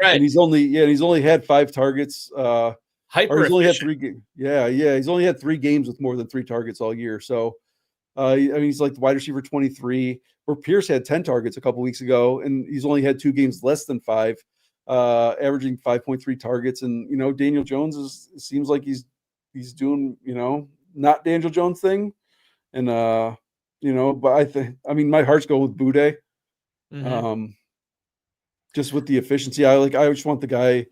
Right. And he's only had 5 targets. He's only had 3. He's only had 3 games with more than 3 targets all year. So, he's the wide receiver 23, where Pierce had 10 targets a couple weeks ago, and he's only had 2 games less than 5, averaging 5.3 targets. And, Daniel Jones seems like he's doing, not Daniel Jones thing. And, but my heart's going with Boutte. Mm-hmm. Just with the efficiency. I just want the guy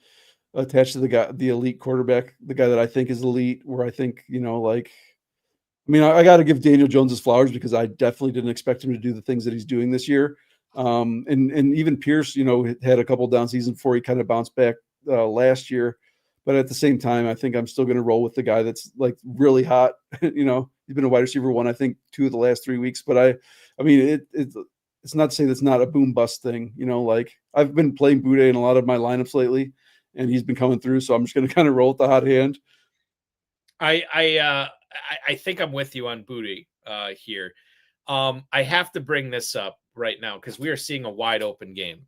attached to the elite quarterback, the guy that I think is elite, where I think, I got to give Daniel Jones his flowers because I definitely didn't expect him to do the things that he's doing this year. And even Pierce, had a couple down seasons before he kind of bounced back last year. But at the same time, I think I'm still going to roll with the guy that's really hot. He's been a wide receiver 1, I think 2 of the last 3 weeks. But it's not to say that's not a boom bust thing. I've been playing Boutte in a lot of my lineups lately, and he's been coming through. So I'm just going to kind of roll with the hot hand. I think I'm with you on Boutte here. I have to bring this up right now because we are seeing a wide open game.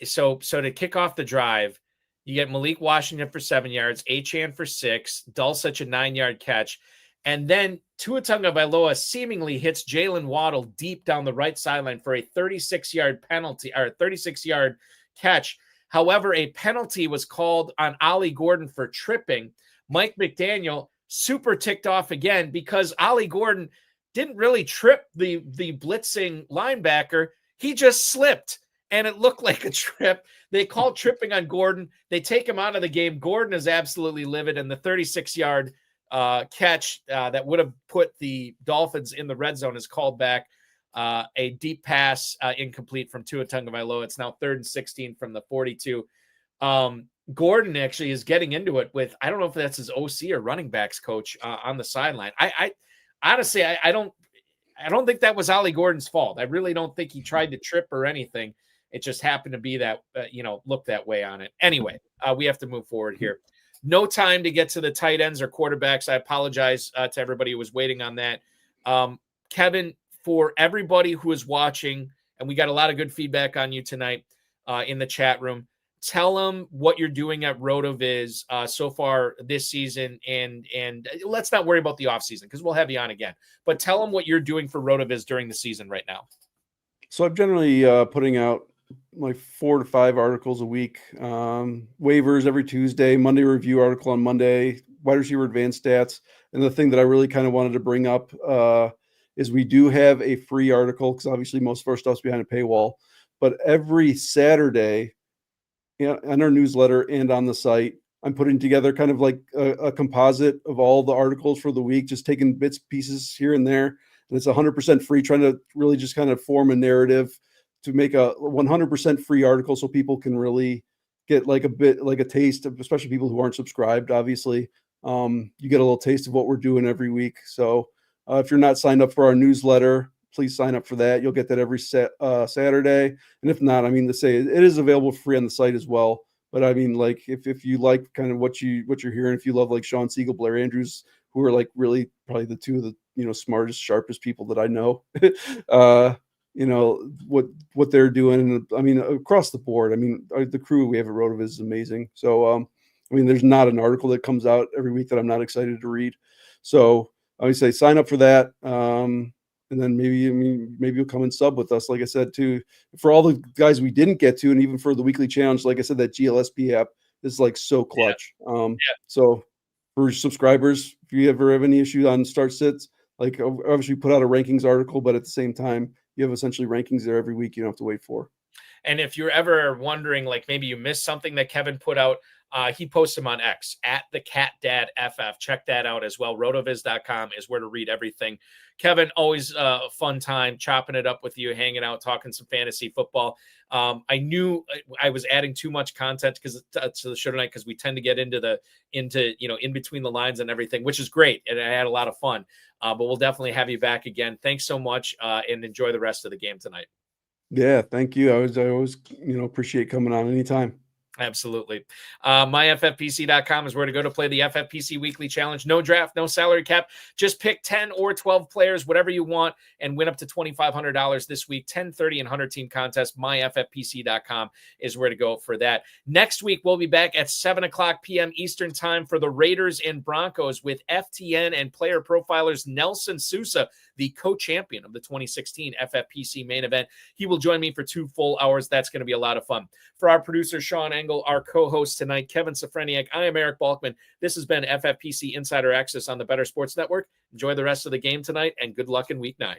So to kick off the drive, you get Malik Washington for 7 yards, Achane for 6, Dulcich a 9-yard catch, and then Tua Tagovailoa seemingly hits Jalen Waddle deep down the right sideline for a 36-yard penalty or a 36-yard catch. However, a penalty was called on Ollie Gordon for tripping. Mike McDaniel super ticked off again because Ollie Gordon didn't really trip the blitzing linebacker. He just slipped, and it looked like a trip. They called tripping on Gordon. They take him out of the game. Gordon is absolutely livid, and the 36-yard catch that would have put the Dolphins in the red zone is called back. A deep pass incomplete from Tua Tagovailoa. It's now 3rd and 16 from the 42. Gordon actually is getting into it with, I don't know if that's his OC or running backs coach on the sideline. I honestly, I don't think that was Ollie Gordon's fault. I really don't think he tried to trip or anything. It just happened to be that, look that way on it. Anyway, we have to move forward here. No time to get to the tight ends or quarterbacks. I apologize to everybody who was waiting on that. Kevin, for everybody who is watching, and we got a lot of good feedback on you tonight in the chat room, tell them what you're doing at RotoViz so far this season, and let's not worry about the offseason because we'll have you on again. But tell them what you're doing for RotoViz during the season right now. So I'm generally putting out like 4 to 5 articles a week, waivers every Tuesday, Monday review article on Monday, wide receiver advanced stats. And the thing that I really kind of wanted to bring up is we do have a free article because obviously most of our stuff's behind a paywall. But every Saturday, on our newsletter and on the site, I'm putting together kind of like a composite of all the articles for the week, just taking bits, pieces here and there. And it's 100% free, trying to really just kind of form a narrative to make a 100% free article so people can really get like a bit, like a taste of, especially people who aren't subscribed, obviously. You get a little taste of what we're doing every week. So if you're not signed up for our newsletter, please sign up for that. You'll get that every Saturday. And if not, I mean, to say it is available for free on the site as well. But I mean, like if you like kind of what you're hearing, if you love like Sean Siegel, Blair Andrews, who are like really probably the two of the smartest, sharpest people that I know, what they're doing. And I mean, across the board, I mean, the crew we have at RotoViz is amazing. So I mean, there's not an article that comes out every week that I'm not excited to read. So I would say sign up for that. And then maybe you'll come and sub with us. Like I said, too, for all the guys we didn't get to, and even for the weekly challenge, like I said, that GLSP app is like so clutch. So for subscribers, if you ever have any issue on start sits, like obviously put out a rankings article, but at the same time, you have essentially rankings there every week. You don't have to wait for. And if you're ever wondering, like maybe you missed something that Kevin put out, he posts them on X at the CatDadFF. Check that out as well. RotoViz.com is where to read everything. Kevin, always a fun time chopping it up with you, hanging out, talking some fantasy football. I knew I was adding too much content to the show tonight because we tend to get into in between the lines and everything, which is great. And I had a lot of fun. But we'll definitely have you back again. Thanks so much, and enjoy the rest of the game tonight. Yeah, thank you. I always appreciate coming on anytime. Absolutely. MyFFPC.com is where to go to play the FFPC Weekly Challenge. No draft, no salary cap. Just pick 10 or 12 players, whatever you want, and win up to $2,500 this week. 10, 30, and 100-team contest. MyFFPC.com is where to go for that. Next week, we'll be back at 7 o'clock p.m. Eastern Time for the Raiders and Broncos with FTN and player profilers Nelson Sousa, the co-champion of the 2016 FFPC main event. He will join me for 2 full hours. That's going to be a lot of fun. For our producer, Sean Engel, our co-host tonight, Kevin Szafraniec, I am Eric Balkman. This has been FFPC Insider Access on the Better Sports Network. Enjoy the rest of the game tonight, and good luck in Week 9.